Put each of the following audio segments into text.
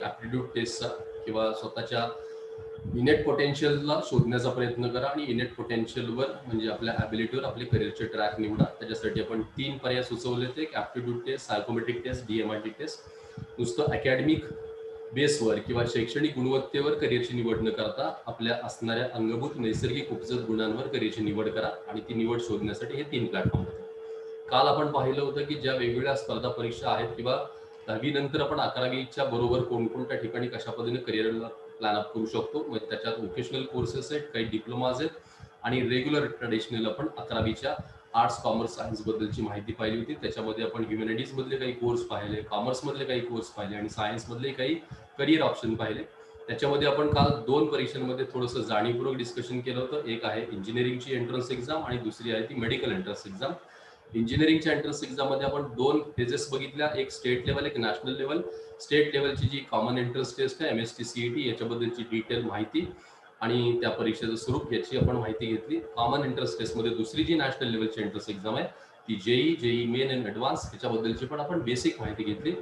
Aptitude टेस्टचा किंवा स्वतःच्या इनेट पोटेन्शियलला शोधण्याचा प्रयत्न करा आणि इनेट पोटेन्शियलवर म्हणजे आपल्या ॲबिलिटीवर आपले करिअरचे ट्रॅक निवडा. त्याच्यासाठी आपण 3 पर्याय सुचवले होते, एक aptitude test, psychometric test, DMRT test. नुसतं अकॅडमिक बेसवर किंवा शैक्षणिक गुणवत्तेवर करिअरची निवड न करता आपल्या असणाऱ्या अंगभूत नैसर्गिक उपजत गुणांवर करिअरची निवड करा आणि ती निवड शोधण्यासाठी हे 3 प्लॅटफॉर्म होते. काल आपण पाहिलं होतं की ज्या वेगवेगळ्या स्पर्धा परीक्षा आहेत किंवा 10वी नंतर आपण 11वीच्या बरोबर कोणकोणत्या ठिकाणी कशा पद्धतीने करिअरला प्लॅन अप करू शकतो. म्हणजे त्याच्यात व्होकेशनल कोर्सेस आहेत, काही डिप्लोमाज आहेत आणि रेग्युलर ट्रेडिशनल आपण 11वीच्या आर्ट्स, कॉमर्स, सायन्स बद्दलची माहिती पाहिली होती. त्याच्यामध्ये आपण ह्युमॅनिटीज मधले काही कोर्स पाहिले, कॉमर्स मधले काही कोर्स पाहिले आणि सायन्स मधले काही करिअर ऑप्शन पाहिले. त्याच्यामध्ये आपण काल 2 परीक्षांमध्ये थोडंसं जाणीवपूर्वक डिस्कशन केलं होतं. एक आहे इंजिनिअरिंगची एंट्रन्स एक्झाम आणि दुसरी आहे ती मेडिकल एंट्रन्स एक्झाम. इंजिनिअरिंगच्या एंट्रन्स एक्झाममध्ये आपण 2 फेजेस बघितल्या, एक स्टेट लेवल, एक नॅशनल लेवल. स्टेट लेवलची जी कॉमन एंट्रन्स टेस्ट आहे MST CET याच्याबद्दलची डिटेल माहिती आणि त्या परीक्षेचं स्वरूप याची आपण माहिती घेतली. कॉमन एंट्रन्स टेस्टमध्ये दुसरी जी नॅशनल लेवलची एंट्रन्स एक्झाम आहे ती JEE मेन अँड ॲडव्हान्स याच्याबद्दलची पण आपण बेसिक माहिती घेतली.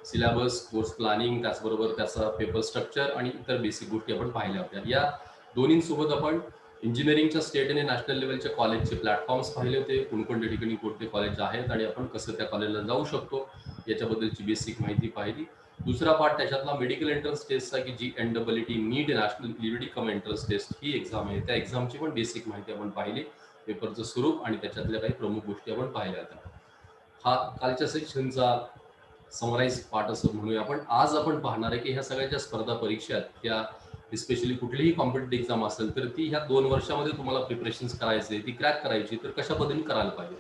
सिलेबस, कोर्स प्लॅनिंग, त्याचबरोबर त्याचा पेपर स्ट्रक्चर आणि इतर बेसिक गोष्टी आपण पाहिल्या होत्या. या दोन्हींसोबत आपण इंजिनिअरिंगच्या स्टेट आणि नॅशनल लेवलच्या कॉलेजचे प्लॅटफॉर्म्स पाहिले होते, कोणकोणत्या ठिकाणी कोणते कॉलेज आहेत आणि आपण कसं त्या कॉलेजला जाऊ शकतो याच्याबद्दलची बेसिक माहिती पाहिली. दुसरा पार्ट त्याच्यातला मेडिकल एंट्रन्स टेस्टचा की जी NEET NEET national eligibility cum entrance test ही एक्झाम आहे, त्या एक्झामची पण बेसिक माहिती आपण पाहिली, पेपरचं स्वरूप आणि त्याच्यातल्या काही प्रमुख गोष्टी आपण पाहिल्या होत्या. हा कालच्या सेक्शनचा समराईज पार्ट असं म्हणूया आपण. आज आपण पाहणार आहे की ह्या सगळ्या ज्या स्पर्धा परीक्षा आहेत त्या स्पेशली कुठलीही कॉम्पिटेटिव्ह एक्झाम असेल तर ती ह्या 2 वर्षामध्ये तुम्हाला प्रिपरेशन करायचे, ती क्रॅक करायची तर कशा पद्धतीने करायला पाहिजे.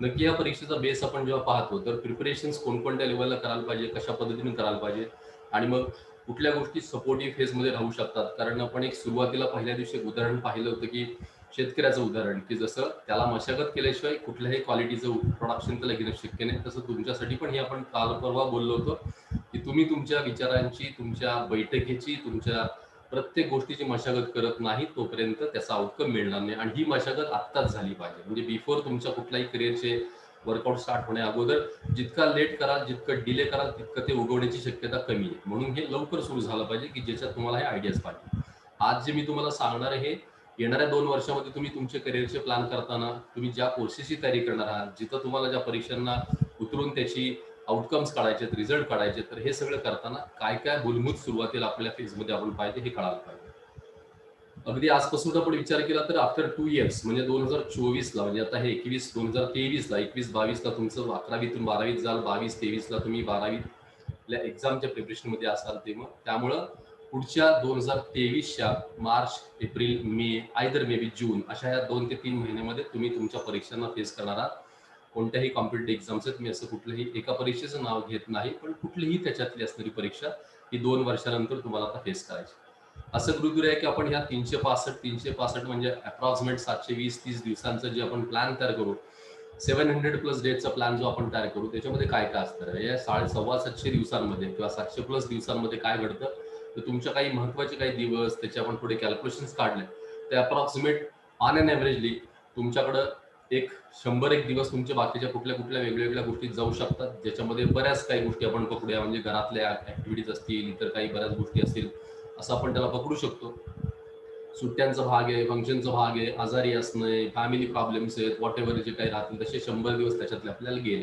नक्की या परीक्षेचा बेस आपण जेव्हा पाहतो तर प्रिपरेशन्स कोणकोणत्या लेवलला करायला पाहिजे, कशा पद्धतीने करायला पाहिजे आणि मग कुठल्या गोष्टी सपोर्टिव्ह फेजमध्ये राहू शकतात. कारण आपण एक सुरुवातीला पहिल्या दिवशी एक उदाहरण पाहिलं होतं की शेतकऱ्याचं उदाहरण की जसं त्याला मशागत केल्याशिवाय कुठल्याही क्वालिटीचं प्रोडक्शन त्याला घेणं शक्य नाही, तसं तुमच्यासाठी पण हे आपण काल परवा बोललो होतो की तुम्ही तुमच्या विचारांची, तुमच्या बैठकीची, तुमच्या प्रत्येक गोष्टीची मशागत करत नाही तोपर्यंत त्याचा आउटकम मिळणार नाही आणि ही मशागत आत्ताच झाली पाहिजे. म्हणजे बिफोर तुमच्या कुठल्याही करिअरचे वर्कआउट स्टार्ट होण्या अगोदर जितका लेट कराल, जितकं डिले कराल तितकं ते उगवण्याची शक्यता कमी आहे. म्हणून हे लवकर सुरू झालं पाहिजे की ज्याच्यात तुम्हाला हे आयडियाज पाहिजे. आज जे मी तुम्हाला सांगणार आहे हे येणाऱ्या 2 वर्षामध्ये तुम्ही तुमचे करिअरचे प्लॅन करताना तुम्ही ज्या कोर्सेसची तयारी करणार आहात, जिथं तुम्हाला ज्या परीक्षांना उतरून त्याची आउटकम्स काढायचे, रिझल्ट काढायचे, तर हे सगळं करताना काय काय मूलभूत सुरुवातीला आपल्या फेजमध्ये आपण पाहिजे हे कळायला पाहिजे. अगदी आजपासून आपण विचार केला तर आफ्टर 2 इयर्स म्हणजे 2024ला म्हणजे आता हे 2023ला 21-22ला तुमचं 11वीतून 12वीत जाल, 22-23ला तुम्ही 12वीतल्या एक्झामच्या प्रिपरेशनमध्ये असाल ते मग त्यामुळं पुढच्या 2023च्या March, April, May either maybe June अशा ह्या 2 ते 3 महिन्यामध्ये तुम्ही तुमच्या परीक्षांना फेस करणार आहात. कोणत्याही कॉम्पिटेटिव्ह एक्झाम्स आहेत, मी असं कुठल्याही एका परीक्षेचं नाव घेत नाही, पण कुठलीही त्याच्यातली असणारी परीक्षा ही 2 वर्षानंतर तुम्हाला आता फेस करायची. असं गृहीत धरूया की आपण ह्या 365 म्हणजे अप्रॉक्सिमेट 720-30 दिवसांचं जे आपण प्लॅन तयार करू, 700 प्लस डेजचा प्लॅन जो आपण तयार करू त्याच्यामध्ये काय काय असतं या 750 दिवसांमध्ये किंवा 700 प्लस दिवसांमध्ये काय घडतं तर तुमच्या काही महत्वाचे काही दिवस त्याचे आपण थोडे कॅल्क्युलेशन्स काढले ते अप्रॉक्सिमेट ऑन अन ॲव्हरेजली तुमच्याकडं एक 100 दिवस तुमच्या बाकीच्या कुठल्या कुठल्या वेगवेगळ्या गोष्टीत जाऊ शकतात, ज्याच्यामध्ये बऱ्याच काही गोष्टी आपण पकडूया म्हणजे घरातल्या ऍक्टिव्हिटीज असतील, इतर काही बऱ्याच गोष्टी असतील असं आपण त्याला पकडू शकतो. सुट्ट्यांचा भाग आहे, फंक्शनचा भाग आहे, आजारी असणं, फॅमिली प्रॉब्लेम्स आहेत, वॉट एव्हर जे काही राहतील तसे 100 दिवस त्याच्यातले आपल्याला गेले.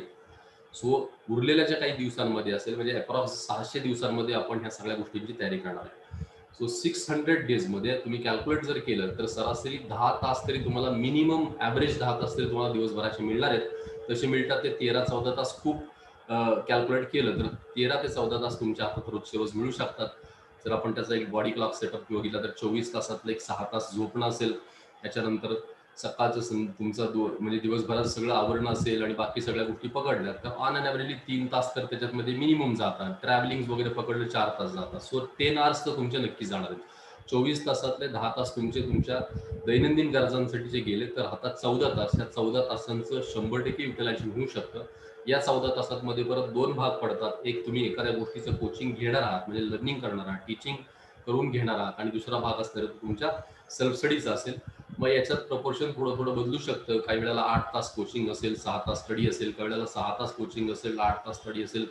सो उरलेल्या ज्या काही दिवसांमध्ये असेल म्हणजे अप्रॉक्स 600 दिवसांमध्ये आपण ह्या सगळ्या गोष्टींची तयारी करणार आहे. सो 600 डेजमध्ये तुम्ही कॅल्क्युलेट जर केलं तर सरासरी 10 तास तरी तुम्हाला मिनिमम ॲव्हरेज 10 तास तरी तुम्हाला दिवसभराचे मिळणार आहेत. तसे मिळतात ते 13-14 तास खूप कॅल्क्युलेट केलं तर 13 ते 14 तास तुमच्या हातात रोजचे रोज मिळू शकतात. जर आपण त्याचा एक बॉडी क्लॉक सेटअप बघितला तर 24 तासातलं एक 6 तास झोपणं असेल, त्याच्यानंतर सकाळचं तुमचा म्हणजे दिवसभरात सगळं आवरण असेल आणि बाकी सगळ्या गोष्टी पकडल्या तर ऑन अन ॲव्हरेजली 3 तास तर त्याच्यामध्ये मिनिमम जातात. ट्रॅव्हलिंग वगैरे पकडलं 4 तास जातात. सो 10 आवर्स तर तुमचे नक्की जाणार आहेत. 24 तासातले 10 तास तुमचे तुमच्या दैनंदिन गरजांसाठी जे गेले तर हातात 14 तास, या 14 तासांचं 100% युटिलायझेशन होऊ शकतं. या 14 तासांमध्ये परत 2 भाग पडतात. एक तुम्ही एखाद्या गोष्टीचं कोचिंग घेणार आहात म्हणजे लर्निंग करणार आहात, टीचिंग करून घेणार आहात आणि दुसरा भाग असणार तुमच्या सेल्फ स्टडीचा असेल. मग याच्यात प्रपोर्शन थोडं थोडं बदलू शकतं. काही वेळेला 8 तास कोचिंग असेल, 6 तास स्टडी असेल, काही वेळेला 6 तास कोचिंग असेल, 8 तास स्टडी असेल,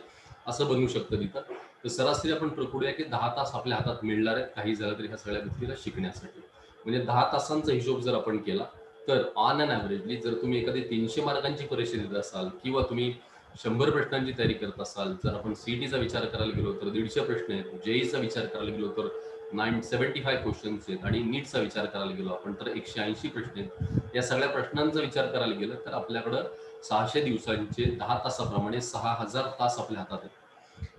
असं बनवू शकतं तिथं. तर सरासरी आपण पकडूया की 10 तास आपल्या हातात मिळणार आहेत काही झालं तरी ह्या सगळ्या गोष्टीला शिकण्यासाठी. म्हणजे 10 तासांचा हिशोब जर आपण केला तर ऑन अन ॲव्हरेजली जर तुम्ही एखादी 300 मार्कांची परीक्षा देत असाल किंवा तुम्ही 100 प्रश्नांची तयारी करत असाल, जर आपण सीईटीचा विचार करायला गेलो तर 150 प्रश्न आहेत, जेईचा विचार करायला गेलो तर 975 क्वेश्चन्स आहेत आणि नीटचा विचार करायला गेलो आपण तर 180 प्रश्न आहेत. या सगळ्या प्रश्नांचा विचार करायला गेलं तर आपल्याकडं 600 दिवसांचे 10 तासाप्रमाणे 6000 तास आपल्या हातात आहेत.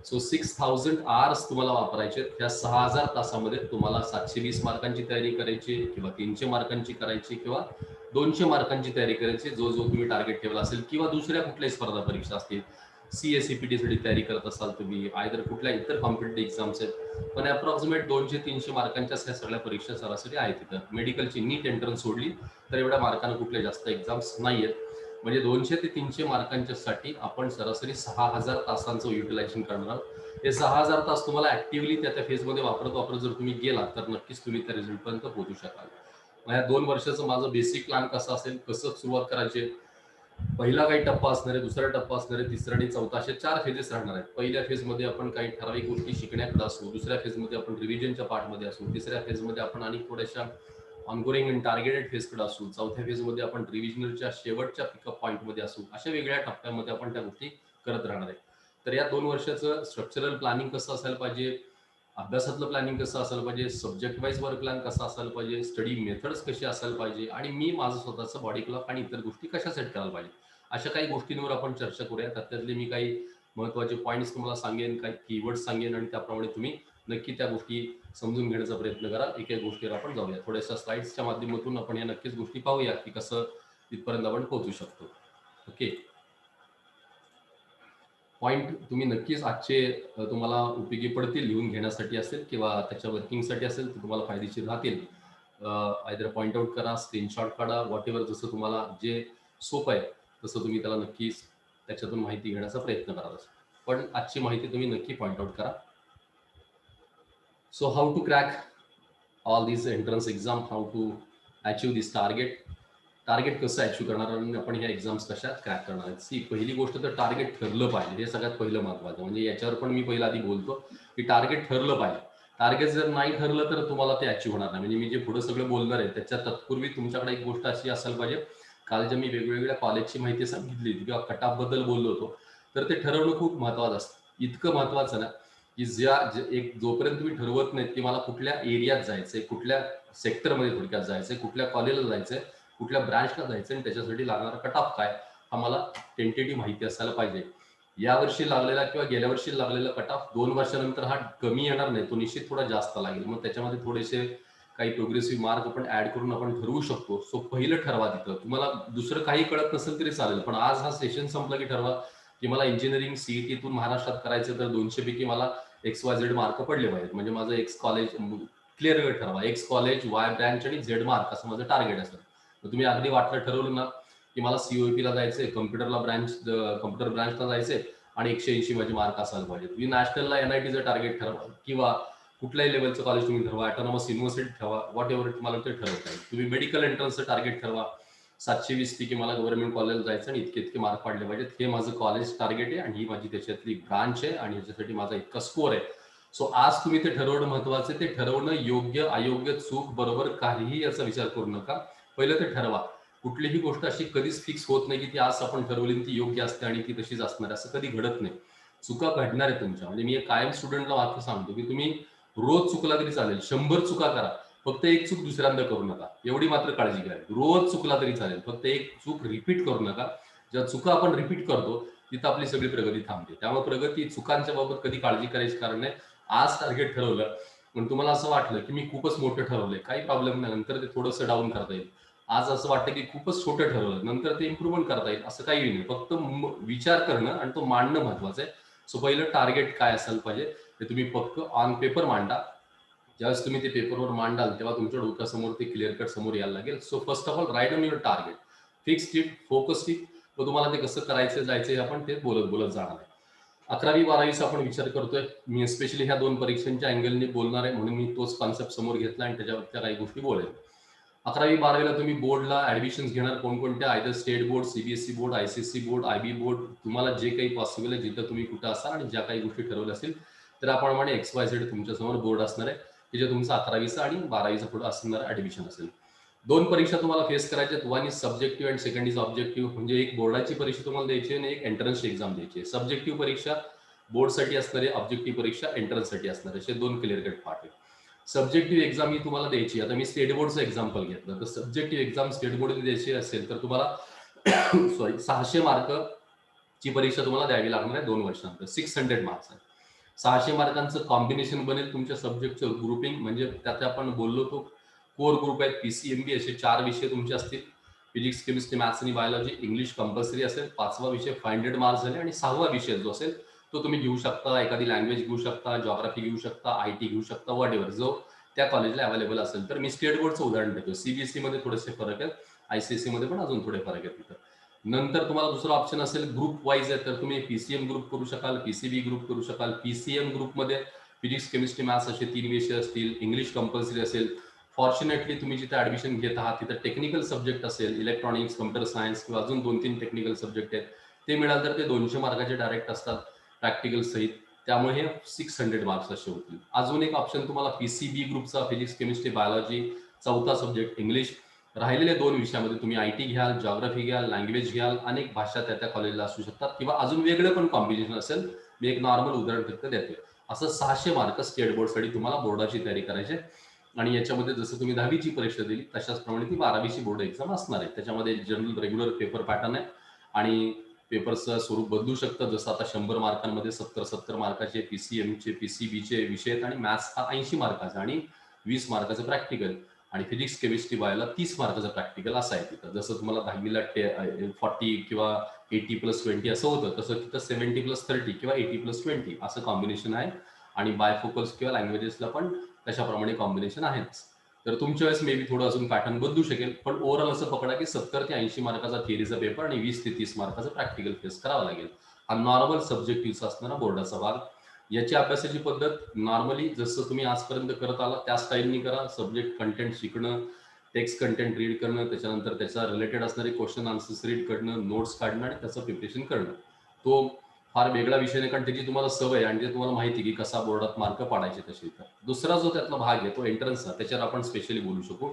सो 6000 आवर्स तुम्हाला वापरायचे. त्या 6000 तासामध्ये तुम्हाला 720 मार्कांची तयारी करायची किंवा 300 मार्कांची करायची किंवा 200 मार्कांची तयारी करायची, जो तुम्ही टार्गेट ठेवला असेल, किंवा दुसऱ्या कुठल्याही स्पर्धा परीक्षा असतील, CSEPT साठी तयारी करत असाल तुम्ही, आयदर कुठल्या इतर कॉम्पिटेटिव्ह एक्झाम्स आहेत, पण अप्रॉक्सिमेट 200-300 मार्कांच्या सगळ्या परीक्षा सरासरी आहेत तिथं. मेडिकलची नीट एंट्रन्स सोडली तर एवढ्या मार्कांना कुठल्या जास्त एक्झाम्स नाही आहेत. म्हणजे 200 ते 300 मार्कांच्या साठी आपण सरासरी 6000 तासांचं युटिलायझेशन करणार आहोत. हे 6000 तास तुम्हाला ऍक्टिव्हली त्या फेजमध्ये वापरत जर तुम्ही गेला तर नक्कीच तुम्ही त्या रिझल्टपर्यंत पोहोचू शकाल. या 2 वर्षाचं माझं बेसिक प्लॅन कसं असेल, कसं सुरुवात करायची, पहिला काही टप्पा असणार आहे, दुसरा टप्पा असणार आहे, तिसरा आणि चौथा, असे 4 फेजेस राहणार आहेत. पहिल्या फेजमध्ये आपण काही ठराविक गोष्टी शिकण्याकडे असू, दुसऱ्या फेजमध्ये आपण रिव्हिजनच्या पार्टमध्ये असू, तिसऱ्या फेजमध्ये आपण आणि थोड्याशा ऑनगोइंग आणि टार्गेटेड फेजकडे असू, चौथ्या फेजमध्ये आपण रिव्हिजनच्या शेवटच्या पिकअप पॉईंटमध्ये असू, अशा वेगळ्या टप्प्यामध्ये आपण त्या गोष्टी करत राहणार आहे. तर या 2 वर्षाचं स्ट्रक्चरल प्लॅनिंग कसं असायला पाहिजे, अभ्यासातलं प्लॅनिंग कसं असायला पाहिजे, सब्जेक्ट वाईज वर्क प्लॅन कसा असायला पाहिजे, स्टडी मेथड्स कशी असायला पाहिजे आणि मी माझं स्वतःचं बॉडी क्लॉक आणि इतर गोष्टी कशा सेट करायला पाहिजे, अशा काही गोष्टींवर आपण चर्चा करूया. त्यातले मी काही महत्त्वाचे पॉईंट्स तुम्हाला सांगेन, काही कीवर्ड्स सांगेन आणि त्याप्रमाणे तुम्ही नक्की त्या गोष्टी समजून घेण्याचा प्रयत्न करा. एक एक गोष्टीवर आपण जाऊया. थोड्याशा स्लाइड्सच्या माध्यमातून आपण या नक्कीच गोष्टी पाहूया की कसं तिथपर्यंत आपण पोहोचू शकतो. ओके, पॉईंट तुम्ही नक्कीच आजचे तुम्हाला उपयोगी पडतील, लिहून घेण्यासाठी असेल किंवा त्याच्या वर्किंगसाठी असेल तर तुम्हाला फायदेशीर राहतील. आयदर पॉईंट आउट करा, स्क्रीनशॉट काढा, व्हॉट एव्हर, जसं तुम्हाला जे सोपं आहे तसं तुम्ही त्याला नक्कीच त्याच्यातून माहिती घेण्याचा प्रयत्न करा. पण आजची माहिती तुम्ही नक्की पॉईंट आउट करा. So how to crack all this entrance exam, how to achieve this target, target कसं अचीव करणार आणि आपण ह्या एक्झाम्स कशा क्रॅक करणार आहेत. सी, पहिली गोष्ट तर टार्गेट ठरलं पाहिजे, हे सगळ्यात पहिलं महत्वाचं. म्हणजे याच्यावर पण मी पहिला आधी बोलतो की टार्गेट ठरलं पाहिजे. टार्गेट जर नाही ठरलं तर तुम्हाला ते अचीव होणार नाही. म्हणजे मी जे पुढे सगळं बोलणार आहे त्याच्या तत्पूर्वी तुमच्याकडे एक गोष्ट अशी असायला पाहिजे, काल जे मी वेगवेगळ्या कॉलेजची माहिती सांगितली होती किंवा कटाप बद्दल बोललो होतो, तर ते ठरवणं खूप महत्वाचं असतं. इतकं महत्वाचं ना की जोपर्यंत तुम्ही ठरवत नाहीत की मला कुठल्या एरियात जायचंय, कुठल्या सेक्टरमध्ये थोडक्यात जायचंय, कुठल्या कॉलेजला जायचंय, कुठल्या ब्रांचला जायचं आणि त्याच्यासाठी लागणारा कट ऑफ काय, हा मला टेंटेटिव्ह माहिती असायला पाहिजे. या वर्षी लागलेला किंवा गेल्या वर्षी लागलेला कट ऑफ 2 वर्षानंतर हा कमी येणार नाही, तो निश्चित थोडा जास्त लागेल. मग त्याच्यामध्ये थोडेसे काही प्रोग्रेसिव्ह मार्क आपण ऍड करून आपण ठरवू शकतो. सो पहिलं ठरवा. तिथं तुम्हाला दुसरं काही कळत नसेल तरी चालेल, पण आज हा सेशन संपला की ठरवा की मला इंजिनिअरिंग सीईटीतून महाराष्ट्रात करायचं, तर 200 पैकी मला XYZ मार्क पडले पाहिजेत. म्हणजे माझं एक्स कॉलेज क्लिअर ठरवा, एक्स कॉलेज, वाय ब्रँच आणि झेड मार्क असं माझं टार्गेट असेल. तुम्ही अगदी वाटलं ठरवलं ना की मला COEP ला जायचंय, कम्प्युटर ब्रांचला जायचंय आणि 180 माझे मार्क असायला पाहिजे. तुम्ही नॅशनलला NITचं टार्गेट ठरवा किंवा कुठल्याही लेवलचं कॉलेज तुम्ही ठरवा, ऑटोनॉमस युनिव्हर्सिटी ठरवा, व्हॉट एव्हर तुम्हाला ते ठरवता येईल. तुम्ही मेडिकल एंट्रन्सचं टार्गेट ठरवा, 720 पैकी मला गव्हर्नमेंट कॉलेजला जायचं आणि इतके इतके मार्क पाडले पाहिजेत, हे माझं कॉलेज टार्गेट आहे आणि ही माझी त्याच्यातली ब्रांच आहे आणि ह्याच्यासाठी माझा इतका स्कोर आहे. सो आज तुम्ही ते ठरवणं महत्वाचं आहे. ते ठरवणं योग्य अयोग्य चूक बरोबर काहीही याचा विचार करू नका. पहिलं ते ठरवा. कुठलीही गोष्ट अशी कधीच फिक्स होत नाही की ती आज आपण ठरवली ती योग्य असते आणि ती तशीच असणार, असं कधी घडत नाही. चुका घडणार आहे तुमच्या. म्हणजे मी कायम स्टुडंटला वाक्य सांगतो की तुम्ही रोज चुकला तरी चालेल, 100 चुका करा, फक्त एक चूक दुसऱ्यांदा करू नका, एवढी मात्र काळजी घ्या. रोज चुकला तरी चालेल, फक्त एक चूक रिपीट करू नका. ज्या चुका आपण रिपीट करतो तिथं आपली सगळी प्रगती थांबते. त्यामुळे प्रगती चुकांच्या बाबत कधी काळजी करायची कारण नाही. आज टार्गेट ठरवलं पण तुम्हाला असं वाटलं की मी खूपच मोठं ठरवलंय, काही प्रॉब्लेम नाही, नंतर ते थोडंसं डाऊन करता येईल. आज असं वाटतं की खूपच छोटं ठरवलं, नंतर ते इम्प्रुव्हमेंट करता येईल, असं काही नाही. फक्त विचार करणं आणि तो मांडणं महत्वाचं आहे. सो पहिलं टार्गेट काय असायला पाहिजे ते तुम्ही फक्त ऑन पेपर मांडा. ज्यावेळेस तुम्ही ते पेपरवर मांडाल तेव्हा तुमच्या डोक्यासमोर ते क्लिअर कट समोर यायला लागेल. So first of all write on your target, fix it, focus it. व तुम्हाला ते कसं करायचं जायचं आपण ते बोलत बोलत जाणार आहे. 11वी-12वीचा आपण विचार करतोय. मी स्पेशली ह्या 2 परीक्षांच्या अँगलने बोलणार आहे म्हणून मी तोच कॉन्सेप्ट समोर घेतला आणि त्याच्यावरच्या काही गोष्टी बोलेल. 11वी-12वीला तुम्ही बोर्डला ऍडमिशन घेणार कोणकोणत्या, either state board, CBSE board, ICSE board, IB board, तुम्हाला जे काही पॉसिबल आहे, जिथं तुम्ही कुठं असाल आणि ज्या काही गोष्टी ठरवल्या असतील त्याप्रमाणे XYZ तुमच्यासमोर बोर्ड असणार आहे की जे तुमचं 11वीचं आणि 12वीचं पुढे असणार ऍडमिशन असेल. 2 परीक्षा तुम्हाला फेस करायच्या आहेत. One is subjective and second is objective. म्हणजे एक बोर्डाची परीक्षा तुम्हाला द्यायची आणि एक एंट्रन्सची एक्झाम द्यायची आहे. सब्जेक्टिव्ह परीक्षा बोर्डसाठी असणारे, ऑब्जेक्टिव्ह परीक्षा एंट्रन्ससाठी असणार, असे 2 क्लिअर कट पार्ट आहेत. सब्जेक्टिव्ह एक्झाम ही तुम्हाला द्यायची. आता मी स्टेट बोर्डचं एक्झाम्पल घेतलं तर सब्जेक्टिव्ह एक्झाम स्टेट बोर्डने द्यायची असेल तर तुम्हाला सॉरी 600 मार्कची परीक्षा तुम्हाला द्यावी लागणार आहे 2 वर्षानंतर. 600 मार्क्स आहे. 600 मार्कांचं कॉम्बिनेशन बनेल तुमच्या सब्जेक्टचं ग्रुपिंग. म्हणजे त्यात आपण बोललो तो कोर ग्रुप आहेत, PCMB असे 4 विषय तुमचे असतील. फिजिक्स, केमिस्ट्री, मॅथ्स आणि बायोलॉजी. इंग्लिश कंपल्सरी असेल. 5वा विषय 500 मार्क्स झाले आणि 6वा विषय जो असेल तो तुम्ही घेऊ शकता. एखादी लँग्वेज घेऊ शकता, जॉग्राफी घेऊ शकता, IT घेऊ शकता, वॉट एव्हर जो त्या कॉलेजला अवेलेबल असेल. तर मी स्टेट बोर्डचं उदाहरण देतो. CBSE मध्ये थोडेसे फरक आहेत, ICSE मध्ये पण अजून थोडे फरक आहेत तिथं. नंतर तुम्हाला दुसरा ऑप्शन असेल ग्रुप वाईज आहे, तर तुम्ही PCM ग्रुप करू शकाल, PCB ग्रुप करू शकाल. PCM ग्रुपमध्ये फिजिक्स, केमिस्ट्री, मॅथ्स असे 3 विषय असतील. इंग्लिश कंपल्सरी असेल. फॉर्च्युनेटली तुम्ही जिथे ऍडमिशन घेत आहात तिथे टेक्निकल सब्जेक्ट असेल, इलेक्ट्रॉनिक्स, कम्प्युटर सायन्स किंवा अजून 2-3 टेक्निकल सब्जेक्ट आहेत, ते मिळाल तर ते 200 मार्काचे डायरेक्ट असतात प्रॅक्टिकल सहित. त्यामुळे हे 600 मार्क्स असे होतील. अजून एक ऑप्शन तुम्हाला PCB ग्रुपचा फिजिक्स, केमिस्ट्री, बायोलॉजी, 4था सब्जेक्ट इंग्लिश. राहिलेले 2 विषयामध्ये तुम्ही IT घ्याल, जॉग्राफी घ्याल, लँग्वेज घ्याल, अनेक भाषा त्या कॉलेजला असू शकतात किंवा अजून वेगळं पण कॉम्बिनेशन असेल. मी एक नॉर्मल उदाहरण फक्त देते. असं 600 मार्क स्टेट बोर्डसाठी तुम्हाला बोर्डाची तयारी करायची. आणि याच्यामध्ये जसं तुम्ही 10वीची परीक्षा दिली तशाच प्रमाणे ती 12वीची बोर्ड एक्झाम असणार आहे. त्याच्यामध्ये जनरल रेग्युलर पेपर पॅटर्न आहे आणि पेपरचं स्वरूप बदलू शकतं. जसं आता 100 मार्कांमध्ये 70 मार्काचे PCMचे, PCBचे विषय आहेत आणि मॅथ्स हा 80 मार्काचा आणि 20 मार्काचं प्रॅक्टिकल आणि फिजिक्स, केमिस्ट्री, बायोला 30 मार्काचं प्रॅक्टिकल असं आहे तिथं. जसं तुम्हाला 10वीला 40 किंवा 80+20 असं होतं, तसं तिथं 70+30 किंवा 80+20 असं कॉम्बिनेशन आहे. आणि बायफोकल्स किंवा लँग्वेजेसला पण तशाप्रमाणे कॉम्बिनेशन आहेच. तर तुमच्या वेळेस मे बी थोडं अजून पॅटर्न बदलू शकेल, पण ओव्हरऑल असं पकडा की 70 ते 80 मार्काचा थिअरीचा पेपर आणि 20 ते 30 मार्काचा प्रॅक्टिकल फेस करावा लागेल. हा नॉर्मल सब्जेक्टिव्हचा असणारा बोर्डाचा भाग. याची अभ्यासाची पद्धत नॉर्मली जसं तुम्ही आजपर्यंत करत आला त्या स्टाईलनी करा. सब्जेक्ट कंटेंट शिकणं, टेक्स्ट कंटेंट रीड करणं, त्याच्यानंतर त्याचा रिलेटेड असणारे क्वेश्चन आन्सर्स रीड करणं, नोट्स काढणं आणि त्याचं प्रिपरेशन करणं. तो फार वेगळा विषय नाही, कारण त्याची तुम्हाला सवय आणि ते तुम्हाला माहिती की कसा बोर्डात मार्क पाडायचे तसे. तर दुसरा जो त्यातला भाग आहे तो एंट्रन्सचा, त्याच्यावर आपण स्पेशली बोलू शकू.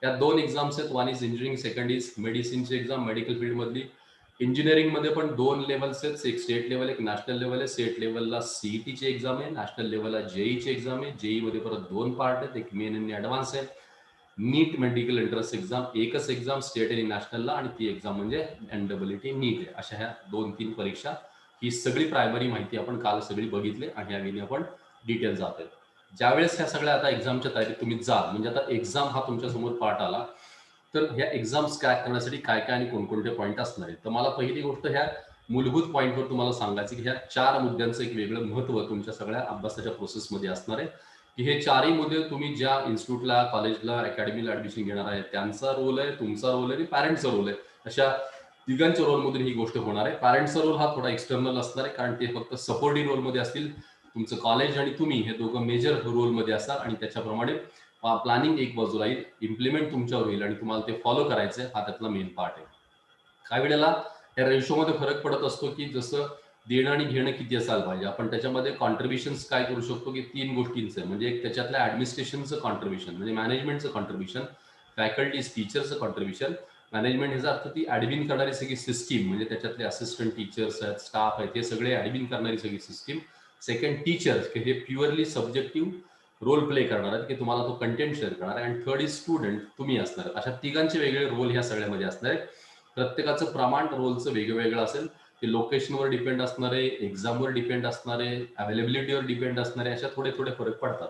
या 2 एक्झाम्स आहेत. One is engineering, second is मेडिसिनची एक्झाम, मेडिकल फील्ड मधली. इंजिनिअरिंगमध्ये पण 2 लेवल्स आहेत. एक स्टेट लेवल, एक नॅशनल लेवल आहे. स्टेट लेवलला CETची एक्झाम आहे, नॅशनल लेवलला JEEची एक्झाम आहे. JEE मध्ये परत 2 पार्ट आहेत, एक मेन आणि ऍडव्हान्स आहे. नीट मेडिकल एंट्रन्स एक्झाम, एकच एक्झाम स्टेट आणि नॅशनलला, आणि ती एक्झाम म्हणजे NEET नीट आहे. अशा ह्या 2-3 परीक्षा. ही सगळी प्रायमरी माहिती आपण काल सगळी बघितली आणि यावेळी आपण डिटेल जात आहे. ज्यावेळेस ह्या सगळ्या आता एक्झामच्या तयारीत तुम्ही जाल, म्हणजे आता एक्झाम हा तुमच्या समोर पार्ट आला, तर ह्या एक्झाम्स क्रॅक करण्यासाठी काय काय आणि कोणकोणते पॉईंट असणार आहेत. तर मला पहिली गोष्ट ह्या मूलभूत पॉईंटवर तुम्हाला सांगायचं की ह्या 4 मुद्द्यांचं एक वेगळं महत्त्व तुमच्या सगळ्या अभ्यासाच्या प्रोसेसमध्ये असणार आहे. की हे 4ही मुद्दे तुम्ही ज्या इन्स्टिट्यूटला, कॉलेजला, अकॅडमीला ऍडमिशन घेणार आहे त्यांचा रोल आहे, तुमचा रोल आहे आणि पॅरेंट्सचा रोल आहे. अशा तिघांच्या रोलमधून ही गोष्ट होणार आहे. पॅरेंट्सचा रोल हा थोडा एक्सटर्नल असणार आहे, कारण ते फक्त सपोर्टिव्ह रोलमध्ये असतील. तुमचं कॉलेज आणि तुम्ही हे दोघं मेजर रोलमध्ये असणार आणि त्याच्याप्रमाणे प्लॅनिंग एक बाजूला येईल, इम्प्लिमेंट तुमच्यावर होईल आणि तुम्हाला ते फॉलो करायचं हा त्यातला मेन पार्ट आहे. काही वेळेला या रेशोमध्ये फरक पडत असतो की जसं देणं आणि घेणं किती असायला पाहिजे. आपण त्याच्यामध्ये कॉन्ट्रीब्युशन्स काय करू शकतो की 3 गोष्टींचं आहे. म्हणजे एक त्याच्यातलं ऍडमिनिस्ट्रेशनचं कॉन्ट्रीब्युशन, म्हणजे मॅनेजमेंटचं कॉन्ट्रीब्युशन, फॅकल्टीज, टीचरचं कॉन्ट्रीब्युशन. मॅनेजमेंट ह्याचा अर्थ ती ऍडमिन करणारी सगळी सिस्टीम, म्हणजे त्याच्यातले असिस्टंट टीचर्स आहेत, स्टाफ आहेत, ते सगळे ऍडमिन करणारी सगळी सिस्टीम. सेकंड टीचर्स, की हे प्युअरली सब्जेक्टिव्ह रोल प्ले करणार आहेत की तुम्हाला तो कंटेंट शेअर करणार आहे. आणि थर्ड इज स्टुडंट, तुम्ही असणार. अशा तिघांचे वेगळे रोल ह्या सगळ्यामध्ये असणार आहेत. प्रत्येकाचं प्रमाण रोलचं वेगवेगळं असेल. ते लोकेशनवर डिपेंड असणार आहे, एक्झामवर डिपेंड असणार आहे, अवेलेबिलिटीवर डिपेंड असणार आहे. अशा थोडे थोडे फरक पडतात.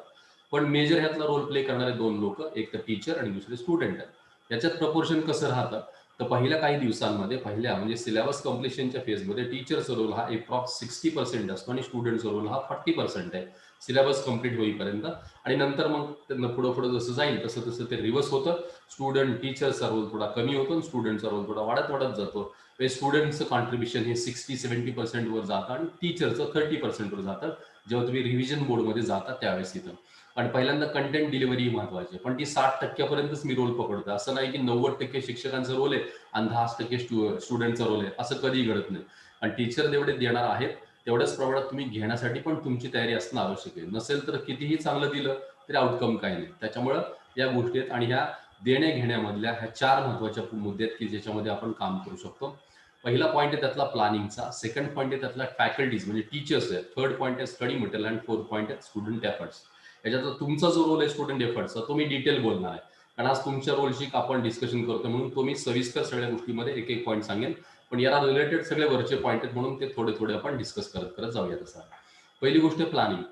पण मेजर ह्यातला रोल प्ले करणारे 2 लोक, एक तर टीचर आणि दुसरे स्टुडंट आहेत. याच्यात प्रपोर्शन कसं राहतं, तर पहिल्या काही दिवसांमध्ये, पहिल्या म्हणजे सिलेबस कम्प्लिशनच्या फेजमध्ये टीचरचा रोल हा अप्रॉक्स 60% असतो आणि स्टुडंटचा रोल हा 40% आहे सिलेबस कम्प्लीट होईपर्यंत. आणि नंतर मग त्यांना पुढं पुढं जसं जाईल तसं तसं ते रिव्हर्स होतं. स्टुडंट टीचरचा रोल थोडा कमी होतो आणि स्टुडंटचा रोल थोडा वाढत जातो. स्टुडंटचं कॉन्ट्रीब्युशन हे 60-70% वर जातं आणि टीचरचं 30% वर जातं जेव्हा तुम्ही रिव्हिजन बोर्डमध्ये जाता त्यावेळेस इथं. आणि पहिल्यांदा कंटेंट डिलिव्हरी महत्वाची, पण ती 60% मी रोल पकडतो. असं नाही की 90% शिक्षकांचा रोल आहे आणि 10% स्टुडंटचा रोल आहे, असं कधी घडत नाही. आणि टीचर जेवढे देणार आहेत तेवढ्याच प्रमाणात तुम्ही घेण्यासाठी पण तुमची तयारी असणं आवश्यक आहे. नसेल तर कितीही चांगलं दिलं तरी आउटकम काही नाही. त्याच्यामुळं या गोष्टी आहेत आणि ह्या देण्या घेण्यामधल्या ह्या 4 महत्त्वाच्या मुद्दे आहेत की ज्याच्यामध्ये आपण काम करू शकतो. पहिला पॉईंट आहे त्यातला प्लॅनिंगचा, सेकंड पॉईंट आहे त्यातला फॅकल्टीज म्हणजे टीचर्स आहेत, थर्ड पॉईंट आहे स्टडी मटेरियल आणि फोर्थ पॉईंट आहे स्टुडंट एफर्ट्स. याच्यात तुमचा जो रोल आहे स्टुडंट एफर्ट्सचा तो मी डिटेल बोलणार आहे, कारण आज तुमच्या रोलची आपण डिस्कशन करतो म्हणून तो मी सविस्तर सगळ्या गोष्टीमध्ये एक एक पॉईंट सांगेन, पण याला रिलेटेड सगळे वरचे पॉईंट आहेत म्हणून ते थोडे थोडे आपण डिस्कस करत करत जाऊया. तसा पहिली गोष्ट प्लॅनिंग.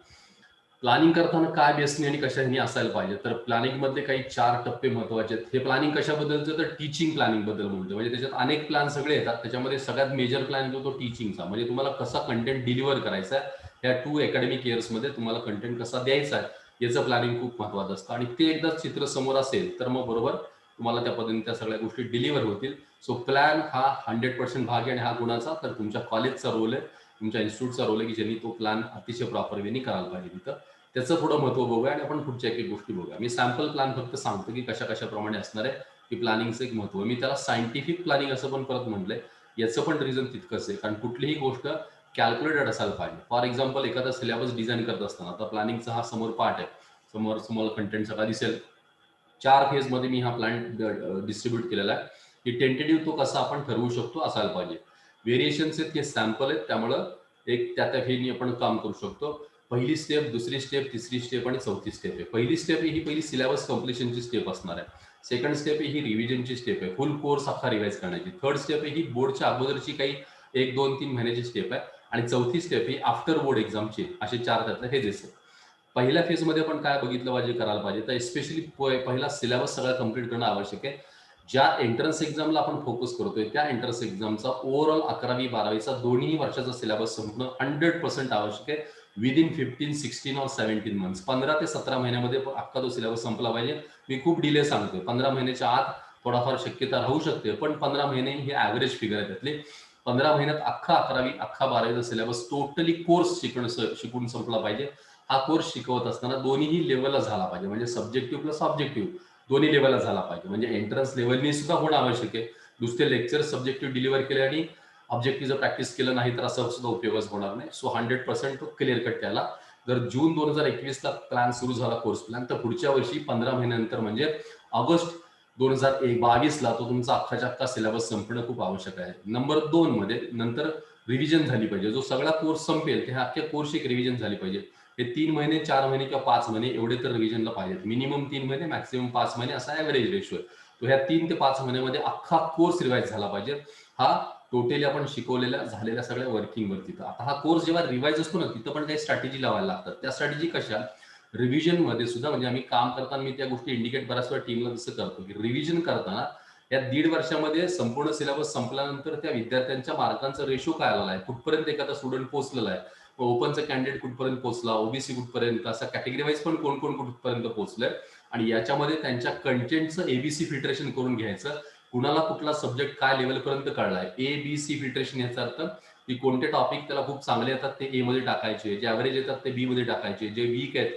प्लॅनिंग करताना काय बेसने आणि कशाने असायला पाहिजे, तर प्लॅनिंग मध्ये काही 4 टप्पे महत्वाचे आहेत. हे प्लॅनिंग कशाबद्दलचं, तर टीचिंग प्लॅनिंग बद्दल म्हणतो. म्हणजे त्याच्यात अनेक प्लॅन सगळे येतात, त्याच्यामध्ये सगळ्यात मेजर प्लॅन जो तो टीचिंगचा, म्हणजे तुम्हाला कसा कंटेंट डिलिव्हर करायचा आहे या 2 अकॅडमिक इयर्स मध्ये तुम्हाला कंटेंट कसा द्यायचा आहे याचं प्लॅनिंग खूप महत्वाचं असतं. आणि ते एकदा चित्र समोर असेल तर मग बरोबर तुम्हाला त्या पद्धतीने त्या सगळ्या गोष्टी डिलिव्हर होतील. सो प्लॅन हा 100% भाग आहे आणि हा गुणाचा तर तुमच्या कॉलेजचा रोल आहे, तुमच्या इन्स्टिट्यूटचा रोल आहे की ज्यांनी तो प्लॅन अतिशय प्रॉपर वेनी करायला पाहिजे. तिथं त्याचं थोडं महत्व बघूया आणि आपण पुढच्या एक एक गोष्टी बघूया. मी सॅम्पल प्लॅन फक्त सांगतो की कशा कशाप्रमाणे असणार आहे की प्लॅनिंगचं एक महत्व. मी त्याला सायंटिफिक प्लॅनिंग असं पण परत म्हटलंय. याचं पण रिझन तितकंच आहे, कारण कुठलीही गोष्ट कॅल्क्युलेटेड असायला पाहिजे. फॉर एक्झाम्पल एखादा सिलेबस डिझाईन करत असताना आता प्लॅनिंगचा हा समोर पार्ट आहे, समोर तुम्हाला कंटेंट सगळा दिसेल. 4 फेज मध्ये मी हा प्लॅन डिस्ट्रीब्यूट केलेला आहे की टेंटेटिव्ह तो कसा आपण ठरवू शकतो असायला पाहिजे. व्हेरिएशन्स आहेत हे सॅम्पल आहेत, त्यामुळं एक त्या फेजनी आपण काम करू शकतो. पहिली स्टेप, दुसरी स्टेप, तिसरी स्टेप आणि चौथी स्टेप आहे. पहिली स्टेप ही पहिली सिलेबस कम्प्लिशनची स्टेप असणार आहे. सेकंड स्टेप ही रिव्हिजनची स्टेप आहे, फुल कोर्स अख्खा रिवाइज करण्याची. थर्ड स्टेप ही बोर्डच्या अगोदरची काही 1, 2, 3 महिन्याची स्टेप आहे. आणि चौथी स्टेप ही आफ्टर बोर्ड एक्झामची. असे 4 त्यातले हे दिसतात. पहिल्या फेजमध्ये पण काय बघितलं पाहिजे, करायला पाहिजे, तर स्पेशली पहिला सिलेबस सगळा कम्प्लीट करणं आवश्यक आहे. ज्या एंट्रन्स एक्झामला आपण फोकस करतोय त्या एंट्रन्स एक्झामचा ओव्हरऑल 11वी-12वीचा दोन्ही वर्षाचा सिलेबस संपणं 100% आवश्यक आहे. विदिन 15, 16 और 17 मंथ्स, 15 ते 17 महिन्यामध्ये अख्खा तो सिलेबस संपला पाहिजे. मी खूप डिले सांगतोय, 15 महिन्याच्या आत थोडाफार शक्यता राहू शकते, पण 15 महिने ही ऍव्हरेज फिगर आहे. त्यातले 15 महिन्यात अख्खा 11वी अख्खा 12वीचा सिलेबस टोटली कोर्स शिकून संपला पाहिजे. हा कोर्स शिकवत असताना दोन्ही लेवलला झाला पाहिजे, म्हणजे सब्जेक्टिव्ह प्लस ऑब्जेक्टिव्ह दोन्ही लेवलला झाला पाहिजे. म्हणजे एंट्रन्स लेवलनी सुद्धा होणं आवश्यक आहे. नुसते लेक्चर सब्जेक्टिव्ह डिलिव्हर केले आणि ऑब्जेक्टिव्ह जर प्रॅक्टिस केलं नाही तर असं सुद्धा उपयोगच होणार नाही. सो 100% तो क्लिअर कट त्याला. जर जून 2021 ला प्लॅन सुरू झाला कोर्स प्लॅन, तर पुढच्या वर्षी 15 महिन्यानंतर म्हणजे ऑगस्ट 2022 ला तो तुमचा अख्खाच्या अख्खा सिलेबस संपणं खूप आवश्यक आहे. नंबर 2 मध्ये नंतर रिव्हिजन झाली पाहिजे. जो सगळा कोर्स संपेल त्या अख्ख्या कोर्सची एक रिव्हिजन झाली पाहिजे. हे 3 महिने, 4 महिने किंवा 5 महिने एवढे तर रिव्हिजनला पाहिजेत. मिनिमम 3 महिने, मॅक्सिमम 5 महिने असा ऍव्हरेज रेशो आहे. तो ह्या 3 ते 5 महिन्यामध्ये अख्खा कोर्स रिवाइज झाला पाहिजे. हा टोटली आपण शिकवलेल्या झालेल्या सगळ्या वर्किंग वरती. आता हा कोर्स जेव्हा रिवाइज असतो ना, तिथं पण काही स्ट्रॅटेजी लावायला लागतात. त्या स्ट्रॅटेजी कशा, रिव्हिजन मध्ये सुद्धा, म्हणजे आम्ही काम करताना मी त्या गोष्टी इंडिकेट बऱ्याच वेळा टीमला जसं करतो की रिव्हिजन करताना या 1.5 वर्षामध्ये संपूर्ण सिलेबस संपल्यानंतर त्या विद्यार्थ्यांच्या मार्कांचा रेशो काय आलेला आहे, कुठपर्यंत एखादा स्टुडंट पोहोचलेला आहे, ओपनचा कॅन्डिडेट कुठपर्यंत पोहोचला, ओबीसी कुठपर्यंत, असा कॅटेगरी वाईज पण कोण कोण कुठपर्यंत पोहोचलंय, आणि याच्यामध्ये त्यांच्या कंटेंटचं एबीसी फिल्ट्रेशन करून घ्यायचं. कुणाला कुठला सब्जेक्ट काय लेवलपर्यंत कळलाय, एबीसी फिल्ट्रेशन याचा अर्थ की कोणते टॉपिक त्याला खूप चांगले येतात ते ए मध्ये टाकायचे, जे ऍव्हरेज येतात ते बी मध्ये टाकायचे, जे वीक आहेत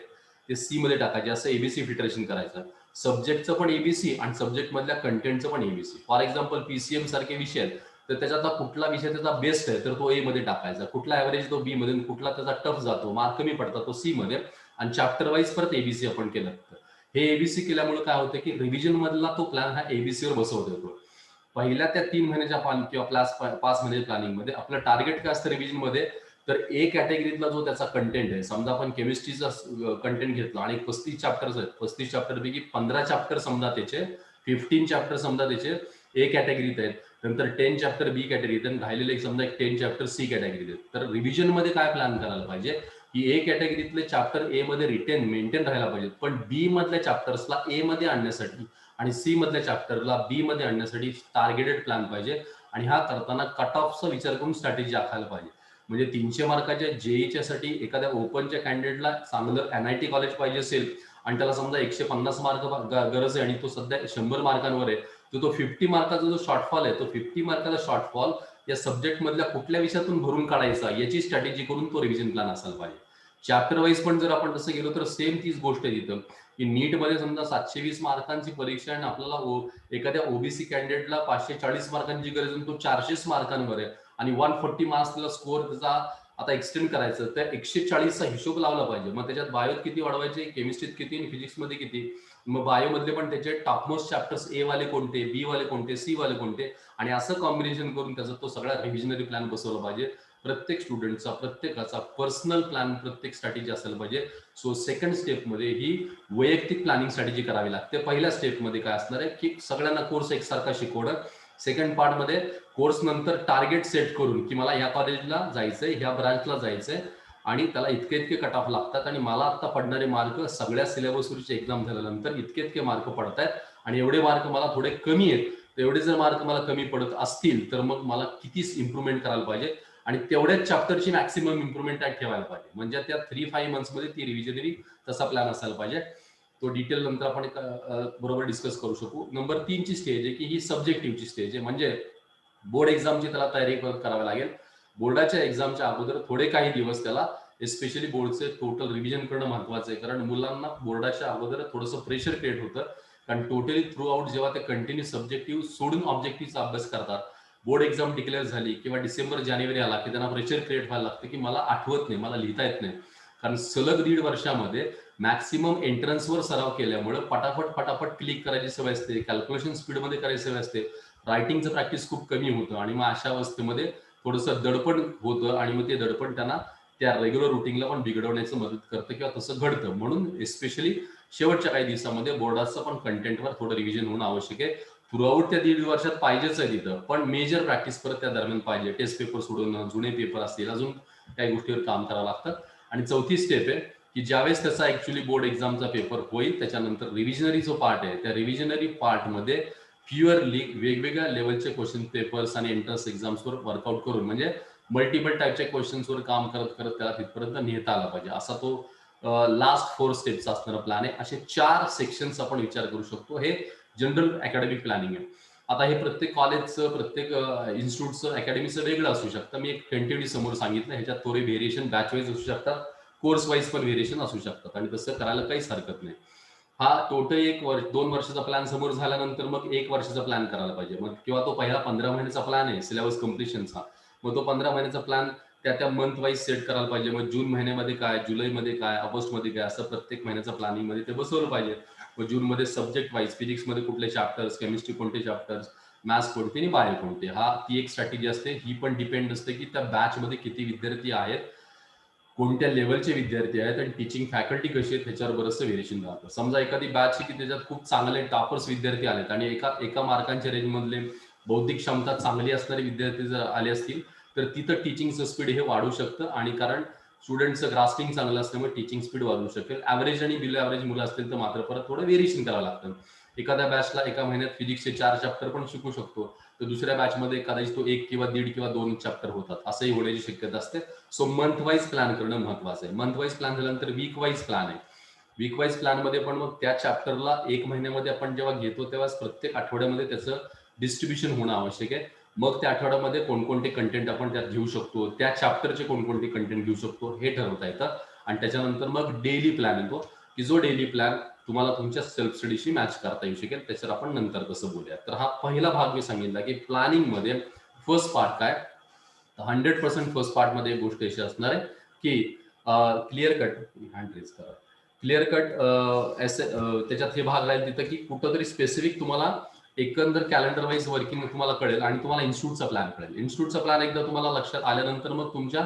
ते सी मध्ये टाकायचे, असं एबीसी फिल्ट्रेशन करायचं. सब्जेक्टचं पण एबीसी आणि सब्जेक्ट मधल्या कंटेंटचं पण एबीसी. फॉर एक्झाम्पल पीसीएम सारखे विषय आहेत तर त्याच्यातला कुठला विषय त्याचा बेस्ट आहे तर तो ए मध्ये टाकायचा, कुठला ऍव्हरेज तो बी मध्ये, कुठला त्याचा टफ जातो, मार्क कमी पडतात तो सी मध्ये, आणि चॅप्टर वाईज परत एबीसी आपण केलं. हे एबीसी केल्यामुळे काय होतं की रिव्हिजन मधला तो प्लॅन हा एबीसी वर बसवत येतो. पहिल्या त्या 3 महिन्याच्या किंवा 5 महिन्याच्या प्लॅनिंग मध्ये आपलं टार्गेट काय असतं रिव्हिजन मध्ये, तर ए कॅटेगरीतला जो त्याचा कंटेंट आहे, समजा आपण केमिस्ट्रीचा कंटेंट घेतला आणि 35 चॅप्टर्स आहेत, 35 चॅप्टर पैकी 15 चॅप्टर समजा त्याचे, 15 चॅप्टर समजा त्याचे ए कॅटेगरीत आहेत, नंतर 10 चॅप्टर बी कॅटेगरीत आणि राहिलेले समजा 10 चॅप्टर सी कॅटेगरीत आहेत. तर रिव्हिजन मध्ये काय प्लॅन करायला पाहिजे की ए कॅटेगरीतले चॅप्टर ए मध्ये मेंटेन राहायला पाहिजेत, पण बी मधल्या चॅप्टर्सला ए मध्ये आणण्यासाठी आणि सी मधल्या चॅप्टरला बी मध्ये आणण्यासाठी टार्गेटेड प्लॅन पाहिजे. आणि हा करताना कट ऑफचा विचार करून स्ट्रॅटेजी आखायला पाहिजे. म्हणजे 300 मार्काच्या जेईच्या साठी एखाद्या ओपनच्या कॅन्डिडेटला चांगलं एनआयटी कॉलेज पाहिजे असेल आणि त्याला समजा 150 मार्क गरज आहे आणि तो सध्या 100 मार्कांवर आहे, तर तो 50 मार्काचा जो शॉर्टफॉल आहे तो 50 मार्काचा शॉर्टफॉल या सब्जेक्ट मधल्या कुठल्या विषयातून भरून काढायचा याची स्ट्रॅटेजी करून तो रिव्हिजन प्लॅन असायला पाहिजे. चॅप्टर वाईज पण जर आपण तसं गेलो तर सेम तीच गोष्ट आहे तिथं की नीट मध्ये समजा 720 मार्कांची परीक्षा आणि आपल्याला एखाद्या ओबीसी कॅन्डिडेटला 540 मार्कांची गरज, तो 400 मार्कांवर आहे आणि 140 मार्क्स स्कोर त्याचा आता एक्सटेंड करायचं, त्या 140चा हिशोब लावला पाहिजे. मग त्याच्यात बायोत किती वाढवायचे, केमिस्ट्रीत किती आणि फिजिक्समध्ये किती. मग बायोमधले पण त्याचे टॉपमोस्ट चॅप्टर्स ए वाले कोणते, बी वाले कोणते, सी वाले कोणते, आणि असं कॉम्बिनेशन करून त्याचा तो सगळा रिव्हिजनरी प्लॅन बसवला पाहिजे. प्रत्येक स्टुडंटचा, प्रत्येकाचा पर्सनल प्लॅन प्रत्येक स्ट्रॅटेजी असायला पाहिजे. सो सेकंड स्टेपमध्ये ही वैयक्तिक प्लॅनिंग स्ट्रॅटेजी करावी लागते. पहिल्या स्टेपमध्ये काय असणार आहे की सगळ्यांना कोर्स एकसारखा शिकवणं. सेकंड पार्टमध्ये कोर्स नंतर टार्गेट सेट करून की मला ह्या कॉलेजला जायचंय, ह्या ब्रांचला जायचंय आणि त्याला इतके इतके कट ऑफ लागतात आणि मला आता पडणारे मार्क सगळ्या सिलेबसवरची एक्झाम झाल्यानंतर इतके इतके मार्क पडत आहेत आणि एवढे मार्क मला थोडे कमी आहेत. एवढे जर मार्क मला कमी पडत असतील तर मग मला कितीच इम्प्रुव्हमेंट करायला पाहिजे आणि तेवढ्याच चॅप्टरची मॅक्सिमम इम्प्रुव्हमेंट त्यात ठेवायला पाहिजे. म्हणजे त्या 3-5 मंथ्समध्ये ती रिव्हिजनरी तसा प्लॅन असायला पाहिजे. तो डिटेल नंतर आपण बरोबर डिस्कस करू शकू. नंबर 3 ची स्टेज आहे की ही सब्जेक्टिव्हची स्टेज आहे. म्हणजे बोर्ड एक्झामची त्याला तयारी करावी लागेल. बोर्डाच्या एक्झामच्या अगोदर थोडे काही दिवस त्याला एस्पेशली बोर्डचे टोटल रिव्हिजन करणं महत्वाचं आहे. कारण मुलांना बोर्डाच्या अगोदर थोडंसं प्रेशर क्रिएट होतं. कारण टोटली थ्रू आउट जेव्हा ते कंटिन्यू सब्जेक्टिव्ह सोडून ऑब्जेक्टिव्हचा अभ्यास करतात, बोर्ड एक्झाम डिक्लेअर झाली किंवा डिसेंबर जानेवारी आला की त्यांना प्रेशर क्रिएट व्हायला लागतं की मला आठवत नाही, मला लिहिता येत नाही. कारण सलग 1.5 वर्षामध्ये मॅक्सिमम एंट्रन्सवर सराव केल्यामुळे पटापट क्लिक करायची सवय असते, कॅल्क्युलेशन स्पीडमध्ये करायची सवय असते, रायटिंगचं प्रॅक्टिस खूप कमी होतं आणि मग अशा अवस्थेमध्ये थोडंसं दडपण होतं आणि मग ते दडपण त्यांना त्या रेग्युलर रुटीनला पण बिघडवण्याचं मदत करतं किंवा तसं घडतं. म्हणून एस्पेशली शेवटच्या काही दिवसामध्ये बोर्डाचं पण कंटेंटवर थोडं रिव्हिजन होणं आवश्यक आहे. थ्रूआउट त्या 1.5 वर्षात पाहिजेच आहे तिथं, पण मेजर प्रॅक्टिस परत त्या दरम्यान पाहिजे. टेस्ट पेपर सोडवणं, जुने पेपर असतील, अजून काही गोष्टीवर काम करावं लागतं. आणि चौथी स्टेप आहे की ज्यावेळेस त्याचा ऍक्च्युअली बोर्ड एक्झामचा पेपर होईल त्याच्यानंतर रिव्हिजनरी जो पार्ट आहे त्या रिव्हिजनरी पार्टमध्ये प्युअरली वेगवेगळ्या लेवलचे क्वेश्चन पेपर्स आणि एंट्रन्स एक्झाम्सवर वर्कआउट करून म्हणजे मल्टिपल टाईपच्या क्वेश्चन्सवर काम करत करत त्याला तिथपर्यंत नेता आला पाहिजे. असा तो लास्ट 4 स्टेप्स असणारा प्लॅन आहे. असे 4 सेक्शन्स आपण विचार करू शकतो. हे जनरल अकॅडमिक प्लॅनिंग आहे. आता हे प्रत्येक कॉलेजचं, प्रत्येक इन्स्टिट्यूटचं, अकॅडमीचं वेगळं असू शकतं. मी एक टेंटेटिव्ह समोर सांगितलं. ह्याच्यात थोडे व्हेरिएशन बॅच वाईज असू शकतात, कोर्स वाईज पण व्हेरिएशन असू शकतात आणि तसं करायला काहीच हरकत नाही. हा टोटल 2 वर्षाचा प्लॅन समोर झाल्यानंतर मग 1 वर्षाचा प्लॅन करायला पाहिजे. मग किंवा तो पहिला 15 महिन्याचा प्लॅन आहे सिलेबस कम्प्लिशनचा, मग तो 15 महिन्याचा प्लॅन त्या मंथ वाईज सेट करायला पाहिजे. मग जून महिन्यामध्ये काय, जुलैमध्ये काय, ऑगस्टमध्ये काय, असं प्रत्येक महिन्याचा प्लॅनिंग मध्ये ते बसवलं पाहिजे. मग जूनमध्ये सब्जेक्ट वाईज फिजिक्समध्ये कुठले चॅप्टर्स, केमिस्ट्री कोणते चॅप्टर्स, मॅथ्स कोणते आणि बायो कोणते, ती एक स्ट्रॅटेजी असते. ही पण डिपेंड असते की त्या बॅच मध्ये किती विद्यार्थी आहेत, कोणत्या लेवलचे विद्यार्थी आहेत आणि टीचिंग फॅकल्टी कशी आहेत ह्याच्यावर बरंचसं व्हेरिएशन राहतं. समजा एखादी बॅच की त्याच्यात खूप चांगले टॉपर्स विद्यार्थी आलेत आणि एका मार्कांच्या रेंजमधले बौद्धिक क्षमता चांगली असणारे विद्यार्थी जर आले असतील तर तिथं टीचिंगचं स्पीड हे वाढू शकतं आणि कारण स्टुडंटचं ग्रास्पिंग चांगलं असल्यामुळे टीचिंग स्पीड वाढू शकेल. ॲव्हरेज आणि बिलो ॲव्हरेज मुलं असतील तर मात्र परत थोडं व्हेरिएशन करावं लागतं. एखाद्या बॅचला एका महिन्यात फिजिक्सचे 4 चॅप्टर पण शिकू शकतो, तर दुसऱ्या बॅचमध्ये कदाचित तो 1 किंवा 1.5 किंवा 2 चॅप्टर होतात, असंही होण्याची शक्यता असते. सो मंथ वाईज प्लॅन करणं महत्वाचं आहे. मंथ वाईज प्लॅन झाल्यानंतर वीक वाईज प्लॅन आहे. वीक वाईज प्लॅन मध्ये पण मग त्या चॅप्टरला 1 महिन्यामध्ये आपण जेव्हा घेतो तेव्हा प्रत्येक आठवड्यामध्ये त्याचं डिस्ट्रीब्युशन होणं आवश्यक आहे. मग त्या आठवड्यामध्ये कोणकोणते कंटेंट आपण त्यात घेऊ शकतो, त्या चॅप्टरचे कोणकोणते कंटेंट घेऊ शकतो हे ठरवता येतं. आणि त्याच्यानंतर मग डेली प्लॅन येतो की जो डेली प्लॅन तुम्हाला तुमच्या सेल्फ स्टडीशी मॅच करता येऊ शकेल. त्याच्यावर आपण नंतर कसं बोलूया. तर हा पहिला भाग मी सांगितला की प्लॅनिंग मध्ये फर्स्ट पार्ट काय. 100% फर्स्ट पार्ट मध्ये एक गोष्ट अशी असणार आहे की क्लिअर कट त्याच्यात हे भाग राहील तिथं की कुठंतरी स्पेसिफिक तुम्हाला एकंदर कॅलेंडर वाईज वर्किंग तुम्हाला कळेल आणि तुम्हाला इन्स्टिट्यूटचा प्लॅन कळेल. इन्स्टिट्यूटचा प्लॅन एकदा तुम्हाला लक्षात आल्यानंतर मग तुमच्या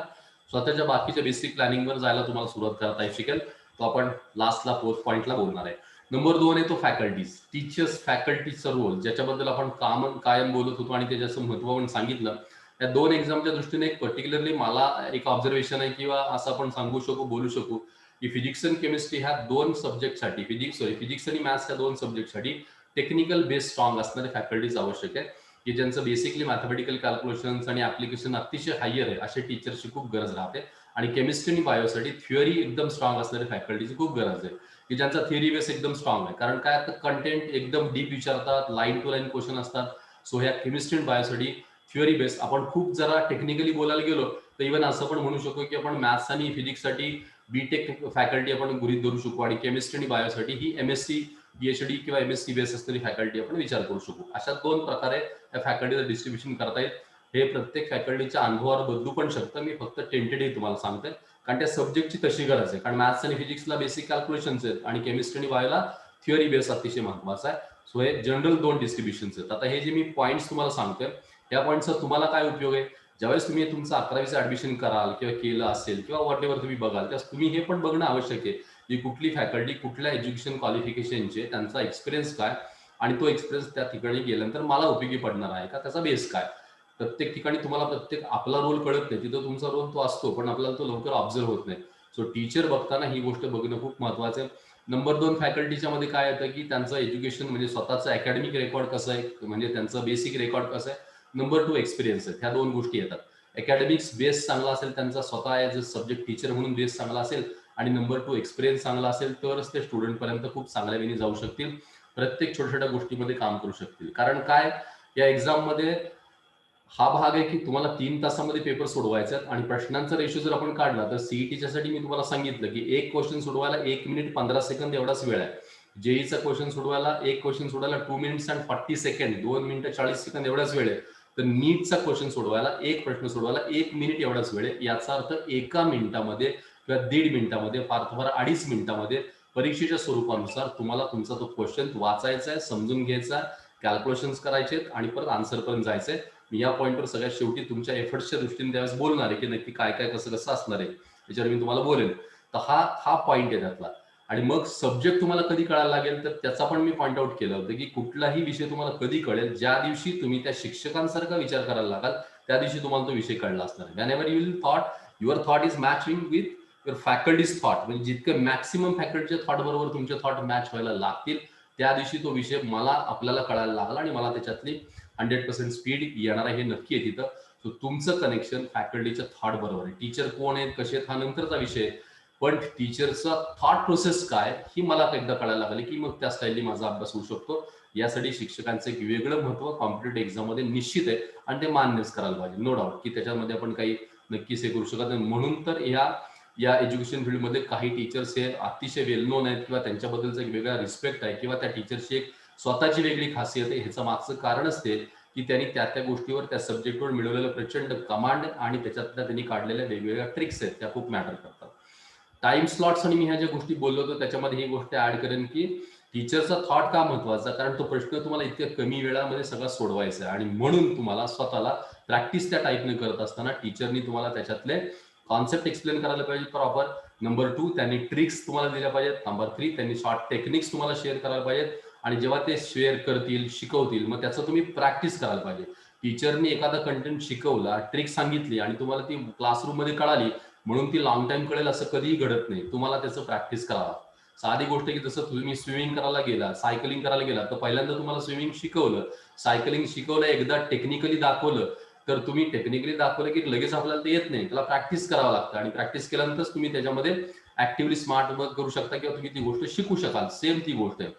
स्वतःच्या बाकीच्या बेसिक प्लॅनिंगवर जायला तुम्हाला सुरुवात करता येऊ शकेल. तो आपण लास्टला 4th पॉईंटला बोलणार आहे. नंबर 2 आहे तो फॅकल्टीज, टीचर्स फॅकल्टीचा रोल, ज्याच्याबद्दल आपण कायम बोलत होतो आणि त्याच्याचं महत्व पण सांगितलं. या 2 एक्झामच्या दृष्टीने एक पर्टिक्युलरली मला एक ऑब्झर्वेशन आहे किंवा असं आपण बोलू शकू की फिजिक्स आणि केमिस्ट्री ह्या 2 सब्जेक्टसाठी फिजिक्स आणि मॅथ्स ह्या 2 सब्जेक्टसाठी टेक्निकल बेस स्ट्रॉंग असणारे फॅकल्टीज आवश्यक आहे की ज्यांचं बेसिकली मॅथमॅटिकल कॅल्क्युलेशन्स आणि ऍप्लिकेशन अतिशय हायर आहे अशा टीचरची खूप गरज राहते. आणि केमिस्ट्री आणि बायोसाठी थिअरी एकदम स्ट्रॉंग असणारे फॅकल्टीची खूप गरज आहे की ज्यांचा थिअरी बेस एकदम स्ट्रॉंग आहे. कारण काय कंटेंट एकदम डीप विचारतात, लाईन टू लाईन क्वेश्चन असतात. सो ह्या केमिस्ट्री आणि बायोसाठी थिअरी बेस. आपण खूप जरा टेक्निकली बोलायला गेलो तर इव्हन असं पण म्हणू शकतो की आपण मॅथ्स आणि फिजिक्ससाठी बीटेक फॅकल्टी आपण गृहीत धरू शकू आणि केमिस्ट्री आणि बायोसाठी ही MSc PhD किंवा MSc बेस असलेली फॅकल्टी आपण विचार करू शकू. अशा 2 प्रकारे त्या फॅकल्टीचं डिस्ट्रीब्युशन करता येईल. हे प्रत्येक फॅकल्टीच्या अनुभवावर बदलू पण शकतं. मी फक्त टेंटेटिव्ह तुम्हाला सांगतोय, कारण त्या सब्जेक्टची तशी गरज आहे. कारण मॅथ्स आणि फिजिक्सला बेसिक कॅल्क्युलेशन्स आहेत आणि केमिस्ट्री आणि बायोला थिअरी बेस अतिशय महत्वाचा आहे. सो हे जनरल 2 डिस्ट्रीब्युशन्स आहेत. आता हे जे मी पॉईंट्स तुम्हाला सांगतोय, या पॉईंटचा तुम्हाला काय उपयोग आहे? ज्यावेळेस तुम्ही तुमचं 11वीचं ऍडमिशन कराल किंवा केलं असेल किंवा वॉट एव्हर तुम्ही बघाल, त्यावेळेस तुम्ही हे पण बघणं आवश्यक आहे की कुठली फॅकल्टी कुठल्या एज्युकेशन क्वालिफिकेशनचे, त्यांचा एक्सपिरियन्स काय आणि तो एक्सपिरियन्स त्या ठिकाणी गेल्यानंतर मला उपयोगी पडणार आहे का, त्याचा बेस काय. प्रत्येक ठिकाणी तुम्हाला प्रत्येक आपला रोल कळत नाही, तिथं तुमचा रोल तो असतो पण आपल्याला तो लवकर ऑब्झर्व होत नाही. सो टीचर बघताना ही गोष्ट बघणं खूप महत्वाचं आहे. नंबर 2 फॅकल्टीच्या मध्ये काय येतं की त्यांचं एज्युकेशन म्हणजे स्वतःचं अकॅडमिक रेकॉर्ड कसं आहे, म्हणजे त्यांचं बेसिक रेकॉर्ड कसं आहे. नंबर 2 एक्सपिरियन्स आहे. ह्या 2 गोष्टी येतात. अकॅडमिक्स बेस चांगला असेल त्यांचा, स्वतः ॲज अ सब्जेक्ट टीचर म्हणून बेस चांगला असेल आणि नंबर 2 एक्सपिरियन्स चांगला असेल, तरच ते स्टुडंट पर्यंत खूप चांगल्या वेळी जाऊ शकतील, प्रत्येक छोट्या छोट्या गोष्टीमध्ये काम करू शकतील. कारण काय, या एक्झाम मध्ये हा भाग आहे की तुम्हाला 3 तासामध्ये पेपर सोडवायचे आहेत आणि प्रश्नांचा रेशो जर आपण काढला तर सीईटीच्या साठी मी तुम्हाला सांगितलं की एक क्वेश्चन सोडवायला 1 मिनिट 15 सेकंद एवढाच वेळ आहे. जेईचा क्वेश्चन सोडवायला एक क्वेश्चन सोडवायला 2 मिनिट्स अँड 40 सेकंड, 2 मिनिटं 40 सेकंद एवढाच वेळ आहे. तर नीटचा क्वेश्चन सोडवायला एक प्रश्न सोडवायला 1 मिनिट एवढाच वेळ आहे. याचा अर्थ 1 मिनिटामध्ये किंवा 1.5 मिनिटामध्ये, फार तर फार 2.5 मिनिटामध्ये परीक्षेच्या स्वरूपानुसार तुम्हाला तुमचा तो क्वेश्चन वाचायचा आहे, समजून घ्यायचा, कॅल्क्युलेशन्स करायचे आणि परत आन्सर पर्यंत जायचंय. मी या पॉईंटवर सगळ्यात शेवटी तुमच्या एफर्ट्सच्या दृष्टीने त्यावेळेस बोलणार आहे की नक्की काय काय कसं कसं असणार आहे, याच्यावर मी तुम्हाला बोलेन. तर हा पॉईंट आहे त्यातला. आणि मग सब्जेक्ट तुम्हाला कधी कळायला लागेल, तर त्याचा पण मी पॉईंट आउट केलं होतं की कुठलाही विषय तुम्हाला कधी कळेल, ज्या दिवशी तुम्ही त्या शिक्षकांसारखा विचार करायला लागाल, त्या दिवशी तुम्हाला तो विषय कळला असणार आहे. When ever you will thought your thought is matching with your faculties thought, म्हणजे जितके मॅक्सिमम फॅकल्टीच्या थॉट बरोबर तुमचे थॉट मॅच व्हायला लागतील, त्या दिवशी तो विषय आपल्याला कळायला लागला आणि मला त्याच्यातली 100% स्पीड येणार आहे, हे नक्की आहे तिथं. सो तुमचं कनेक्शन फॅकल्टीच्या थॉट बरोबर आहे. टीचर कोण आहेत, कसे आहेत, हा नंतरचा विषय, पण टीचरचा थॉट प्रोसेस काय ही मला एकदा कळायला लागली की मग त्या स्टाईलने माझा अभ्यास होऊ शकतो. यासाठी शिक्षकांचं एक वेगळं महत्व कॉम्पिटेटिव्ह एक्झाम मध्ये निश्चित आहे आणि ते मान्यच करायला पाहिजे. नो डाऊट की त्याच्यामध्ये आपण काही नक्कीच हे करू शकत नाही. म्हणून तर या एज्युकेशन फील्डमध्ये काही टीचर्स हे अतिशय वेल नोन आहेत किंवा त्यांच्याबद्दलचा एक वेगळा रिस्पेक्ट आहे किंवा त्या टीचरची एक स्वतःची वेगळी खासियत आहे. ह्याचं मागचं कारणच ते की त्यांनी त्या गोष्टीवर, त्या सब्जेक्टवर मिळवलेलं प्रचंड कमांड आणि त्याच्यातल्या त्यांनी काढलेल्या वेगवेगळ्या ट्रिक्स आहेत, त्या खूप मॅटर करतात. टाइम स्लॉट्स आणि मी ह्या ज्या गोष्टी बोललो होतो त्याच्यामध्ये ही गोष्ट ऍड करेन की टीचरचा थॉट का महत्वाचा, कारण तो प्रश्न तुम्हाला इतक्या कमी वेळामध्ये सगळा सोडवायचा आहे आणि म्हणून तुम्हाला स्वतःला प्रॅक्टिस त्या टाईपने करत असताना टीचरनी तुम्हाला त्याच्यातले कॉन्सेप्ट एक्सप्लेन करायला पाहिजे प्रॉपर. नंबर 2 त्यांनी ट्रिक्स तुम्हाला दिल्या पाहिजेत. नंबर 3 त्यांनी शॉर्ट टेक्निक्स तुम्हाला शेअर करायला पाहिजेत आणि जेव्हा ते शेअर करतील, शिकवतील, मग त्याचं तुम्ही प्रॅक्टिस करायला पाहिजे. टीचरनी एखादा कंटेंट शिकवला, ट्रिक सांगितली आणि तुम्हाला ती क्लासरूम मध्ये कळाली म्हणून ती लॉंग टाइम कळेल असं कधीही घडत नाही. तुम्हाला त्याचं प्रॅक्टिस करावं. साधी गोष्ट की जसं तुम्ही स्विमिंग करायला गेला, सायकलिंग करायला गेला, तर पहिल्यांदा तुम्हाला स्विमिंग शिकवलं, सायकलिंग शिकवलं, एकदा टेक्निकली दाखवलं, तर तुम्ही टेक्निकली दाखवलं की लगेच आपल्याला ते येत नाही, त्याला प्रॅक्टिस करावं लागतं आणि प्रॅक्टिस केल्यानंतर तुम्ही त्याच्यामध्ये ऍक्टिव्हली स्मार्ट वर्क करू शकता किंवा तुम्ही ती गोष्ट शिकू शकाल. सेम ती गोष्ट आहे.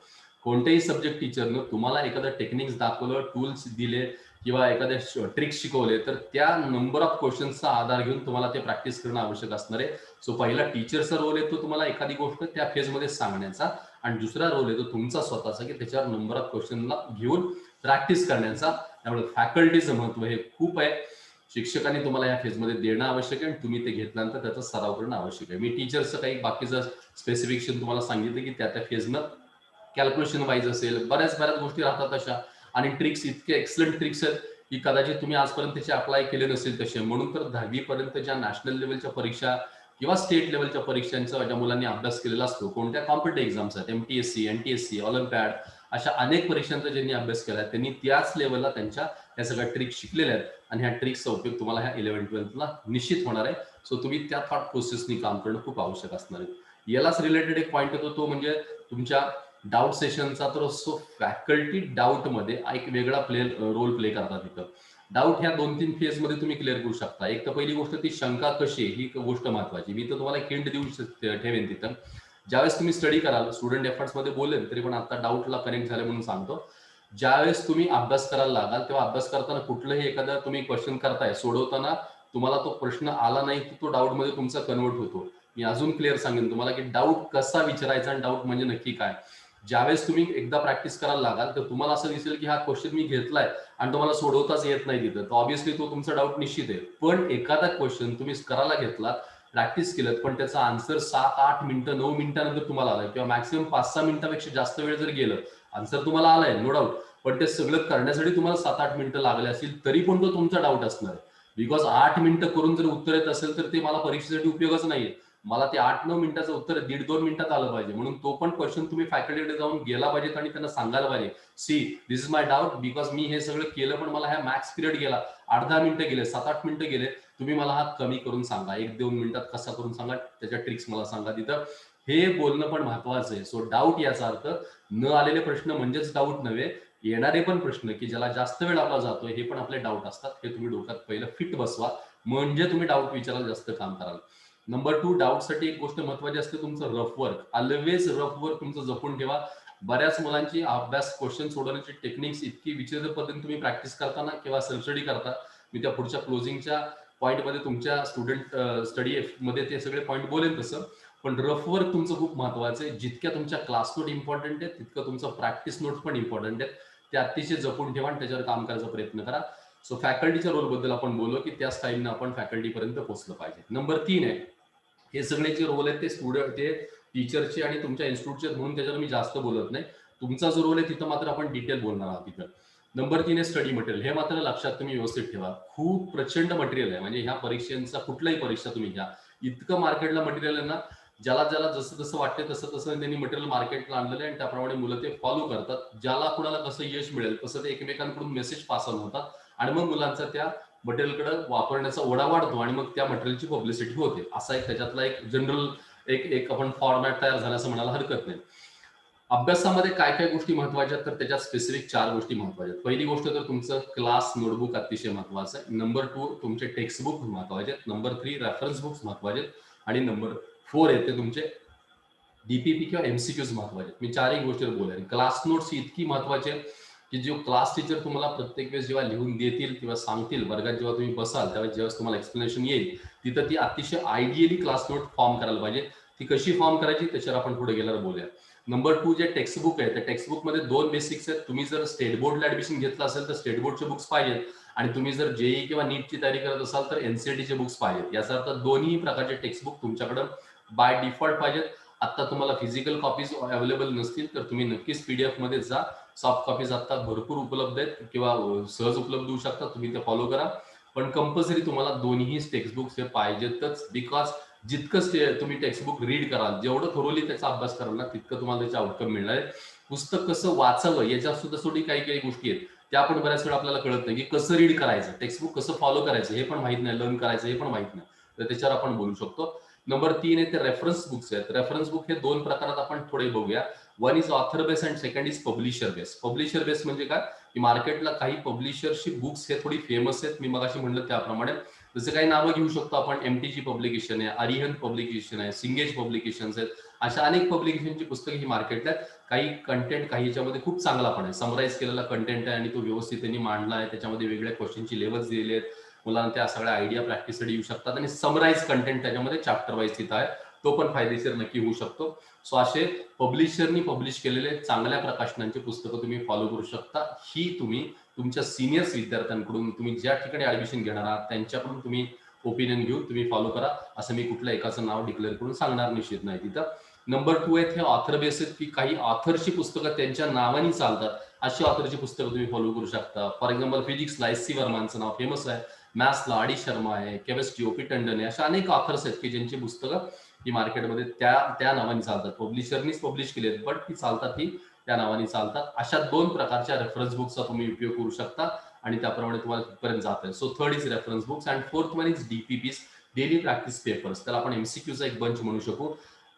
कोणत्याही सब्जेक्ट टीचरनं तुम्हाला एखादं टेक्निक्स दाखवलं, टूल्स दिले किंवा एखाद्या ट्रिक्स शिकवले, तर त्या नंबर ऑफ क्वेश्चन्सचा आधार घेऊन तुम्हाला ते प्रॅक्टिस करणं आवश्यक असणार आहे. सो पहिला टीचरचा रोल येतो तुम्हाला एखादी गोष्ट त्या फेजमध्ये सांगण्याचा आणि दुसरा रोल येतो तुमचा स्वतःचा की त्याच्यावर नंबर ऑफ क्वेश्चनला घेऊन प्रॅक्टिस करण्याचा. त्यामुळे फॅकल्टीचं महत्व हे खूप आहे. शिक्षकांनी तुम्हाला या फेजमध्ये देणं आवश्यक आहे आणि तुम्ही ते घेतल्यानंतर त्याचा सराव करणं आवश्यक आहे. मी टीचरचं काही बाकीचं स्पेसिफिकेशन तुम्हाला सांगितलं की त्या फेजनं कॅल्क्युलेशन वाईज असेल, बऱ्याच गोष्टी राहतात अशा आणि ट्रिक्स, इतके एक्सलंट ट्रिक्स आहेत की कदाचित तुम्ही आजपर्यंत त्याचे अप्लाय केले नसेल तसे. म्हणून तर 10वी पर्यंत ज्या नॅशनल लेवलच्या परीक्षा किंवा स्टेट लेवलच्या परीक्षांचा ज्या मुलांनी अभ्यास केलेला असतो, कोणत्या कॉम्पिटेटिव्ह एक्झाम्स आहेत, MTSC, NTSC, ऑलिम्पियाड, अशा अनेक परीक्षांचा ज्यांनी अभ्यास केला आहे त्यांनी त्याच लेवलला त्यांच्या ह्या सगळ्या ट्रिक्स शिकलेल्या आहेत आणि ह्या ट्रिक्सचा उपयोग तुम्हाला ह्या 11-12ला निश्चित होणार आहे. सो तुम्ही त्या थॉट प्रोसेसनी काम करणं खूप आवश्यक असणार आहे. यालाच रिलेटेड एक पॉईंट येतो तो म्हणजे तुमच्या डाऊट सेशनचा. तर असतो फॅकल्टी डाऊट मध्ये एक वेगळा रोल प्ले करतात तिथं. डाऊट ह्या 2-3 फेज मध्ये तुम्ही क्लिअर करू शकता. एक तर पहिली गोष्ट ती शंका कशी ही गोष्ट महत्वाची. मी तर तुम्हाला एक हिंट देऊ ठेवेन तिथं. ज्यावेळेस तुम्ही स्टडी कराल, स्टुडंट एफर्ट्स मध्ये बोलेल तरी पण आता डाऊटला कनेक्ट झाले म्हणून सांगतो. ज्यावेळेस तुम्ही अभ्यास करायला लागाल तेव्हा अभ्यास करताना कुठलंही एखादा तुम्ही क्वेश्चन करताय, सोडवताना तुम्हाला तो प्रश्न आला नाही की तो डाऊट मध्ये तुमचा कन्वर्ट होतो. मी अजून क्लिअर सांगेन तुम्हाला की डाऊट कसा विचारायचा आणि डाऊट म्हणजे नक्की काय. ज्यावेळेस तुम्ही एकदा प्रॅक्टिस करायला लागाल तर तुम्हाला असं दिसेल की हा क्वेश्चन मी घेतलाय आणि तुम्हाला सोडवताच येत नाही तिथं, तर ऑब्व्हियसली तो तुमचा डाऊट निश्चित आहे. पण एखादा क्वेश्चन तुम्ही करायला घेतलात, प्रॅक्टिस केलं, पण त्याचा आन्सर 7-8 मिनिटं 9 मिनिटानंतर तुम्हाला आलाय किंवा मॅक्सिमम 5-6 मिनिटापेक्षा जास्त वेळ जर गेलं, आन्सर तुम्हाला आलाय नो डाऊट, पण ते सगळं करण्यासाठी तुम्हाला 7-8 मिनिटं लागले असतील तरी पण तो तुमचा डाऊट असणार आहे. बिकॉज 8 मिनिटं करून जर उत्तर येत असेल तर ते मला परीक्षेसाठी उपयोगच नाहीये. मला ते 8-9 मिनिटाचं उत्तर 1.5-2 मिनिटात आलं पाहिजे. म्हणून तो पण क्वेश्चन तुम्ही फॅकल्टीकडे जाऊन गेला पाहिजेत आणि त्यांना सांगायला पाहिजे, see this is my doubt, because मी हे सगळं केलं पण मला ह्या मॅक्स पिरियड गेला, 8-10 मिनिटं गेले, 7-8 मिनिटं गेले, तुम्ही मला हा कमी करून सांगा, 1-2 मिनिटात कसा करून सांगा, त्याच्या ट्रिक्स मला सांगा. तिथं हे बोलणं पण महत्वाचं आहे. सो डाऊट याचा अर्थ न आलेले प्रश्न म्हणजेच डाऊट नव्हे, येणारे पण प्रश्न की ज्याला जास्त वेळ आपला जातोय हे पण आपले डाऊट असतात, हे तुम्ही डोक्यात पहिलं फिट बसवा, म्हणजे तुम्ही डाऊट विचारायला जास्त काम कराल. नंबर 2, डाऊटसाठी एक गोष्ट महत्वाची असते, तुमचं rough work. Always rough work तुमचं जपून ठेवा. बऱ्याच मुलांची अभ्यास क्वेश्चन सोडवण्याची टेक्निक्स इतकी विचित्र पद्धतीने तुम्ही प्रॅक्टिस करताना किंवा सेल्फ स्टडी करता, मी त्या पुढच्या क्लोजिंगच्या पॉईंटमध्ये तुमच्या स्टुडंट स्टडी मध्ये ते सगळे पॉईंट बोलेन तसं. पण रफ वर्क तुमचं खूप महत्वाचं आहे. जितक्या तुमच्या क्लास नोट इम्पॉर्टंट आहे तितकं तुमचं प्रॅक्टिस नोट पण इम्पॉर्टंट आहे. ते अतिशय जपून ठेवा आणि त्याच्यावर काम करायचा प्रयत्न करा. सो फॅकल्टीच्या रोल बद्दल आपण बोललो की त्या स्टाईलने आपण फॅकल्टीपर्यंत पोहोचलं पाहिजे. नंबर 3 आहे, हे सगळे जे रोल आहेत ते स्टुडंट, ते टीचरचे आणि तुमच्या इन्स्टिट्यूटचे, म्हणून त्याच्यावर मी जास्त बोलत नाही. तुमचा जो रोल आहे तिथं मात्र आपण डिटेल बोलणार आहोत तिथं. नंबर 3 आहे स्टडी मटेरियल. हे मात्र लक्षात तुम्ही व्यवस्थित ठेवा. खूप प्रचंड मटेरियल आहे, म्हणजे ह्या परीक्षांचा कुठलाही परीक्षा तुम्ही घ्या, इतकं मार्केटला मटेरियल आहे ना, ज्याला ज्याला जसं जसं वाटते तसं तसं त्यांनी मटेरियल मार्केटला आणलेलं आहे आणि त्याप्रमाणे मुलं ते फॉलो करतात. ज्याला कुणाला कसं यश मिळेल तसं ते एकमेकांकडून मेसेज पास ऑन होतात आणि मग मुलांचा त्या मटेरियलकडे वापरण्याचा ओढा वाढतो आणि मग त्या मटेरियलची पब्लिसिटी होते. असा एक त्याच्यातला एक जनरल एक एक आपण फॉर्मॅट तयार झाला असं म्हणायला हरकत नाही. अभ्यासामध्ये काय काय गोष्टी महत्वाच्या तर त्याच्यात स्पेसिफिक 4 गोष्टी महत्वाच्या. पहिली गोष्ट तर तुमचं क्लास नोटबुक अतिशय महत्वाचं आहे. नंबर 2 तुमचे टेक्स्ट बुक महत्वाचे आहेत. नंबर 3 रेफरन्स बुक्स महत्वाचे आहेत आणि नंबर 4 आहे ते तुमचे डीपीपी किंवा एमसीक्यूज महत्वाचे. मी 4ही गोष्टीवर बोलेन. क्लास नोट्स इतकी महत्वाची आहे की जो क्लास टीचर तुम्हाला प्रत्येक वेळेस जेव्हा लिहून देतील किंवा सांगतील, वर्गात जेव्हा तुम्ही बसाल त्यावेळेस जेव्हा तुम्हाला एक्सप्लेनेशन येईल, तिथं ती अतिशय आयडियली क्लास नोट फॉर्म करायला पाहिजे. ती कशी फॉर्म करायची त्याच्यावर आपण पुढे गेल्यावर बोलूया. नंबर 2 जे टेक्स्ट बुक आहे, त्या टेक्स्ट बुक मध्ये 2 बेसिक्स आहेत. तुम्ही जर स्टेट बोर्डला ऍडमिशन घेतलं असेल तर स्टेट बोर्डचे बुक्स पाहिजेत आणि तुम्ही जर जेई किंवा नीटची तयारी करत असाल तर एनसीईआरटीचे बुक्स पाहिजेत. याचा अर्थ दोन्ही प्रकारचे टेक्स्ट बुक तुमच्याकडे बाय डिफॉल्ट पाहिजेत. आता तुम्हाला फिजिकल कॉपीज अवेलेबल नसतील तर तुम्ही नक्कीच पीडीएफ मध्ये जा. सॉफ्ट कॉपीज आता भरपूर उपलब्ध आहेत किंवा सहज उपलब्ध होऊ शकतात, तुम्ही ते फॉलो करा. पण कंपल्सरी तुम्हाला दोन्ही टेक्स्ट बुक्स हे पाहिजेतच, बिकॉज जितकं तुम्ही टेक्स्ट बुक रीड कराल, जेवढं थोरोली त्याचा अभ्यास कराल ना, तितकं तुम्हाला त्याचे आउटकम मिळणार आहे. पुस्तक कसं वाचावं याच्या सुद्धा थोडी काही काही गोष्टी आहेत, त्या पण बऱ्याच वेळा आपल्याला कळत नाही की कसं रीड करायचं, टेक्स्ट बुक कसं फॉलो करायचं हे पण माहित नाही, लर्न करायचं हे पण माहित नाही. तर त्याच्यावर आपण बोलू शकतो. नंबर 3 आहे ते रेफरन्स बुक्स आहेत. रेफरन्स बुक हे 2 प्रकारात आपण थोडे बघूया. One is author base and second is publisher base. Publisher base म्हणजे काय की मार्केटला काही पब्लिशरची बुक्स हे थोडी फेमस आहेत, मी मगाशी म्हणलं त्याप्रमाणे. जसं काही नावं घेऊ शकतो आपण, एमटीजी पब्लिकेशन आहे, अरिहंत पब्लिकेशन आहे, सिंगेज पब्लिकेशन्स आहेत. अशा अनेक पब्लिकेशनची पुस्तकं ही मार्केटला आहेत. काही कंटेंट काही ह्याच्यामध्ये खूप चांगला पण आहे, समराईज केलेला कंटेंट आहे आणि तो व्यवस्थित त्यांनी मांडला आहे. त्याच्यामध्ये वेगळ्या क्वेश्चनची लेवल्स दिलेले आहेत, मुलांना त्या सगळ्या आयडिया प्रॅक्टिससाठी येऊ शकतात आणि समराईज कंटेंट त्याच्यामध्ये चॅप्टर वाईज तिथं आहे, तो पण फायदेशीर नक्की होऊ शकतो. सो असे पब्लिशरनी पब्लिश केलेले चांगल्या प्रकाशनांची पुस्तकं तुम्ही फॉलो करू शकता. ही तुम्ही तुमच्या सिनियर्स विद्यार्थ्यांकडून, तुम्ही ज्या ठिकाणी ऍडमिशन घेणार आहात त्यांच्याकडून तुम्ही ओपिनियन घेऊन तुम्ही फॉलो करा. असं मी कुठल्या एकाचं नाव डिक्लेअर करून सांगणार निश्चित नाही तिथं. नंबर 2 आहेत हे ऑथर बेस आहेत, की काही ऑथरची पुस्तकं त्यांच्या नावानी चालतात, अशी ऑथरची पुस्तकं तुम्ही फॉलो करू शकता. फॉर एक्झाम्पल फिजिक्सला एस.सी. वर्मांचं नाव फेमस आहे, मॅथ्सला आडी शर्मा आहे, केमिस्ट्री ओपी टंडन आहे, अशा अनेक ऑथर्स आहेत की ज्यांची पुस्तकं ही मार्केटमध्ये त्या नावाने चालतात. पब्लिशरनीच पब्लिश केली आहेत, बट ती चालतात ही त्या नावाने चालतात. अशा 2 प्रकारच्या रेफरन्स बुक्सचा तुम्ही उपयोग करू शकता आणि त्याप्रमाणे तुम्हाला तिथपर्यंत जात आहे. So third is reference books and fourth one is DPPs, daily practice papers. त्याला आपण एमसीक्यूचा एक बंच म्हणू शकू.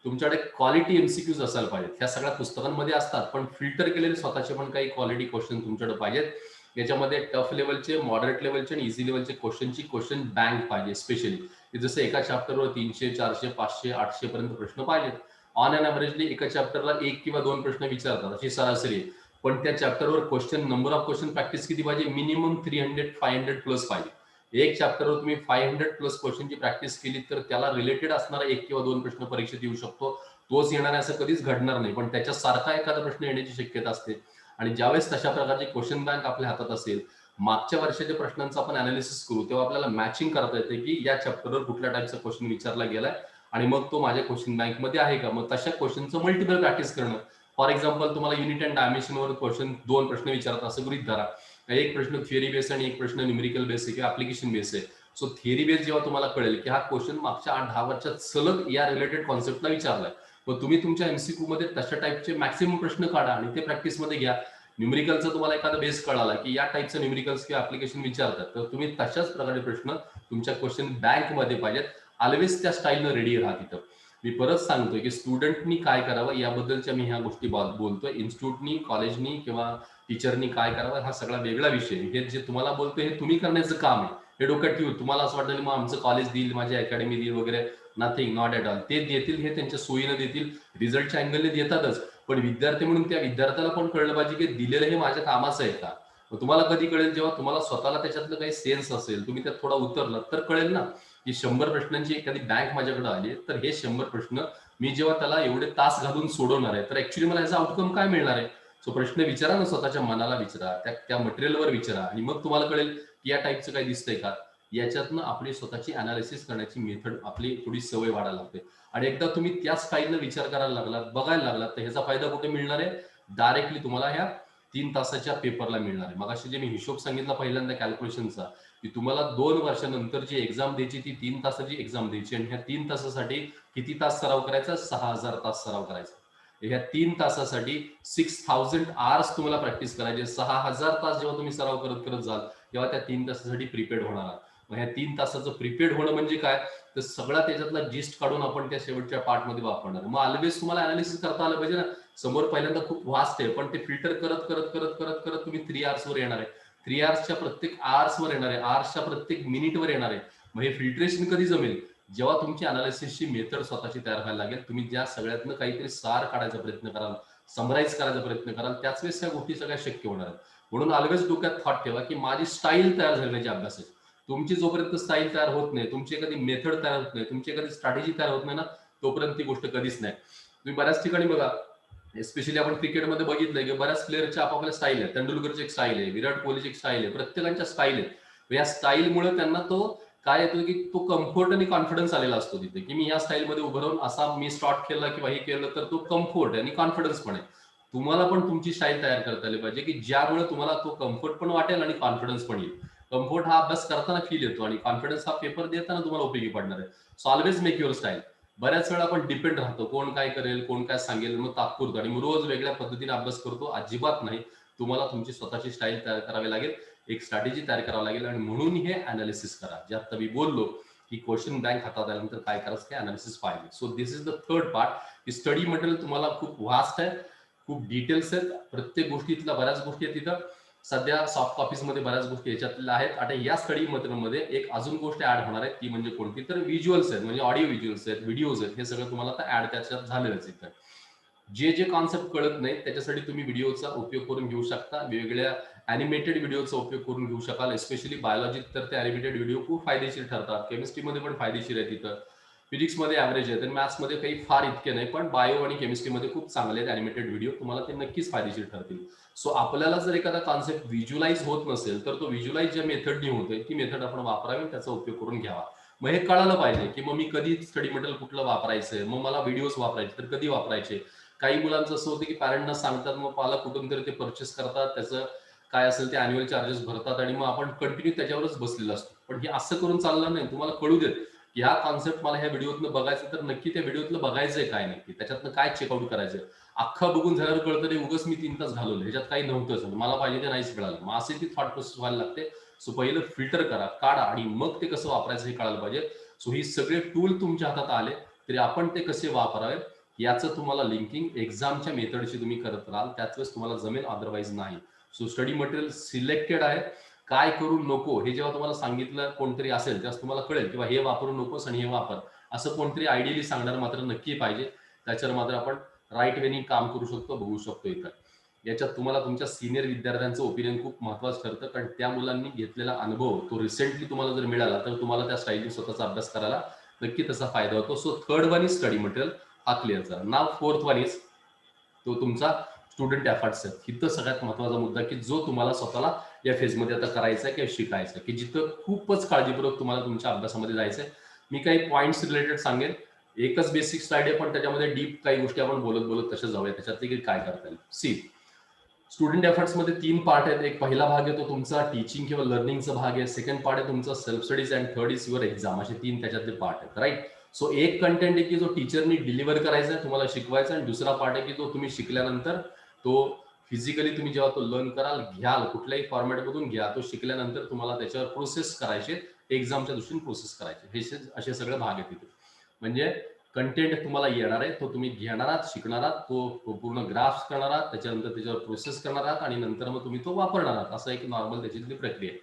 तुमच्याकडे क्वालिटी एमसीक्यूज असायला पाहिजेत. ह्या सगळ्या पुस्तकांमध्ये असतात, पण फिल्टर केलेले स्वतःचे पण काही क्वालिटी क्वेश्चन तुमच्याकडे पाहिजेत. याच्यामध्ये टफ लेवलचे, मॉडरेट लेवलचे आणि इझी लेवलचे क्वेश्चन बँक पाहिजे. स्पेशली जसं एका चॅप्टरवर 300, 400, 500, 800 पर्यंत प्रश्न पाहिजेत. ऑन अन ॲव्हरेजली एका चॅप्टरला 1 किंवा 2 प्रश्न विचारतात, अशी सरासरी. पण त्या चॅप्टरवर नंबर ऑफ क्वेश्चन प्रॅक्टिस किती पाहिजे, मिनिमम 300-500 प्लस पाहिजे. एक चॅप्टरवर तुम्ही 500 प्लस क्वेश्चनची प्रॅक्टिस केली तर त्याला रिलेटेड असणारा 1 किंवा 2 प्रश्न परीक्षेत येऊ शकतो. तोच येणार असं कधीच घडणार नाही, पण त्याच्यासारखा एखादा प्रश्न येण्याची शक्यता असते. आणि ज्यावेळेस तशा प्रकारची क्वेश्चन बँक आपल्या हातात असेल, मागच्या वर्षाच्या प्रश्नांचं आपण अनालिसिस करू, तेव्हा आपल्याला मॅचिंग करता येते की या चॅप्टरवर कुठल्या टाईपचा क्वेश्चन विचारला गेलाय आणि मग तो माझ्या क्वेश्चन बँकमध्ये आहे का. मग तशा क्वेश्चनचं मल्टिपल प्रॅक्टिस करणं. फॉर एक्झाम्पल, तुम्हाला युनिट अँड डायमेन्शनवर क्वेश्चन 2 प्रश्न विचारतात असं गृहीत धरा. एक प्रश्न थिअरी बेस आणि एक प्रश्न न्यूमेरिकल बेस आहे किंवा ऍप्लिकेशन बेस आहे. सो थिअरी बेस जेव्हा तुम्हाला कळेल की हा क्वेश्चन मागच्या 8-10 वर्षात सलग या रिलेटेड कॉन्सेप्टला विचारलाय, मग तुम्ही तुमच्या एमसीक्यू मध्ये तशा टाईपचे मॅक्सिमम प्रश्न काढा आणि ते प्रॅक्टिसमध्ये घ्या. न्यूमेरिकलचा तुम्हाला एखादा बेस कळाला की या टाईपचं न्यूमेरिकल्स किंवा ऍप्लिकेशन विचारतात, तर तुम्ही तशाच प्रकारे प्रश्न तुमच्या क्वेश्चन बँकमध्ये पाहिजेत. ऑलवेज त्या स्टाईलनं रेडी राहा तिथं. मी परत सांगतोय की स्टुडंटनी काय करावं याबद्दलच्या मी ह्या गोष्टी बोलतोय. इन्स्टिट्यूटनी, कॉलेजनी किंवा टीचरनी काय करावं हा सगळा वेगळा विषय. हे जे तुम्हाला बोलतोय हे तुम्ही करण्याचं काम आहे. हे डोक्यात ठेवून तुम्हाला असं वाटतं मग आमचं कॉलेज देईल, माझी अकॅडमी देईल वगैरे, नथिंग, नॉट ॲट ऑल. ते देतील हे त्यांच्या सोयीनं देतील, रिझल्टच्या अँगलने देतातच. पण विद्यार्थी म्हणून त्या विद्यार्थ्याला पण कळलं पाहिजे की दिलेलं हे माझ्या कामाचं आहे का. तुम्हाला कधी कळेल जेव्हा तुम्हाला स्वतःला त्याच्यातलं काही सेन्स असेल, तुम्ही त्यात थोडा उतरलात तर कळेल ना की 100 प्रश्नांची एखादी बँक माझ्याकडे आली तर हे 100 प्रश्न मी जेव्हा त्याला एवढे तास घालून सोडवणार आहे तर ऍक्च्युली मला याचा आउटकम काय मिळणार आहे. सो प्रश्न विचारा ना, स्वतःच्या मनाला विचारा, त्या मटेरियलवर विचारा आणि मग तुम्हाला कळेल की या टाईपचं काही दिसतंय का. याच्यातनं आपली स्वतःची अनालिसिस करण्याची मेथड, आपली थोडी सवय वाढायला लागते. आणि एकदा तुम्ही त्या स्टाईलनं विचार करायला लागलात, बघायला लागलात, तर ह्याचा फायदा कुठे मिळणार आहे. डायरेक्टली तुम्हाला ह्या 3 तासाच्या पेपरला मिळणार आहे. मगाशी जे मी हिशोब सांगितला पहिल्यांदा कॅल्क्युलेशनचा, की तुम्हाला 2 वर्षानंतर जी एक्झाम द्यायची ती 3 तासाची एक्झाम द्यायची आणि ह्या 3 तासासाठी किती तास सराव करायचा, 6000 तास सराव करायचा. ह्या 3 तासासाठी 6000 आवर्स तुम्हाला प्रॅक्टिस करायची. 6000 तास जेव्हा तुम्ही सराव करत करत जाल तेव्हा त्या 3 तासासाठी प्रिपेअर्ड होणार आहात. मग ह्या 3 तासाचं प्रिपेअर्ड होणं म्हणजे काय, तर सगळा त्याच्यातला जिस्ट काढून आपण त्या शेवटच्या पार्टमध्ये वापरणार. मग ऑलवेज तुम्हाला अनालिसिस करता आलं पाहिजे ना. समोर पहिल्यांदा खूप वास्ट आहे, पण ते फिल्टर करत करत करत करत करत तुम्ही 3 आवर्स वर येणार आहे. 3 आवर्सच्या प्रत्येक आवर्स वर येणार आहे, आवर्सच्या प्रत्येक मिनिट वर येणार आहे. मग हे फिल्ट्रेशन कधी जमेल, जेव्हा तुमची अनालिसिसची मेथड स्वतःची तयार व्हायला लागेल. तुम्ही ज्या सगळ्यातनं काहीतरी सार काढायचा प्रयत्न कराल, समराईज करायचा प्रयत्न कराल, त्याच वेळेस त्या गोष्टी सगळ्या शक्य होणार आहेत. म्हणून ऑलवेज डोक्यात थॉट ठेवा की माझी स्टाईल तयार झाली पाहिजे अभ्यासाची. तुमची जोपर्यंत स्टाईल तयार होत नाही, तुमची एखादी मेथड तयार होत नाही, तुमची एखादी स्ट्रॅटेजी तयार होत नाही ना, तोपर्यंत ती गोष्ट कधीच नाही. तुम्ही बऱ्याच ठिकाणी बघा, एस्पेशली आपण क्रिकेटमध्ये बघितलंय की बऱ्याच प्लेअरच्या आपापल्या स्टाईल आहे. तेंडुलकरची एक स्टाईल आहे, विराट कोहलीची एक स्टाईल आहे, प्रत्येकाच्या स्टाईल आहे. या स्टाईलमुळे त्यांना तो काय येतो की तो कम्फर्ट आणि कॉन्फिडन्स आलेला असतो तिथे, की मी या स्टाईलमध्ये उभं राहून असा मी स्टार्ट केला किंवा हे केलं तर तो कम्फर्ट आणि कॉन्फिडन्स पण आहे. तुम्हाला पण तुमची स्टाईल तयार करता आली पाहिजे की ज्यामुळे तुम्हाला तो कम्फर्ट पण वाटेल आणि कॉन्फिडन्स पण येईल. कम्फर्ट हा अभ्यास करताना फील येतो आणि कॉन्फिडन्स हा पेपर देताना तुम्हाला उपयोगी पडणार आहे. So always make your style. बऱ्याच वेळा आपण डिपेंड राहतो, कोण काय करेल, कोण काय सांगेल, मग तात्पुरतं आणि रोज वेगळ्या पद्धतीने अभ्यास करतो, अजिबात नाही. तुम्हाला तुमची स्वतःची स्टाईल तयार करावी लागेल, एक स्ट्रॅटेजी तयार करावी लागेल आणि म्हणून हे अनालिसिस करा. जे आता मी बोललो की क्वेश्चन बँक हातात आल्यानंतर काय करायचं, काय अनालिसिस पाहिजे. So this is the third part. की स्टडी मटेरियल तुम्हाला खूप वास्ट आहे, खूप डिटेल्स आहेत, प्रत्येक गोष्टीतल्या बऱ्याच गोष्टी आहेत तिथं. सध्या सॉफ्ट कॉपीज मध्ये बऱ्याच गोष्टी याच्यातल्या आहेत. आता या स्टडी मटेरियलमध्ये एक अजून गोष्ट ऍड होणार आहे, ती म्हणजे कोणती, तर व्हिज्युअल्स आहेत, म्हणजे ऑडिओ व्हिज्युअल्स आहेत, व्हिडिओज आहेत. हे सगळं तुम्हाला आता ऍड त्याच्यात झालेलंच इथं. जे जे कॉन्सेप्ट कळत नाही त्याच्यासाठी तुम्ही व्हिडिओचा उपयोग करून घेऊ शकता. वेगवेगळ्या अॅनिमेटेड व्हिडिओचा उपयोग करून घेऊ शकाल. एस्पेशली बायोलॉजीत तर ते अॅनिमेटेड व्हिडिओ खूप फायदेशीर ठरतात. केमिस्ट्रीमध्ये पण फायदेशीर आहे तिथं. फिजिक्समध्ये ॲव्हरेज आहे, तर मॅथ्समध्ये काही फार इतके नाही, पण बायो आणि केमिस्ट्रीमध्ये खूप चांगले आहेत अॅनिमेटेड व्हिडिओ. तुम्हाला ते नक्कीच फायदेशीर ठरतील. सो आपल्याला जर एखादा कॉन्सेप्ट व्हिज्युअलाइज होत नसेल तर तो व्हिज्युअलाइज ज्या मेथडनी होतोय ती मेथड आपण वापरावी, त्याचा उपयोग करून घ्यावा. मग हे कळालं पाहिजे की मग मी कधी स्टडी मटेरियल कुठलं वापरायचंय, मग मला व्हिडिओज वापरायचे तर कधी वापरायचे. काही मुलांचं असं होतं की पॅरेंटना सांगतात, मग पालक कुठून तरी ते परचेस करतात, त्याचं काय असेल ते अॅन्युअल चार्जेस भरतात आणि मग आपण कंटिन्यू त्याच्यावरच बसलेलो असतो. पण हे असं करून चालणार नाही. तुम्हाला कळू देत की हा कॉन्सेप्ट मला ह्या व्हिडिओतनं बघायचं, तर नक्की त्या व्हिडिओतलं बघायचंय काय, नक्की त्याच्यातनं काय चेकआउट करायचंय. अख्खा बघून झाल्यावर कळतं रे उगाच मी 3 तास घालवले, ह्याच्यात काही नव्हतंच, मला पाहिजे ते नाहीच कळालं. मग असे ती थॉट प्रोसेस व्हायला लागते. सो पहिलं फिल्टर करा, काढा आणि मग ते कसं वापरायचं हे कळायला पाहिजे. सो ही सगळे टूल तुमच्या हातात आले तरी आपण ते कसे वापरावे याचं तुम्हाला लिंकिंग एक्झामच्या मेथडशी तुम्ही करत राहाल, त्याच वेळेस तुम्हाला जमेल, अदरवाईज नाही. सो स्टडी मटेरियल सिलेक्टेड आहे. काय करू नको हे जेव्हा तुम्हाला सांगितलं कोणतरी असेल तेव्हा तुम्हाला कळेल किंवा हे वापरू नकोस आणि हे वापर, असं कोणतरी आयडियली सांगणार मात्र नक्की पाहिजे. त्याच्यावर मात्र आपण राईट वेनी काम करू शकतो, बघू शकतो. इथं याच्यात तुम्हाला तुमच्या सिनियर विद्यार्थ्यांचं ओपिनियन खूप महत्वाचं ठरतं, कारण त्या मुलांनी घेतलेला अनुभव तो रिसेंटली तुम्हाला जर मिळाला तर तुम्हाला त्या स्टाईलने स्वतःचा अभ्यास करायला नक्की त्याचा फायदा होतो. So third one is study material. हा क्लिअर झाला. नाव फोर्थ वन इज तो तुमचा स्टुडंट एफर्ट्स आहे. इथं सगळ्यात महत्वाचा मुद्दा की जो तुम्हाला स्वतःला या फेजमध्ये आता करायचा आहे किंवा शिकायचं आहे, की जिथं खूपच काळजीपूर्वक तुम्हाला तुमच्या अभ्यासामध्ये जायचंय. मी काही पॉईंट्स रिलेटेड सांगेन. एकच बेसिक स्लाइड आहे, पण त्याच्यामध्ये डीप काही गोष्टी आपण बोलत बोलत तशा जाऊया त्याच्यातली की काय करता येईल. सी, स्टुडंट एफर्ट्स मध्ये 3 पार्ट आहेत. एक पहिला भाग आहे तो तुमचा टीचिंग किंवा लर्निंगचा भाग आहे. सेकंड पार्ट आहे तुमचा self studies and third is your exam. असे 3 त्याच्यातले पार्ट आहेत, राईट. सो एक कंटेंट आहे की जो टीचरनी डिलिव्हर करायचा आहे, तुम्हाला शिकवायचा, आणि दुसरा पार्ट आहे की जो तुम्ही शिकल्यानंतर तो फिजिकली तुम्ही जेव्हा तो लर्न कराल, घ्याल, कुठल्याही फॉर्मॅटमधून घ्या, तो शिकल्यानंतर तुम्हाला त्याच्यावर प्रोसेस करायचे, एक्झामच्या दृष्टीने प्रोसेस करायचे. हे असे सगळे भाग आहेत तिथे. म्हणजे कंटेंट तुम्हाला येणार आहे, तो तुम्ही घेणार आहात, शिकणार आहात, तो पूर्ण ग्राफ्स करणार आहात, त्याच्यानंतर त्याच्यावर प्रोसेस करणार आहात आणि नंतर मग तुम्ही तो वापरणार आहात. असं एक नॉर्मल त्याची प्रक्रिया आहे.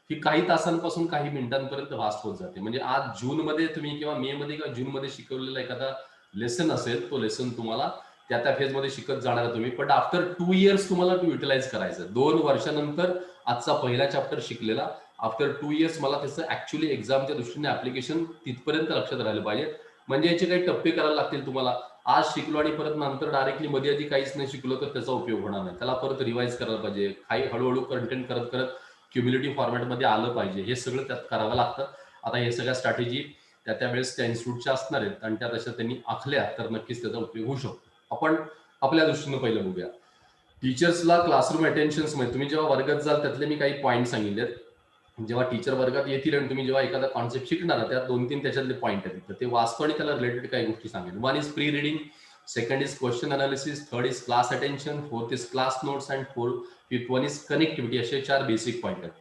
ही काही तासांपासून काही मिनिटांपर्यंत वास्ट होत जाते. म्हणजे आज जूनमध्ये तुम्ही किंवा मे मध्ये किंवा जूनमध्ये शिकवलेला एखादा लेसन असेल, तो लेसन तुम्हाला त्या फेजमध्ये शिकत जाणार आहे तुम्ही, बट आफ्टर 2 इयर्स तुम्हाला तो युटिलाइज करायचं. 2 वर्षानंतर आजचा पहिला चॅप्टर शिकलेला आफ्टर 2 इयर्स मला त्याचं ऍक्च्युअली एक्झामच्या दृष्टीने ऍप्लिकेशन तिथपर्यंत लक्षात राहिलं पाहिजे. म्हणजे याचे काही टप्पे करायला लागतील तुम्हाला. आज शिकलो आणि परत नंतर डायरेक्टली मध्ये आधी काहीच नाही शिकलो तर त्याचा उपयोग होणार नाही. त्याला परत रिवाइज करायला पाहिजे. काही हळूहळू कंटेंट करत करत क्युम्युलेटिव्ह फॉर्मॅटमध्ये आलं पाहिजे. हे सगळं त्यात करावं लागतं. आता हे सगळ्या स्ट्रॅटेजी त्यावेळेस त्या इन्स्टिट्यूटच्या असणार आहेत आणि त्या तशा त्यांनी आखल्या तर नक्कीच त्याचा उपयोग होऊ शकतो. आपण आपल्या दृष्टीनं पहिलं बघूया. टीचर्सला क्लासरूम अटेन्शन्स मध्ये तुम्ही जेव्हा वर्गात जाल त्यातले मी काही पॉईंट सांगितलेत. जेव्हा टीचर वर्गात येतील आणि तुम्ही जेव्हा एखादा कॉन्सेप्ट शिकणार त्यात 2-3 त्याच्यातले पॉईंट आहेत, तर ते वाचतो आणि त्याला रिलेटेड काही गोष्टी सांगेल. One is pre reading, second is question analysis, third is class attention, fourth is class notes and fifth one is connectivity. असे 4 बेसिक पॉईंट आहेत.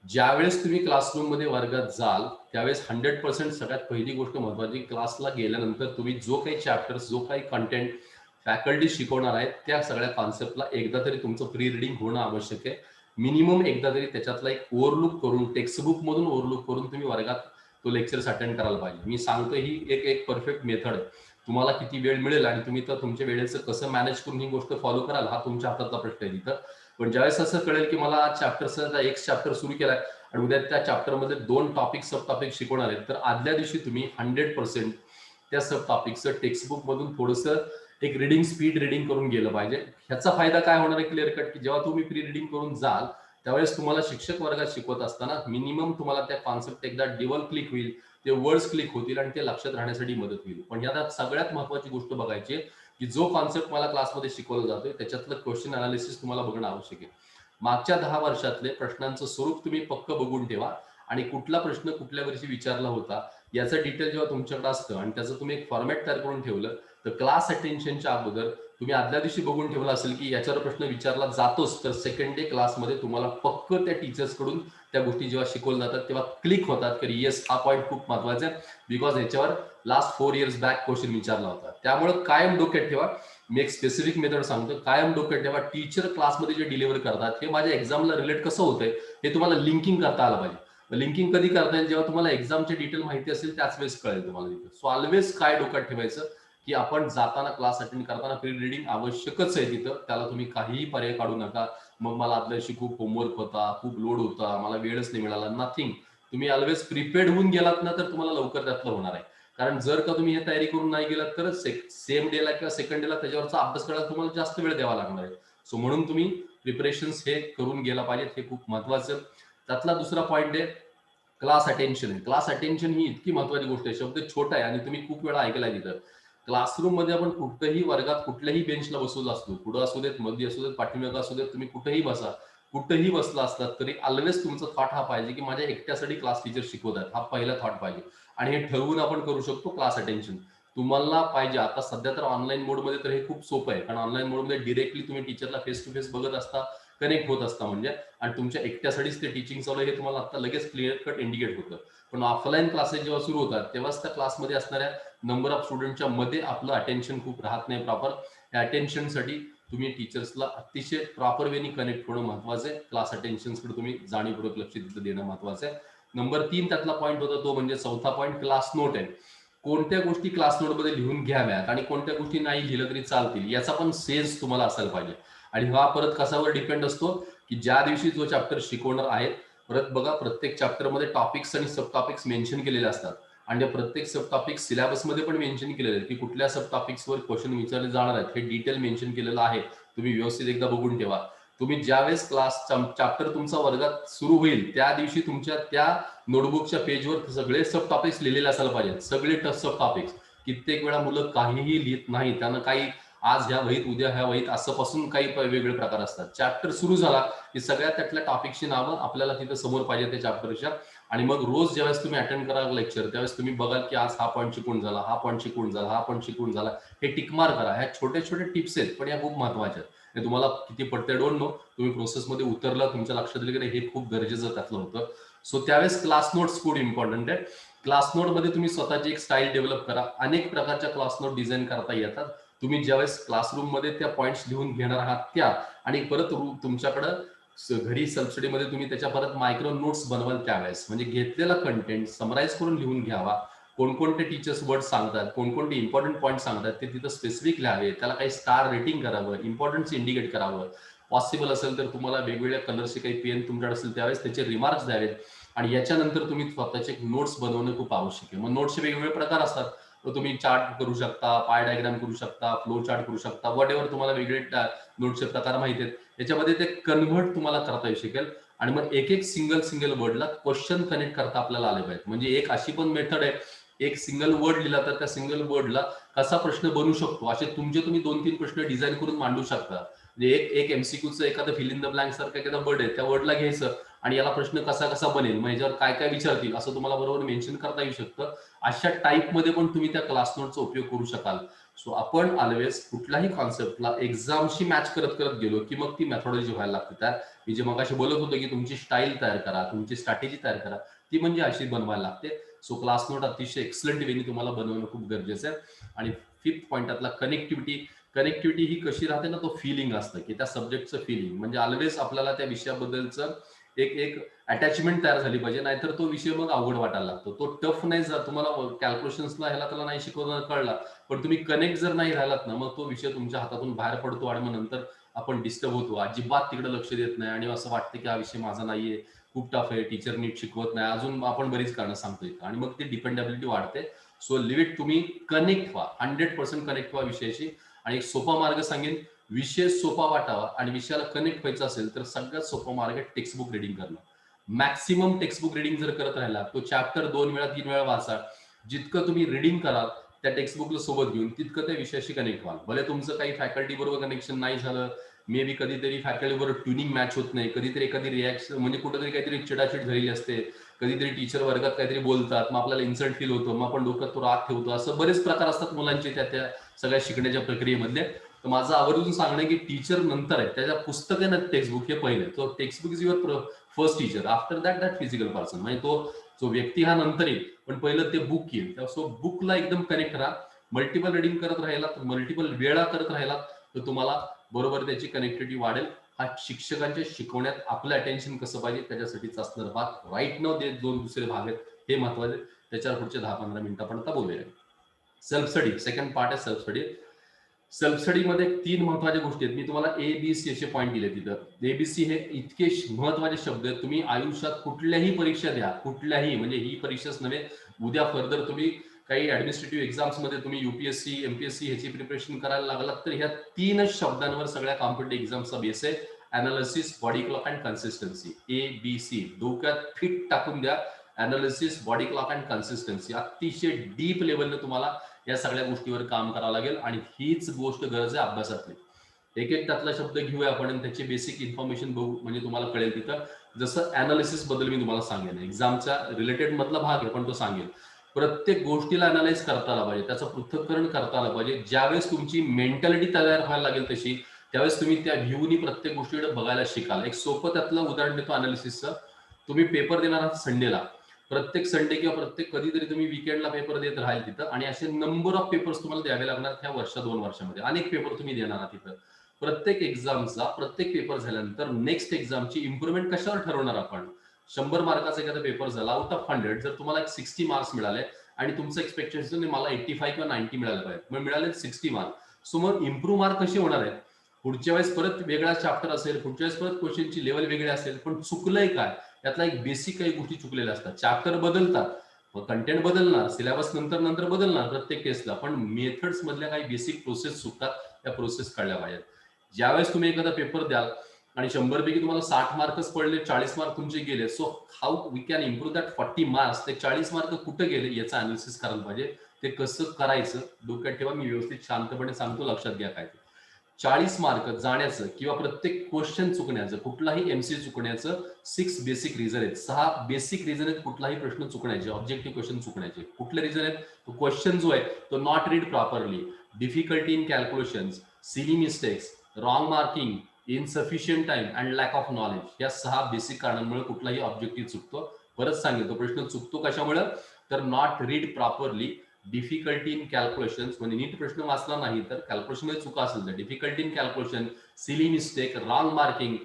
ज्यावेळेस तुम्ही क्लासरूम मध्ये वर्गात जाल त्यावेळेस 100% सगळ्यात पहिली गोष्ट महत्वाची, क्लासला गेल्यानंतर तुम्ही जो काही चॅप्टर्स, जो काही कंटेंट फॅकल्टी शिकवणार आहेत त्या सगळ्या कॉन्सेप्टला एकदा तरी तुमचं प्री रिडिंग होणं आवश्यक आहे. मिनिमम एकदा तरी त्याच्यातला एक ओव्हरलुक करून, टेक्स्टबुक मधून ओव्हरलुक करून तुम्ही वर्गात तो लेक्चर्स अटेंड करायला पाहिजे. मी सांगतो ही एक परफेक्ट मेथड आहे. तुम्हाला किती वेळ मिळेल आणि तुम्ही तर तुमच्या वेळेचं कसं मॅनेज करून ही गोष्ट फॉलो कराल हा तुमच्या हातातला प्रश्न आहे तिथं. पण ज्यावेळेस असं कळेल की मला चॅप्टरचा एक चॅप्टर सुरू केलाय आणि उद्या त्या चॅप्टरमध्ये 2 टॉपिक सब टॉपिक शिकवणार आहेत, तर आदल्या दिवशी तुम्ही 100% त्या सब टॉपिकचं टेक्स्टबुक मधून थोडंसं एक रिडिंग, स्पीड रिडिंग करून गेलं पाहिजे. ह्याचा फायदा काय होणार आहे क्लिअर कट, की जेव्हा तुम्ही प्री रिडिंग करून जाल त्यावेळेस तुम्हाला शिक्षक वर्गात शिकवत असताना मिनिमम तुम्हाला त्या कॉन्सेप्ट एकदा डबल क्लिक होईल, ते वर्ड्स क्लिक होतील आणि ते लक्षात राहण्यासाठी मदत होईल. पण यात सगळ्यात महत्वाची गोष्ट बघायची की जो कॉन्सेप्ट मला क्लासमध्ये शिकवला जातोय त्याच्यातलं क्वेश्चन अनालिसिस तुम्हाला बघणं आवश्यक आहे. मागच्या 10 वर्षातले प्रश्नांचं स्वरूप तुम्ही पक्क बघून ठेवा आणि कुठला प्रश्न कुठल्या वर्षी विचारला होता याचं डिटेल जेव्हा तुमच्याकडे असतं आणि त्याचं तुम्ही एक फॉर्मॅट तयार करून ठेवलं तर क्लास अटेन्शनच्या अगोदर तुम्ही आदल्या दिवशी बघून ठेवला असेल की याच्यावर प्रश्न विचारला जातोच, तर सेकंड डे क्लासमध्ये तुम्हाला पक्क त्या टीचर्स कडून त्या गोष्टी जेव्हा शिकवल्या जातात तेव्हा क्लिक होतात की येस हा पॉईंट खूप महत्वाचा आहे बिकॉज ह्याच्यावर लास्ट 4 इयर्स बॅक क्वेश्चन विचारला होता. त्यामुळे कायम डोक्यात ठेवा. मी एक स्पेसिफिक मेथड सांगतो, कायम डोक्यात ठेवा टीचर क्लासमध्ये जे डिलिव्हर करतात हे माझ्या एक्झामला रिलेट कसं होतंय हे तुम्हाला लिंकिंग करता आलं पाहिजे. लिंकिंग कधी करता येईल, जेव्हा तुम्हाला एक्झामचे डिटेल माहिती असेल त्याच वेळेस कळेल तुम्हाला तिथे. सो ऑलवेज काय डोक्यात ठेवायचं की आपण जाताना क्लास अटेंड करताना प्री रिडिंग आवश्यकच आहे तिथं. त्याला तुम्ही काहीही पर्याय काढू नका. मग मला आदल्या दिवशी खूप होमवर्क होता, खूप लोड होता, मला वेळच नाही मिळाला, नथिंग. तुम्ही ऑलवेज प्रिपेअर्ड होऊन गेलात ना तर तुम्हाला लवकर त्यातलं होणार आहे. कारण जर का तुम्ही हे तयारी करून नाही गेलात तर सेम डेला किंवा सेकंड डेला त्याच्यावरचा अभ्यास करायला तुम्हाला जास्त वेळ द्यावा लागणार आहे. सो म्हणून तुम्ही प्रिपरेशन्स हे करून गेला पाहिजेत, हे खूप महत्वाचं. त्यातला दुसरा पॉईंट आहे क्लास अटेन्शन. क्लास अटेन्शन ही इतकी महत्वाची गोष्ट आहे. शब्द छोटा आहे आणि तुम्ही खूप वेळा ऐकलाय तिथं. क्लासरूम मध्ये आपण कुठेही वर्गात कुठल्याही बेंचला बसवलं असतो, पुढे असू देत, मध्ये असू देत, पाठीमागे असू देत, तुम्ही कुठेही बसा, कुठेही बसला असतात तरी ऑलवेज तुमचा थॉट हा पाहिजे की माझ्या एकट्यासाठी क्लास टीचर शिकवत आहेत, हा पहिला थॉट पाहिजे. आणि हे ठरवून आपण करू शकतो क्लास अटेन्शन. तुम्हाला पाहिजे आता सध्या तर ऑनलाईन मोडमध्ये तर हे खूप सोपं आहे, कारण ऑनलाईन मोडमध्ये डिरेक्टली तुम्ही टीचरला फेस टू फेस बघत असता, कनेक्ट होत असता म्हणजे, आणि तुमच्या एकट्यासाठीच ते टीचिंग चालू आहे हे तुम्हाला आता लगेच क्लिअर कट इंडिकेट होतं. पण ऑफलाईन क्लासेस जेव्हा सुरू होतात तेव्हाच त्या क्लासमध्ये असणाऱ्या नंबर ऑफ स्टुडंटच्या मध्ये आपलं अटेन्शन खूप राहत नाही प्रॉपर. या अटेन्शनसाठी तुम्ही टीचर्सला अतिशय प्रॉपर वेनी कनेक्ट होणं महत्वाचं आहे. क्लास अटेन्शनकडे तुम्ही जाणीवपूर्वक लक्ष देणं महत्वाचं आहे. नंबर 3 त्यातला पॉईंट होता तो म्हणजे चौथा पॉईंट क्लास नोट आहे. कोणत्या गोष्टी क्लास नोट मध्ये लिहून घ्याव्यात आणि कोणत्या गोष्टी नाही लिहिलं तरी चालतील याचा पण सेन्स तुम्हाला असायला पाहिजे. आणि हा परत कशावर डिपेंड असतो की ज्या दिवशी जो चॅप्टर शिकवणार आहे, परत बघा प्रत्येक चॅप्टर मध्ये टॉपिक्स आणि सब टॉपिक्स मेन्शन केलेले असतात आणि प्रत्येक सब टॉपिक सिलेबसमध्ये पण मेन्शन केलेलं आहे की कुठल्या सब टॉपिक्सवर क्वेश्चन विचारले जाणार आहेत, हे डिटेल मेन्शन केलेलं आहे. तुम्ही व्यवस्थित एकदा बघून ठेवा. तुम्ही ज्यावेळेस क्लास चॅप्टर तुमचा वर्गात सुरू होईल त्या दिवशी तुमच्या त्या नोटबुकच्या पेजवर सगळे सब टॉपिक्स लिहिलेले असायला पाहिजेत, सगळे सब टॉपिक्स. कित्येक वेळा मुलं काहीही लिहित नाही, त्यांना काही आज ह्या वहीत उद्या ह्या वहीत असं पासून काही वेगवेगळे प्रकार असतात. चॅप्टर सुरू झाला की सगळ्या त्यातल्या टॉपिकची नावं आपल्याला तिथं समोर पाहिजे त्या चॅप्टरच्या. आणि मग रोज ज्यावेळेस तुम्ही अटेंड करा लेक्चर त्यावेळेस तुम्ही बघाल की आज हा पॉईंट शिकून झाला, हा पॉईंट शिकून झाला, हा पॉईंट शिकून झाला. हे टिकमार करा. ह्या छोट्या छोट्या टिप्स आहेत पण या खूप महत्वाच्या आहेत. हे तुम्हाला किती पडते डोंट नो, तुम्ही प्रोसेसमध्ये उतरला, तुमच्या लक्षात आलं की हे खूप गरजेचं त्यातलं होतं. सो त्यावेळेस क्लास नोट्स खूप इम्पॉर्टंट आहे. क्लास नोट मध्ये तुम्ही स्वतःची एक स्टाईल डेव्हलप करा. अनेक प्रकारच्या क्लास नोट डिझाईन करता येतात. तुम्ही ज्यावेळेस क्लासरूम मध्ये त्या पॉईंट्स लिहून घेणार आहात त्या, आणि परत तुमच्याकडं घरी सबस्टडीमध्ये तुम्ही त्याच्या परत मायक्रो नोट्स बनवाल त्यावेळेस, म्हणजे घेतलेला कंटेंट समराईज करून लिहून घ्यावा. कोणकोणते टीचर्स वर्ड सांगतात, कोणकोणते इम्पॉर्टंट पॉईंट सांगतात ते तिथं स्पेसिफिक लिहावे. त्याला काही स्टार रेटिंग करावं, इम्पॉर्टन्स इंडिकेट करावं. पॉसिबल असेल तर तुम्हाला वेगवेगळ्या कलरचे काही पेन तुमच्याकडे असेल त्यावेळेस त्याचे रिमार्क्स द्यावेत. आणि याच्यानंतर तुम्ही स्वतःचे नोट्स बनवणं खूप आवश्यक आहे. मग नोट्सचे वेगवेगळे प्रकार असतात. तर तुम्ही चार्ट करू शकता, पाय डायग्राम करू शकता, फ्लो चार्ट करू शकता, वॉट एव्हर तुम्हाला वेगळे नोट्सचे प्रकार माहिती आहेत. याच्यामध्ये ते कन्व्हर्ट तुम्हाला करता येऊ शकेल. आणि मग एक एक सिंगल वर्डला क्वेश्चन कनेक्ट करता आपल्याला आले पाहिजे. म्हणजे एक अशी पण मेथड आहे, एक सिंगल वर्ड लिहिला तर त्या सिंगल वर्डला कसा प्रश्न बनू शकतो असे तुमचे तुम्ही 2-3 प्रश्न डिझाईन करून मांडू शकता. म्हणजे एक एमसीक्यूचं एखादं फिल इन द ब्लँक सारखं एखादा वर्ड आहे, त्या वर्डला घ्यायचं आणि याला प्रश्न कसा कसा बनेल, मग याच्यावर काय काय विचारतील असं तुम्हाला बरोबर मेन्शन करता येऊ शकतं. अशा टाईपमध्ये पण तुम्ही त्या क्लास नोटचा उपयोग करू शकाल. सो आपण ऑलवेज कुठल्याही कॉन्सेप्टला एक्झामशी मॅच करत करत गेलो की मग ती मेथॉडॉलॉजी व्हायला लागते. त्या मी जे मगाशी बोलत होतो की तुमची स्टाईल तयार करा, तुमची स्ट्रॅटेजी तयार करा, ती म्हणजे अशी बनवायला लागते. सो क्लास नोट अतिशय एक्सलंट वेनी तुम्हाला बनवणं खूप गरजेचं आहे. आणि फिफ्थ पॉईंटातला कनेक्टिव्हिटी. कनेक्टिव्हिटी ही कशी राहते ना, तो फिलिंग असतं की त्या सब्जेक्टचं फिलिंग, म्हणजे ऑलवेज आपल्याला त्या विषयाबद्दलचं एक एक अटॅचमेंट तयार झाली पाहिजे. नाहीतर तो विषय मग अवघड वाटायला लागतो. तो टफ नाही जात. तुम्हाला कॅल्क्युलेशन्सला ह्याला त्याला नाही शिकवणं कळला, पण तुम्ही कनेक्ट जर नाही राहिलात ना, मग तो विषय तुमच्या हातातून बाहेर पडतो आणि मग नंतर आपण डिस्टर्ब होतो. अजिबात तिकडे लक्ष देत नाही आणि असं वाटतं की हा विषय माझा नाहीये, खूप टफ आहे, टीचर नीट शिकवत नाही, अजून आपण बरीच कारणं सांगतो इथं आणि मग ती डिपेंडेबिलिटी वाढते. सो लिव्ह इट, तुम्ही कनेक्ट व्हा, 100% कनेक्ट व्हा विषयाशी. आणि एक सोपा मार्ग सांगेन, विषय सोपा वाटावा आणि विषयाला कनेक्ट व्हायचं असेल तर सगळ्यात सोपा मार्ग आहे टेक्स्टबुक रिडिंग करणं. मॅक्सिमम टेक्स्टबुक रिडिंग जर करत राहिला, तो चॅप्टर 2 वेळा 3 वेळा वाचा. जितकं तुम्ही रिडिंग कराल त्या टेक्स्टबुकला सोबत घेऊन तितकं त्या विषयाशी कनेक्ट व्हाल. भले तुमचं काही फॅकल्टी बरोबर कनेक्शन नाही झालं, मे बी कधीतरी फॅकल्टी बरोबर ट्युनिंग मॅच होत नाही, कधीतरी एखादी रिॲक्शन म्हणजे कुठेतरी काहीतरी चिडाचिड झालेली असते, कधीतरी टीचर वर्गात काहीतरी बोलतात, मग आपल्याला इन्सल्ट फील होतं, मग आपण डोक्यात तो राग ठेवतो. असं बरेच प्रकार असतात मुलांचे त्या त्या सगळ्या शिकण्याच्या प्रक्रियेमधले. तर माझं आवर्जून सांगणं की टीचर नंतर आहे, त्याच्या पुस्तक आहे ना टेक्स्टबुक, हे पहिले. तो textbook is your first teacher, after that physical person. म्हणजे तो व्यक्ती हा नंतर येईल, पण पहिलं ते बुक येईल. सो बुकला एकदम कनेक्ट राहा. मल्टिपल रिडिंग करत राहिला, मल्टिपल वेळा करत राहिला तर तुम्हाला बरोबर त्याची कनेक्टिव्हिटी वाढेल. हा शिक्षकांच्या शिकवण्यात आपलं अटेन्शन कसं पाहिजे त्याच्यासाठीच असणार भाग. राईट नाव ते 2 दुसरे भाग आहेत, हे महत्वाचे. त्याच्यावर पुढच्या 10-15 मिनिटापर्यंत बोलूया. सेल्फ स्टडी, सेकंड पार्ट आहे सेल्फ स्टडी. सेल्फ स्टडी मध्ये 3 महत्वाच्या गोष्टी आहेत. मी तुम्हाला ABC असे पॉईंट दिले तिथं. ABC हे इतके महत्वाचे शब्द आहेत. तुम्ही आयुष्यात कुठल्याही परीक्षा द्या, कुठल्याही, म्हणजे ही परीक्षाच नव्हे, उद्या फर्दर तुम्ही काही ऍडमिनिस्ट्रेटिव्ह एक्झाम्स मध्ये तुम्ही UPSC MPSC ह्याची प्रिपरेशन करायला लागलात तर ह्या 3च शब्दांवर सगळ्या कॉम्पिटेटिव्ह एक्झाम्सचा बेस आहे. Analysis, body clock and consistency. ABC डोक्यात फिट टाकून द्या. Analysis, body clock and consistency. अतिशय डीप लेवलने तुम्हाला या सगळ्या गोष्टीवर काम करावं लागेल आणि हीच गोष्ट गरज आहे अभ्यासातली. एक एक त्यातला शब्द घेऊया आपण आणि त्याची बेसिक इन्फॉर्मेशन बघू, म्हणजे तुम्हाला कळेल तिथं. जसं अनालिसिस बद्दल मी तुम्हाला सांगेन, एक्झामच्या रिलेटेड मधला भाग आहे पण तो सांगेल. प्रत्येक गोष्टीला अनालाइज करता आला पाहिजे, त्याचं पृथक्करण करता आलं पाहिजे. ज्यावेळेस तुमची मेंटॅलिटी तयार व्हायला लागेल तशी, त्यावेळेस तुम्ही त्या व्ह्यूनी प्रत्येक गोष्टीकडे बघायला शिकाल. एक सोपं त्यातलं उदाहरण देतो अनालिसिसचं. तुम्ही पेपर देणार आहात संडेला, प्रत्येक संडे किंवा प्रत्येक कधीतरी तुम्ही विकेंडला पेपर देत राहाल तिथं, आणि असे नंबर ऑफ पेपर्स तुम्हाला द्यावे लागणार ह्या 2 वर्षामध्ये. अनेक पेपर तुम्ही देणार आहात तिथं. प्रत्येक एक्झामचा प्रत्येक पेपर झाल्यानंतर नेक्स्ट एक्झामची इम्प्रुव्हमेंट कशावर ठरवणार आपण? 100 मार्काचा एखादा पेपर झाला, आउट ऑफ 100 जर तुम्हाला 60 मार्क्स मिळाले आणि तुमचं एक्सपेक्टेशन मला 85 किंवा 90 मिळाले पाहिजे, मग मिळाले 60 मार्क. सो मग इम्प्रूव्ह मार्क कसे होणार आहेत? पुढच्या वेळेस परत वेगळा चॅप्टर असेल, पुढच्या वेळेस परत क्वेश्चनची लेवल वेगळी असेल, पण चुकलंय काय? त्यातला एक बेसिक काही गोष्टी चुकलेल्या असतात. चॅप्टर बदलतात कंटेंट बदलणार, सिलेबस नंतर बदलणार प्रत्येक टेस्टला, पण मेथड्स मधल्या काही बेसिक प्रोसेस चुकतात, त्या प्रोसेस कळल्या पाहिजेत. ज्यावेळेस तुम्ही एखादा पेपर द्याल आणि 100 पैकी तुम्हाला 60 मार्कच पडले, 40 मार्क तुमचे गेले, so how we can improve that 40 marks, ते 40 मार्क कुठे गेले याचं अनालिसिस करायला पाहिजे. ते कसं करायचं डोक्यात ठेवा, मी व्यवस्थित शांतपणे सांगतो, लक्षात घ्या काय. 40 मार्क जाण्याचं किंवा प्रत्येक क्वेश्चन चुकण्याचं, कुठलाही एमसी चुकण्याचं 6 बेसिक रिझन आहेत. 6 बेसिक रिझन आहेत कुठलाही प्रश्न चुकण्याचे, ऑब्जेक्टिव्ह क्वेश्चन चुकण्याचे. कुठले रिझन आहेत? तो क्वेश्चन जो आहे तो not read properly, difficulty in calculations, silly mistakes, wrong marking, insufficient time and lack of knowledge. या 6 बेसिक कारणांमुळे कुठलाही ऑब्जेक्टिव्ह चुकतो. परत सांगितलं, प्रश्न चुकतो कशामुळे? तर not read properly, difficulty in calculations, म्हणजे नीट प्रश्न वाचला नाही तर कॅल्क्युलेशन मध्ये चुका असेल तर difficulty in calculation, silly mistake, wrong marking,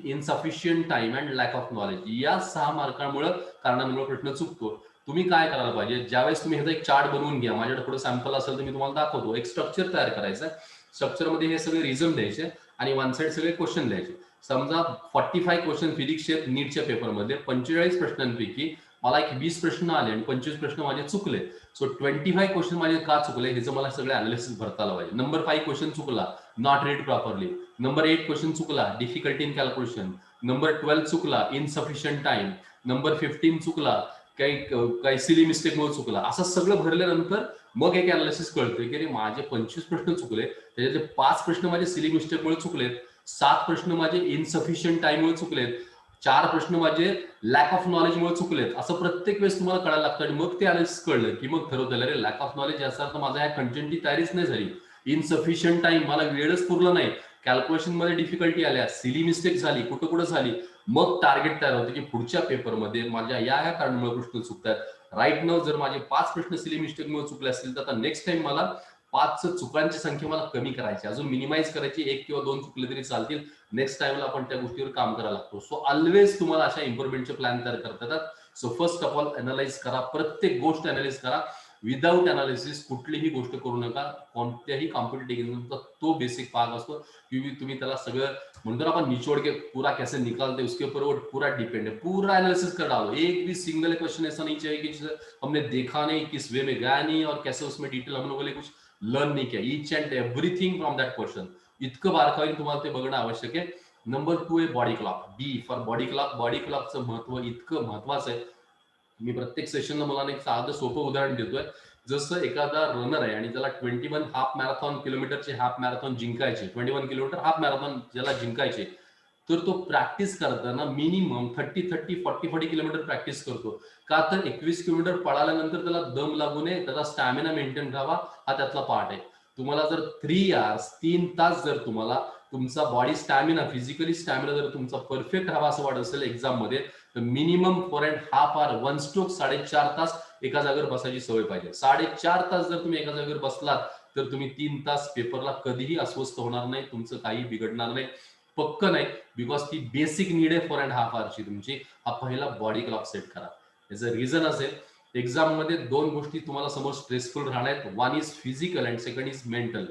insufficient time and lack of knowledge. या 6 मार्कांमुळे कारणांमुळे प्रश्न चुकतो. तुम्ही काय करायला पाहिजे, ज्यावेळेस तुम्ही ह्याचा एक चार्ट बनवून घ्या, माझ्याकडे थोडं सॅम्पल असेल तर मी तुम्हाला दाखवतो. एक स्ट्रक्चर तयार करायचं, स्ट्रक्चरमध्ये हे सगळे रिझन द्यायचे आणि वन साइड सगळे क्वेश्चन द्यायचे. समजा 45 क्वेश्चन फिजिक्सचे नीटच्या पेपरमध्ये, 45 प्रश्नांपैकी मला एक 20 प्रश्न आले आणि 25 प्रश्न माझे चुकले. सो 25 क्वेश्चन माझे का चुकले ह्याचं मला सगळे अनालिसिस भरता आलं पाहिजे. नंबर 5 क्वेश्चन चुकला, not read properly. Number 8 question चुकला, डिफिकल्टी इन कॅल्क्युलेशन. नंबर 12 चुकला, इनसफिशियंट टाइम. नंबर 15 चुकला, काही सिली मिस्टेकमुळे चुकला. असं सगळं भरल्यानंतर मग एक अनालिसिस कळतंय की माझे 25 प्रश्न चुकले, त्याच्यातले 5 प्रश्न माझे सिली मिस्टेकमुळे चुकलेत, 7 प्रश्न माझे इनसफिशियंट टाइममुळे चुकलेत, 4 प्रश्न माझे लॅक ऑफ नॉलेजमुळे चुकलेत. असं प्रत्येक वेळेस तुम्हाला कळायला लागतं आणि मग ते अनालिसिस कळलं की मग ठरवता येईल, लॅक ऑफ नॉलेज याचा अर्थ माझा या कंटेंटची तयारीच नाही झाली, इनसफिशियंट टाइम, मला वेळच पुरला नाही, कॅल्क्युलेशन मध्ये डिफिकल्टी आल्या, सिली मिस्टेक झाली, कुठं झाली. मग टार्गेट तयार होतं की पुढच्या पेपरमध्ये माझ्या या कारणामुळे प्रश्न चुकतात. राईट नाव जर माझे 5 प्रश्न सिली मिस्टेकमुळे चुकले असतील तर आता नेक्स्ट टाइम मला 5 चुकांची संख्या मला कमी करायची, अजून मिनिमाइज करायची, 1 किंवा 2 चुकले तरी चालतील. नेक्स्ट टाइमला आपण त्या गोष्टीवर काम करायला लागतो. सो ऑलवेज तुम्हाला अशा इम्प्रुव्हमेंटचे प्लॅन तयार करता येतात. So first of all analyse करा, प्रत्येक गोष्ट अनालाइज करा. विदाउट अनालिसिस कुठलीही गोष्ट करू नका. कोणत्याही कॉम्पिटेटिव्ह एक्झामचा तो बेसिक पार्ट असतो की तुम्ही त्याला सगळं म्हणतो ना आपण, निचोड़ के पूरा कैसे निकालते उसके ऊपर वो पूरा डिपेंड है, पूरा एनालिसिस कर डालो. एक भी सिंगल क्वेश्चन ऐसा नहीं चाहिए कि जिसे हमने देखा नहीं, किस वे में गया नहीं और कैसे उसमें डिटेल हम लोगों ने कुछ लर्न नहीं किया. Each and everything from that question, इतकं बारकाईने तुम्हाला ते बघणं आवश्यक आहे. नंबर 2 आहे body clock. B for body clock. Body क्लॉकचं महत्व इतकं महत्वाचं आहे, मी प्रत्येक सेशनला मला एक साधं सोपं उदाहरण देतोय. जसं एखादा रनर आहे आणि त्याला 21 हाफ मॅरेथॉन किलोमीटरचे हाफ मॅरेथॉन जिंकायचे, 21 किलोमीटर हाफ मॅरेथॉन ज्याला जिंकायचे, तर तो प्रॅक्टिस करताना मिनिमम 30-40 किलोमीटर प्रॅक्टिस करतो. का तर 21 किलोमीटर पळाल्यानंतर त्याला दम लागू नये, त्याचा स्टॅमिना मेंटेन राहावा, हा त्यातला पार्ट आहे. तुम्हाला जर 3 तास जर तुम्हाला तुमचा बॉडी स्टॅमिना, फिजिकली स्टॅमिना जर तुमचा परफेक्ट हवा असं वाटत असेल एक्झाम मध्ये, तर मिनिमम 4.5 आवर, 1 स्ट्रोक 4.5 तास एका जागेवर बसायची सवय पाहिजे. 4.5 तास जर तुम्ही एका जागेवर बसलात तर तुम्ही 3 तास पेपरला कधीही अस्वस्थ होणार नाही, तुमचं काही बिघडणार नाही, पक्क नाही. बिकॉज ती बेसिक नीड आहे 4.5 आवरची तुमची. हा पहिला बॉडी क्लॉक सेट करा. याचं रिझन असेल, एक्झाम मध्ये 2 गोष्टी तुम्हाला समोर स्ट्रेसफुल राहणार आहेत. One is physical and second is mental.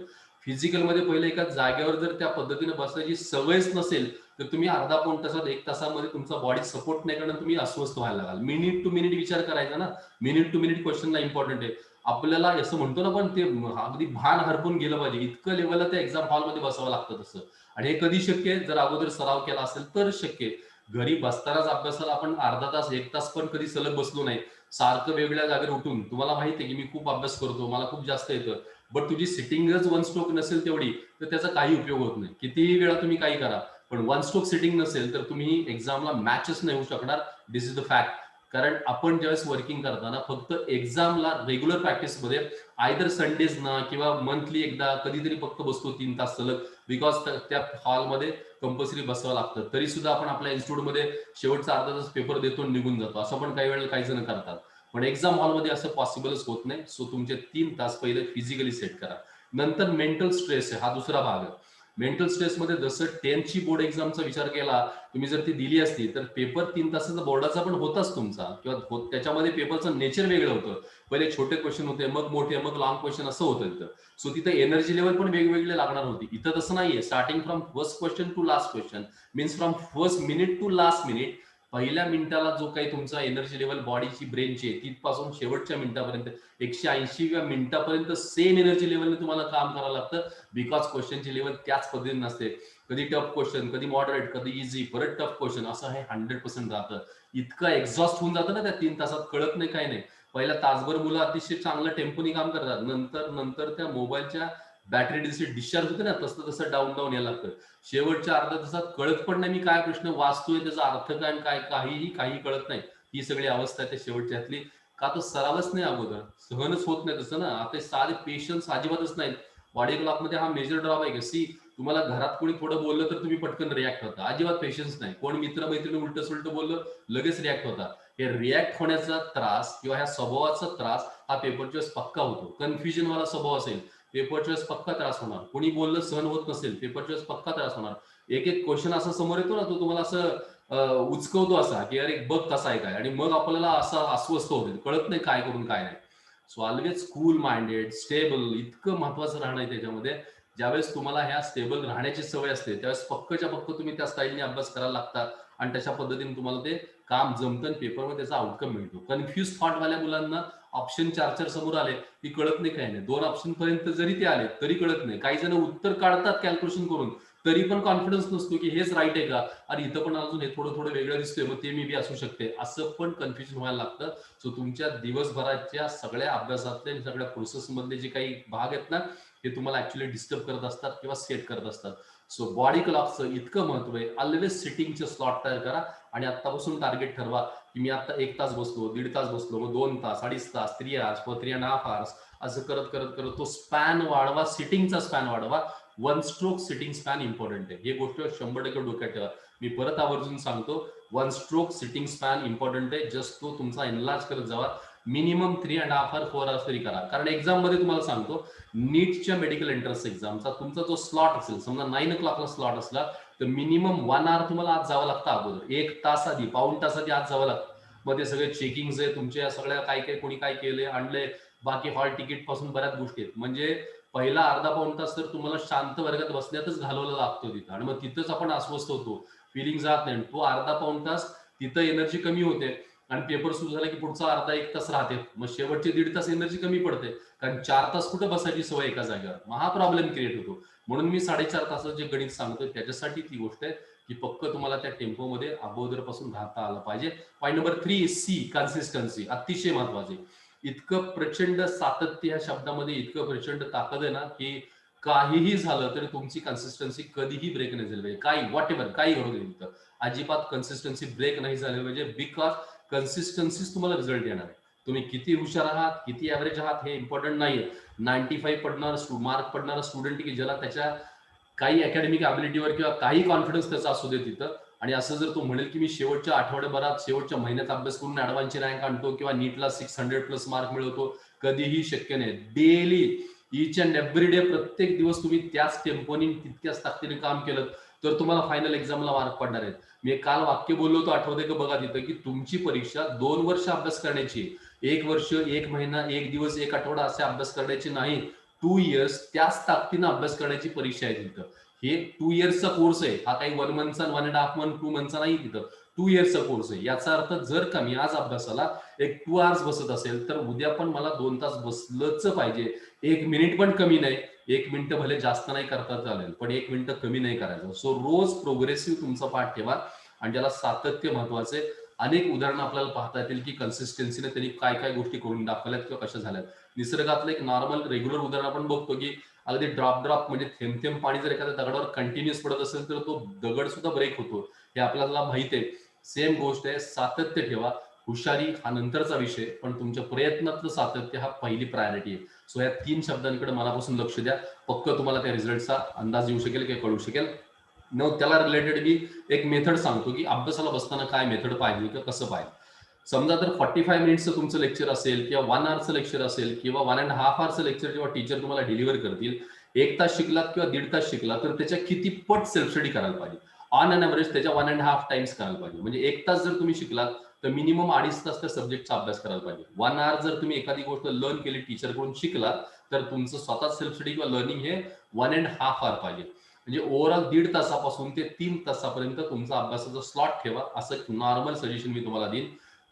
Physical मध्ये पहिले एका जागेवर जर त्या पद्धतीने बसायची सवयच नसेल तर तुम्ही अर्धा पाऊण तासात 1 तासामध्ये तुमचा बॉडी सपोर्ट नाही करणार, तुम्ही अस्वस्थ व्हायला लागाल. मिनिट टू मिनिट विचार करायचा ना, मिनिट टू मिनिट क्वेश्चनला इम्पॉर्टंट आहे. आपल्याला असं म्हणतो ना, पण ते अगदी भान हरपून गेलं पाहिजे, इतकं लेवलला त्या एक्झाम हॉलमध्ये बसावं लागतं तसं. आणि हे कधी शक्य आहे, जर अगोदर सराव केला असेल तर शक्य आहे. घरी बसतानाच अभ्यासाला आपण अर्धा तास 1 तास पण कधी सलग बसलो नाही, सारखं वेगवेगळ्या जागेवर उठून, तुम्हाला माहिती आहे की मी खूप अभ्यास करतो, मला खूप जास्त येतं, बट तुझी सिटिंगच 1 स्ट्रोक नसेल तेवढी, तर त्याचा काही उपयोग होत नाही. कितीही वेळा तुम्ही काही करा, पण 1 स्ट्रोक सिटिंग नसेल तर तुम्ही एक्झामला मॅचच नाही होऊ शकणार. दिस इज द फॅक्ट. कारण आपण ज्यावेळेस वर्किंग करताना फक्त एक्झामला रेग्युलर प्रॅक्टिसमध्ये आयदर संडेज ना किंवा मंथली एकदा कधीतरी फक्त बसतो 3 तास सलग, बिकॉज त्या हॉलमध्ये कंपल्सरी बसावं लागतं. तरी सुद्धा आपण आपल्या इन्स्टिट्यूटमध्ये शेवटचा अर्धा तास पेपर देतो निघून जातो, असं पण काही वेळेला काही जण करतात. पण एक्झाम हॉलमध्ये असं पॉसिबलच होत नाही. सो तुमचे 3 तास पहिले फिजिकली सेट करा. नंतर मेंटल स्ट्रेस आहे, हा दुसरा भाग आहे. मेंटल स्ट्रेसमध्ये जसं 10th बोर्ड एक्झामचा विचार केला तुम्ही, जर ती दिली असती तर पेपर 3 तासाचा बोर्डाचा पण होताच तुमचा, किंवा त्याच्यामध्ये पेपरचं नेचर वेगळं होतं. पहिले छोटे क्वेश्चन होते, मग मोठे, मग लॉंग क्वेश्चन असं होतं तिथं. सो तिथं एनर्जी लेवल पण वेगवेगळे लागणार होती. इथं तसं नाहीये. Starting from first question to last question, means from first minute to last minute पहिल्या मिनिटाला जो काही तुमचा एनर्जी लेवल बॉडीची ब्रेनची आहे तिथपासून शेवटच्या मिनिटापर्यंत 180व्या मिनिटापर्यंत सेम एनर्जी लेवलने तुम्हाला काम करावं लागतं, बिकॉज क्वेश्चनची लेवल त्याच पद्धतीने नसते. कधी टफ क्वेश्चन, कधी मॉडरेट, कधी इझी, परत टफ क्वेश्चन, असं हे 100% राहतं. इतकं एक्झॉस्ट होऊन जातं ना त्या 3 तासात, कळत नाही काही नाही. पहिल्या तासभर मुलं अतिशय चांगलं टेम्पोनी काम करतात, नंतर नंतर त्या मोबाईलच्या बॅटरी डिस्चार्ज होते ना, तसं तसं डाऊन डाऊन यायला लागतं. शेवटच्या अर्ध्या तासात कळत पण नाही मी काय प्रश्न वाचतोय, त्याचा अर्थ काय आणि काय, काही कळत नाही. ही सगळी अवस्था आहे त्या शेवटच्यातली. का तर सरावच नाही, अगोदर सहनच होत नाही तसं ना. आता साधे पेशन्स अजिबातच नाही. बॉडी क्लॉकमध्ये हा मेजर ड्रॉबॅक आहे. सी, तुम्हाला घरात कोणी थोडं बोललं तर तुम्ही पटकन रिॲक्ट होता, अजिबात पेशन्स नाही. कोण मित्र मैत्रिणी उलट सुलट बोललं लगेच रिॲक्ट होता. हे रिॲक्ट होण्याचा त्रास किंवा ह्या स्वभावाचा त्रास हा पेपरच्या वेळेस पक्का होतो. कन्फ्युजन वाला स्वभाव असेल, पेपरच्या वेळेस पक्का त्रास होणार. कोणी बोललं सहन होत नसेल, पेपरच्या वेळेस पक्का त्रास होणार. एक एक क्वेश्चन असा समोर येतो ना, तो तुम्हाला असं उचकवतो असा की अरे बघ कसा आहे काय, आणि मग आपल्याला असं अस्वस्थ होते, कळत नाही काय करून काय नाही. So always cool minded, stable, इतकं महत्वाचं राहणं आहे त्याच्यामध्ये. ज्यावेळेस तुम्हाला ह्या स्टेबल राहण्याची सवय असते त्यावेळेस पक्कच्या पक्क तुम्ही त्या स्टाईलने अभ्यास करायला लागतात, आणि तशा पद्धतीने तुम्हाला ते काम जमतं, पेपरमध्ये त्याचा आउटकम मिळतो. कन्फ्युज थॉटवाल्या मुलांना ऑप्शन 4 समोर आले की कळत नाही, काही नाही. 2 ऑप्शन पर्यंत जरी ते आले तरी कळत नाही. काही जण उत्तर काढतात कॅल्क्युलेशन करून, तरी पण कॉन्फिडन्स नसतो की हेच राईट आहे का, आणि इथं पण अजून हे थोडं थोडं वेगळं दिसतोय, मग ते मी बी असू शकते, असं पण कन्फ्युजन व्हायला लागतं. सो तुमच्या दिवसभराच्या सगळ्या अभ्यासातले, सगळ्या प्रोसेस मधले जे काही भाग आहेत ना, हे तुम्हाला ऍक्च्युअली डिस्टर्ब करत असतात किंवा सेट करत असतात. सो बॉडी क्लॉकचं इतकं महत्व आहे. ऑलवेज सिटिंगचे स्लॉट तयार करा, आणि आतापासून टार्गेट ठरवा की मी आता 1 तास बसलो, 1.5 तास बसलो, मग 2 तास, 2.5 तास, 3 आवर्स, 3.5 आवर्स, असं करत करत करत तो स्पॅन वाढवा, सिटिंगचा स्पॅन वाढवा. One stroke sitting span important आहे. ही गोष्ट 100% डोक्यात ठेवा. मी परत आवर्जून सांगतो, one stroke sitting span important आहे. जस्ट तो तुमचा एनलार्ज करत जावा. मिनिमम 3.5 आवर 4 आवर्स तरी करा. कारण एक्झाम मध्ये तुम्हाला सांगतो, नीटच्या मेडिकल एंट्रन्स एक्झामचा तुमचा जो स्लॉट असेल, समजा 9 o'clockला स्लॉट असला तर मिनिमम 1 आवर तुम्हाला आज जावं लागतं अगोदर, 1 तास आधी, पाऊण तास आधी आज जावं लागतं. मग ते सगळे चेकिंग आहे तुमच्या, सगळ्या काय काय कोणी काय केले आणले, बाकी हॉल तिकीट पासून बऱ्याच गोष्टी आहेत. म्हणजे पहिला अर्धा पाऊण तास तर तुम्हाला शांत वर्गात बसण्यातच घालवला लागतो तिथं, आणि मग तिथंच आपण अस्वस्थ होतो, फिलिंग जात नाही. तो अर्धा पाऊण तास तिथं एनर्जी कमी होते, आणि पेपर सुरू झाला की पुढचा अर्धा 1 तास राहते, मग शेवटचे 1.5 तास एनर्जी कमी पडते. कारण 4 तास कुठं बसायची सवय एका जागेवर, मग हा प्रॉब्लेम क्रिएट होतो. म्हणून मी 4.5 तासाचं जे गणित सांगतोय त्याच्यासाठी ती गोष्ट आहे की पक्क तुम्हाला त्या टेम्पोमध्ये अगोदरपासून राहता आलं पाहिजे. पॉईंट नंबर 3, सी, कन्सिस्टन्सी, अतिशय महत्वाचे. इतकं प्रचंड सातत्य ह्या शब्दामध्ये, इतकं प्रचंड ताकद आहे ना की काहीही झालं तरी तुमची कन्सिस्टन्सी कधीही ब्रेक नाही झाली पाहिजे. काही व्हॉट एव्हर काही घडू दे, तिथं अजिबात कन्सिस्टन्सी ब्रेक नाही झाली पाहिजे, बिकॉज कन्सिस्टन्सीच तुम्हाला रिझल्ट देणार आहे. तुम्ही किती हुशार आहात, किती ऍव्हरेज आहात हे इम्पॉर्टंट नाहीये. 95 पडणार मार्क पडणारा स्टुडंट की ज्याला त्याच्या काही अकॅडमिक ॲबिलिटीवर किंवा काही कॉन्फिडन्स त्याचा असू दे तिथं, आणि असं जर तो म्हणेल की मी शेवटच्या आठवड्याभरात, शेवटच्या महिन्यात अभ्यास करून ॲडव्हान्सची रँक आणतो किंवा नीटला 600+ मार्क मिळवतो, कधीही शक्य नाही. Daily, each and every day, प्रत्येक दिवस तुम्ही त्याच टेम्पोनी तितक्याच ताकदीने काम केलं तर तुम्हाला फायनल एक्झामला मार्क पडणार आहेत. मी काल वाक्य बोललो होतो, आठवतंय का बघा तिथं, की तुमची परीक्षा 2 वर्ष अभ्यास करण्याची, 1 वर्ष, 1 महिना, 1 दिवस, 1 आठवडा असे अभ्यास करण्याची नाही. 2 इयर्स त्याच ताकदीनं अभ्यास करण्याची परीक्षा आहे तिथं. हे 2 इयर्सचा कोर्स आहे, हा काही 1 मंथचा, 1.5 मंथ, 2 मंथचा नाही तिथं. 2 इयर्सचा कोर्स आहे. याचा अर्थ जर का मी आज अभ्यासाला एक 2 आवर्स बसत असेल तर उद्या पण मला 2 तास बसलंच पाहिजे. 1 मिनिट पण कमी नाही. 1 मिनिट भले जास्त नाही करता चालेल, पण 1 मिनिट कमी नाही करायचं. सो रोज प्रोग्रेसिव्ह तुमचा पाठ ठेवा, आणि ज्याला सातत्य महत्वाचे. अनेक उदाहरणं आपल्याला पाहता येतील की कन्सिस्टन्सीने त्यांनी काय काय गोष्टी करून दाखवल्यात किंवा कशा झाल्यात. निसर्गातलं एक नॉर्मल रेग्युलर उदाहरण आपण बघतो की अगदी ड्रॉप म्हणजे थेंब थेंब पाणी जर एखाद्या दगडावर कंटिन्युअस पडत असेल तर तो दगड सुद्धा ब्रेक होतो, हे आपल्याला माहित आहे. सेम गोष्ट आहे, सातत्य ठेवा. हुशारी हा नंतरचा विषय, पण तुमच्या प्रयत्नातलं सातत्य हा पहिली प्रायोरिटी आहे. सो या 3 शब्दांकडे मनापासून लक्ष द्या. पक्क तुम्हाला त्या रिझल्टचा अंदाज येऊ शकेल किंवा कळू शकेल. न त्याला रिलेटेड मी एक मेथड सांगतो की अभ्यासाला बसताना काय मेथड पाहिजे किंवा कसं पाहिजे. समजा जर 45 मिनिट्सचं तुमचं लेक्चर असेल किंवा 1 आवरचं लेक्चर असेल किंवा 1.5 आवरचं लेक्चर जेव्हा टीचर तुम्हाला डिलिव्हर करतील, 1 तास शिकलात किंवा 1.5 तास शिकला तर त्याच्या किती पट सेल्फ स्टडी करायला पाहिजे. ऑन अन ॲव्हरेज त्याच्या 1.5 टाइम्स करायला पाहिजे. म्हणजे 1 तास जर तुम्ही शिकलात तर मिनिमम 2.5 तास त्या सब्जेक्टचा अभ्यास करायला पाहिजे. 1 आवर जर तुम्ही एखादी गोष्ट लर्न केली टीचरकडून शिकलात तर तुमचं स्वतः सेल्फ स्टडी किंवा लर्निंग हे 1.5 आवर पाहिजे. म्हणजे ओव्हरऑल 1.5 तासापासून ते 3 तासापर्यंत तुमचा अभ्यासाचा स्लॉट ठेवा, असं एक नॉर्मल सजेशन मी तुम्हाला देईन.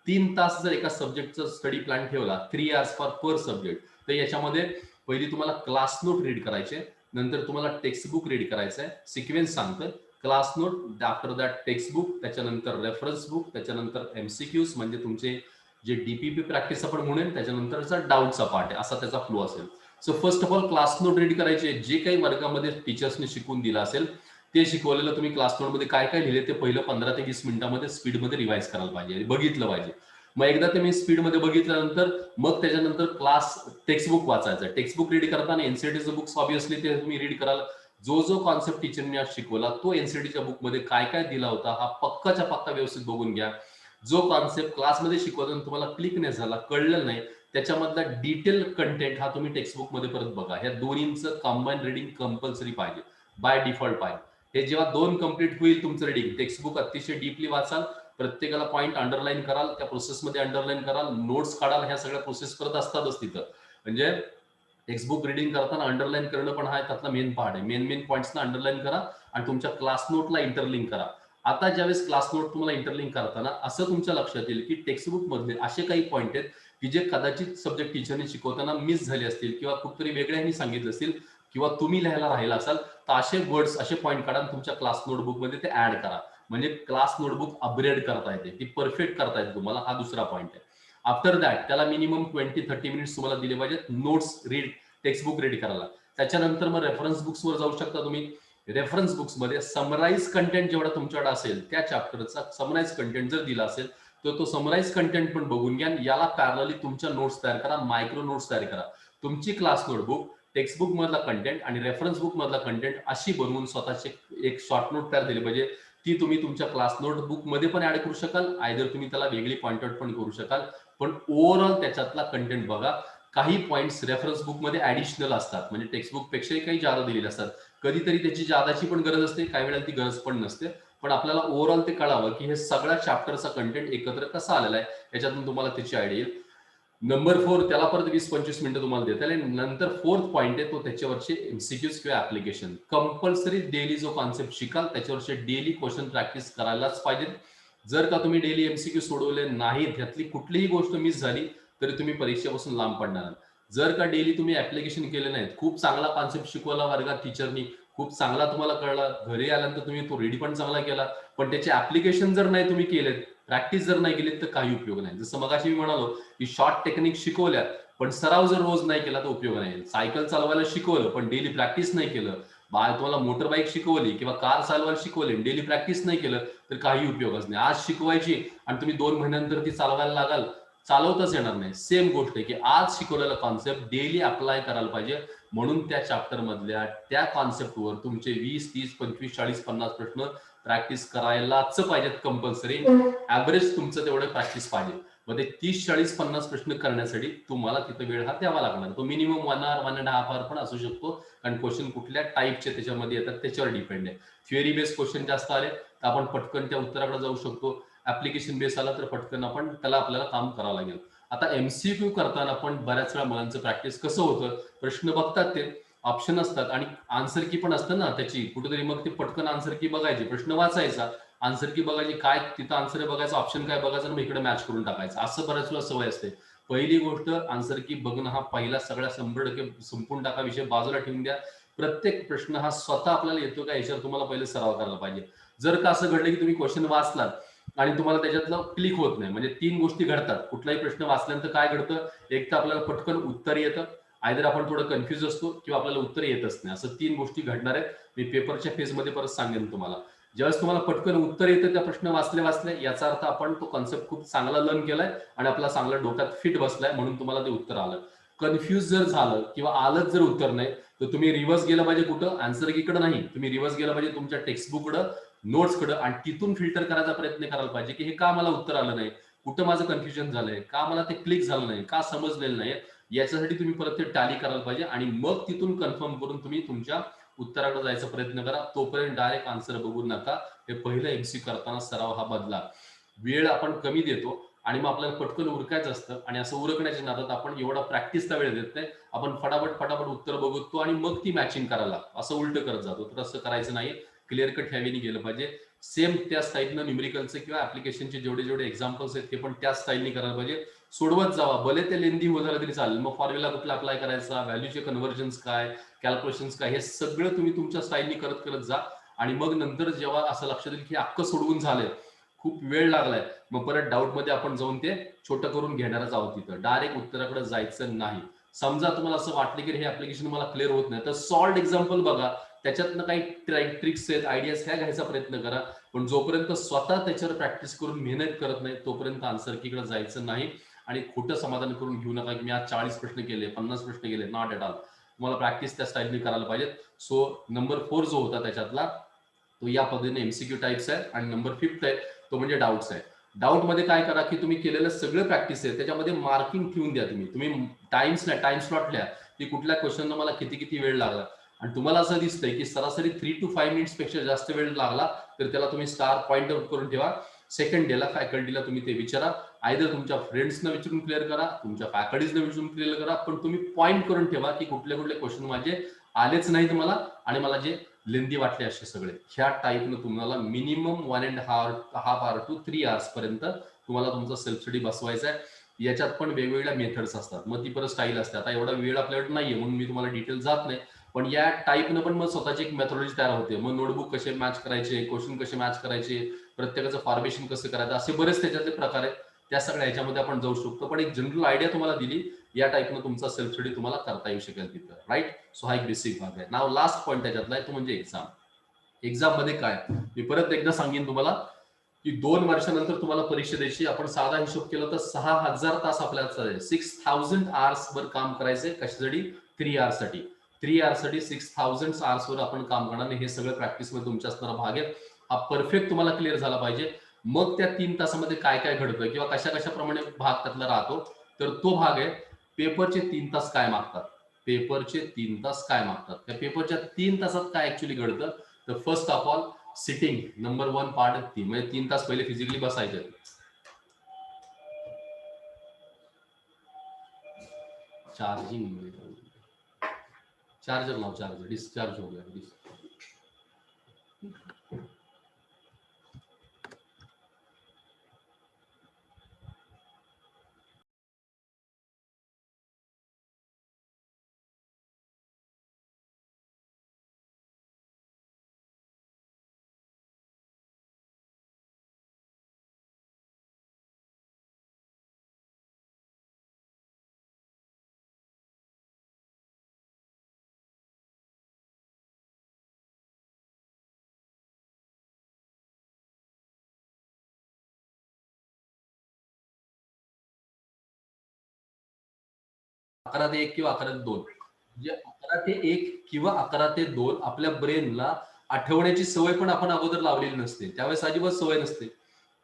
3 तास जर एका सब्जेक्टचा स्टडी प्लॅन ठेवला, 3 आवर्स फॉर पर सब्जेक्ट, तर याच्यामध्ये पहिली तुम्हाला क्लास नोट रीड करायचे, नंतर तुम्हाला टेक्स्ट बुक रीड करायचं आहे. सिक्वेन्स सांगतोय, class note, after that text book, त्याच्यानंतर रेफरन्स बुक, त्याच्यानंतर एमसीक्यूज म्हणजे तुमचे जे डीपीपी प्रॅक्टिस आपण म्हणेन, त्याच्यानंतरचा डाऊटचा पार्ट आहे, असा त्याचा फ्लो असेल. So first of all class note read करायचे, जे काही वर्गामध्ये टीचर्सने शिकवून दिलं असेल ते शिकवलेलं तुम्ही क्लास नोटमध्ये काय काय लिहिले ते पहिलं 15 ते 20 मिनिटांमध्ये स्पीडमध्ये रिवाइज करायला पाहिजे, बघितलं पाहिजे. मग एकदा ते मी स्पीडमध्ये बघितल्यानंतर मग त्याच्यानंतर क्लास टेक्स्टबुक वाचायचं. टेक्स्टबुक रीड करताना एनसीईटीचं बुक्स ऑब्विसली ते तुम्ही रीड कराल. जो जो कॉन्सेप्ट टीचरने आज शिकवला तो एनसीईटीच्या बुकमध्ये काय काय दिला होता हा पक्काच्या पक्का व्यवस्थित बघून घ्या. जो कॉन्सेप्ट क्लासमध्ये शिकवताना तुम्हाला क्लिक नाही झाला, कळलं नाही, त्याच्यामधला डिटेल कंटेंट हा तुम्ही टेक्स्टबुक मध्ये परत बघा. ह्या दोन्हींचं कंबाईन रिडिंग कंपल्सरी पाहिजे, बाय डिफॉल्ट पाहिजे. हे जेव्हा 2 कम्प्लीट होईल तुमचं रिडिंग, टेक्स्टबुक अतिशय डीपली वाचाल, प्रत्येकाला पॉईंट अंडरलाईन कराल, त्या प्रोसेसमध्ये अंडरलाईन कराल, नोट्स काढाल, ह्या सगळ्या प्रोसेस करत असतातच तिथं. म्हणजे टेक्स्टबुक रिडिंग करताना अंडरलाईन करणं पण हा त्यातला मेन पार्ट आहे. मेन पॉईंट्सना अंडरलाईन करा आणि तुमच्या क्लास नोटला इंटरलिंक करा. आता ज्यावेळेस क्लास नोट तुम्हाला इंटरलिंक करताना असं तुमच्या लक्षात येईल की टेक्स्टबुक मधले असे काही पॉईंट आहेत की जे कदाचित सब्जेक्ट टीचरने शिकवताना मिस झाले असतील किंवा कुठतरी वेगळ्यांनी सांगितलं असेल किंवा तुम्ही लिहायला राहिला असाल, तर असे वर्ड्स, असे पॉईंट काढा तुमच्या क्लास नोटबुक मध्ये ते ऍड करा. म्हणजे क्लास नोटबुक अपग्रेड करता येते, ती परफेक्ट करता येते तुम्हाला. हा दुसरा पॉईंट आहे. आफ्टर दॅट त्याला मिनिमम 20-30 मिनिट्स तुम्हाला दिले पाहिजेत नोट्स रीड, टेक्स्टबुक रीड करायला. त्याच्यानंतर मग रेफरन्स बुक्सवर जाऊ शकता तुम्ही. रेफरन्स बुक्समध्ये समराईज कंटेंट जेवढा तुमच्याकडे असेल त्या चॅप्टरचा समराईज कंटेंट जर दिला असेल तर तो समराईज कंटेंट पण बघून घ्या. याला पॅरलली तुमच्या नोट्स तयार करा, मायक्रो नोट्स तयार करा. तुमची क्लास नोटबुक, टेक्स्टबुक मधला कंटेंट आणि रेफरन्स बुक मधला कंटेंट अशी बनवून स्वतःचे एक शॉर्ट नोट तयार दिली पाहिजे. ती तुम्ही तुमच्या क्लास नोटबुक मध्ये पण ऍड करू शकाल, आयदर तुम्ही त्याला वेगळी पॉइंट आउट पण करू शकाल. पण ओव्हरऑल त्याच्यातला कंटेंट बघा. काही पॉइंट्स रेफरन्स बुक मध्ये ऍडिशनल असतात, म्हणजे टेक्स्टबुक पेक्षाही काही जादा दिलेले असतात. कधीतरी त्याची जादाची पण गरज असते, काही वेळेला ती गरज पण नसते. पण आपल्याला ओव्हरऑल ते कळावं की हे सगळ्या चॅप्टरचा कंटेंट एकत्र कसा आलेला आहे, याच्यातून तुम्हाला त्याची आयडिया येईल. नंबर 4, त्याला परत 20-25 मिनिटं तुम्हाला देता येईल. नंतर 4th पॉईंट आहे तो त्याच्यावरचे एमसीक्यूज किंवा ऍप्लिकेशन. कंपल्सरी डेली जो कॉन्सेप्ट शिकाल त्याच्यावरचे डेली क्वेश्चन प्रॅक्टिस करायलाच पाहिजे. जर का तुम्ही डेली एमसीक्यू सोडवले नाहीत, त्यातली कुठलीही गोष्ट मिस झाली तरी तुम्ही परीक्षेपासून लांब पडणार. जर का डेली तुम्ही ऍप्लिकेशन केले नाहीत, खूप चांगला कॉन्सेप्ट शिकवला वर्गात टीचरनी, खूप चांगला तुम्हाला कळला, घरी आल्यानंतर तुम्ही तो रीड पण चांगला केला, पण त्याचे ऍप्लिकेशन जर नाही तुम्ही केलेत, प्रॅक्टिस जर नाही केली तर काही उपयोग नाही. जसं मगाशी मी म्हणालो की शॉर्ट टेक्निक शिकवल्या पण सराव जर रोज नाही केला तर उपयोग नाही. सायकल चालवायला शिकवलं पण डेली प्रॅक्टिस नाही केलं, तुम्हाला मोटर बाईक शिकवली किंवा कार चालवायला शिकवली, डेली प्रॅक्टिस नाही केलं तर काही उपयोगच नाही. आज शिकवायची आणि तुम्ही 2 महिन्यानंतर ती चालवायला लागाल, चालवताच येणार नाही. सेम गोष्ट आहे की आज शिकवलेला कॉन्सेप्ट डेली अप्लाय करायला पाहिजे. म्हणून त्या चॅप्टर मधल्या त्या कॉन्सेप्टवर तुमचे 20, 30, 25, 40, 50 प्रश्न प्रॅक्टिस करायलाच पाहिजेत कंपल्सरी. ऍव्हरेज तुमचं तेवढं प्रॅक्टिस पाहिजे. मग ते 30, 40, 50 प्रश्न करण्यासाठी तुम्हाला तिथं वेळ हा द्यावा लागणार. तो मिनिमम 1 आवर, 1.5 आवर पण असू शकतो, कारण क्वेश्चन कुठल्या टाईपचे त्याच्यामध्ये येतात त्याच्यावर डिपेंड आहे. थ्योरी बेस्ड क्वेश्चन जास्त आले तर आपण पटकन त्या उत्तराकडे जाऊ शकतो. ऍप्लिकेशन बेस आला तर पटकन त्याला आपल्याला काम करावं लागेल. आता एमसीक्यू करताना पण बऱ्याच वेळा मुलांचं प्रॅक्टिस कसं होतं, प्रश्न बघतात ते ऑप्शन असतात आणि आन्सर की पण असतं ना त्याची कुठेतरी, मग ते पटकन आन्सर की बघायची, प्रश्न वाचायचा, आन्सर की बघायची, काय तिथं आन्सर बघायचं, ऑप्शन काय बघायचं, मग इकडे मॅच करून टाकायचं, असं बऱ्याच वेळा सवय असते. पहिली गोष्ट आन्सर की बघणं हा पहिला सगळ्या 100% संपून टाका, विषय बाजूला ठेवून द्या. प्रत्येक प्रश्न हा स्वतः आपल्याला येतो का याच्यावर तुम्हाला पहिले सराव करायला पाहिजे. जर का असं घडलं की तुम्ही क्वेश्चन वाचलात आणि तुम्हाला त्याच्यातलं क्लिक होत नाही, म्हणजे 3 गोष्टी घडतात. कुठलाही प्रश्न वाचल्यानंतर काय घडतं, एक तर आपल्याला पटकन उत्तर येतं, आयदर आपण थोडं कन्फ्युज असतो किंवा आपल्याला उत्तर येतच नाही. असं 3 गोष्टी घडणार आहेत. मी पेपरच्या फेजमध्ये परत सांगेन तुम्हाला. ज्यावेळेस तुम्हाला पटकन उत्तर येतं त्या प्रश्न वाचले याचा अर्थ आपण तो कॉन्सेप्ट खूप चांगला लर्न केलाय आणि आपला चांगला डोक्यात फिट बसलाय, म्हणून तुम्हाला ते उत्तर आलं. कन्फ्युज जर झालं किंवा आलंच जर उत्तर नाही तर तुम्ही रिव्हर्स गेलं पाहिजे. कुठं, आन्सर कीकडे नाही, तुम्ही रिव्हर्स गेलं पाहिजे तुमच्या टेक्स्टबुककडं, नोट्सकडं, आणि तिथून फिल्टर करायचा प्रयत्न करायला पाहिजे की हे का मला उत्तर आलं नाही, कुठं माझं कन्फ्युजन झालंय, का मला ते क्लिक झालं नाही, का समजलेलं नाही, याच्यासाठी तुम्ही परत ते टॅली करायला पाहिजे आणि मग तिथून कन्फर्म करून तुम्ही तुमच्या उत्तराकडे जायचा प्रयत्न करा. तोपर्यंत डायरेक्ट आन्सर बघू नका. हे पहिलं एमसी करताना सराव हा बदला. वेळ आपण कमी देतो आणि मग आपल्याला पटकन उरकायचं असतं आणि असं उरकण्याच्या नादात आपण एवढा प्रॅक्टिसचा वेळ देत नाही, आपण फटाफट उत्तर बघतो आणि मग ती मॅचिंग करायला असं उलट करत जातो. तर असं करायचं नाही, क्लिअर कट ह्यावेळी गेलं पाहिजे. सेम त्या स्टाईलनं न्यूमेरिकलचे किंवा ऍप्लिकेशनचे जेवढे एक्झाम्पल्स आहेत ते पण त्याच स्टाईलनी करायला पाहिजे. सोडवत जावा, भले ते लेंदी हो झालं तरी चालेल. मग फॉर्म्युला कुठला अप्लाय करायचा, व्हॅल्यूचे कन्व्हर्जन्स काय, कॅल्क्युलेशन्स काय, हे सगळं तुम्ही तुमच्या स्टाईलनी करत करत जा. आणि मग नंतर जेव्हा असं लक्षात येईल की अख्खं सोडवून झालंय, खूप वेळ लागलाय, मग परत डाऊट मध्ये आपण जाऊन ते छोटं करून घेणारच आहोत. तिथं डायरेक्ट उत्तराकडे जायचं नाही. समजा तुम्हाला असं वाटलं की हे ऍप्लिकेशन मला क्लिअर होत नाही, तर सॉल्ड एक्झाम्पल बघा, त्याच्यातनं काही ट्रिक्स आहेत, आयडियाज ह्या घ्यायचा प्रयत्न करा. पण जोपर्यंत स्वतः त्याच्यावर प्रॅक्टिस करून मेहनत करत नाही तोपर्यंत आन्सर कीकडे जायचं नाही. आणि खोटं समाधान करून घेऊ नका की मी आज 40 प्रश्न केले, 50 प्रश्न केले. Not at all. तुम्हाला प्रॅक्टिस त्या स्टाईलने करायला पाहिजे. सो नंबर 4 जो होता त्याच्यातला, तो या पद्धतीने एमसीक्यू टाइप्स आहे. आणि नंबर 5 आहे तो म्हणजे डाऊट्स आहे. डाऊट मध्ये काय करा की तुम्ही केलेलं सगळं प्रॅक्टिस आहे त्याच्यामध्ये मार्किंग ठेवून द्या. तुम्ही टाइम स्लॉट लिहा की कुठल्या क्वेश्चनला मला किती किती वेळ लागला. आणि तुम्हाला असं दिसतंय की सरासरी 3 to 5 मिनिट्स पेक्षा जास्त वेळ लागला तर त्याला तुम्ही स्टार पॉइंट आउट करून ठेवा. सेकंड डेला फॅकल्टीला तुम्ही ते विचारा. आयदर तुमच्या फ्रेंड्सना विचारून क्लिअर करा, तुमच्या फॅकल्टीजला विचारून क्लिअर करा, पण तुम्ही पॉइंट करून ठेवा की कुठले कुठले क्वेश्चन माझे आलेच नाहीत मला आणि मला जे लेंदी वाटले असे सगळे. ह्या टाईपनं तुम्हाला मिनिमम 1.5 hour to 3 hours पर्यंत तुम्हाला तुमचा सेल्फ स्टडी बसवायचा आहे. याच्यात पण वेगवेगळ्या मेथड्स असतात, मग ती परत स्टाईल असते. आता एवढा वेळ आपल्याकडे नाहीये म्हणून मी तुम्हाला डिटेल जात नाही, पण या टाईपनं पण मग स्वतःची एक मेथॉडॉलॉजी तयार होते. मग नोटबुक कसे मॅच करायचे, क्वेश्चन कसे मॅच करायचे, प्रत्येकाचं फॉर्मेशन कसं करायचं, असे बरेच त्याच्यातले प्रकार आहेत. त्या सगळ्या ह्याच्यामध्ये आपण जाऊ शकतो, पण एक जनरल आयडिया तुम्हाला दिली. या टाईपनं तुमचा सेल्फ स्टडी तुम्हाला करता येऊ शकेल तिथं, राईट. सो हा एक बेसिक भाग आहे. नाव लास्ट पॉईंट त्याच्यातला आहे तो म्हणजे एक्झाम. एक्झाम मध्ये काय, मी परत एकदा सांगेन तुम्हाला की 2 वर्षानंतर तुम्हाला परीक्षा द्यायची. आपण साधा हिशोब केला तर 6,000 तास आपल्याला 6,000 आवर्स वर काम करायचंय. कशासाठी? 3 hours साठी. 3 hours साठी 6,000 आवर्स वर आपण काम करणार. हे सगळं प्रॅक्टिस मध्ये तुमच्या असणारा भाग आहे. हा परफेक्ट तुम्हाला क्लिअर झाला पाहिजे. मग त्या 3 तासामध्ये काय काय घडतं किंवा कशाप्रमाणे भाग त्यातला राहतो, तर तो भाग आहे पेपरचे 3 तास काय मागतात. पेपरचे 3 तास काय मागतात, त्या पेपरच्या 3 तासात काय ऍक्च्युली घडतं. तर first of all sitting, number 1 part ती म्हणजे 3 तास पहिले फिजिकली बसायचं. चार्जिंग, चार्जर लाव, चार्जर डिस्चार्ज हो गया. अकरा ते 1 किंवा 11 ते 2, म्हणजे 11 ते 1 किंवा 11 ते 2 आपल्या ब्रेनला आठवण्याची सवय पण आपण अगोदर लावलेली नसते, त्यावेळेस अजिबात सवय नसते.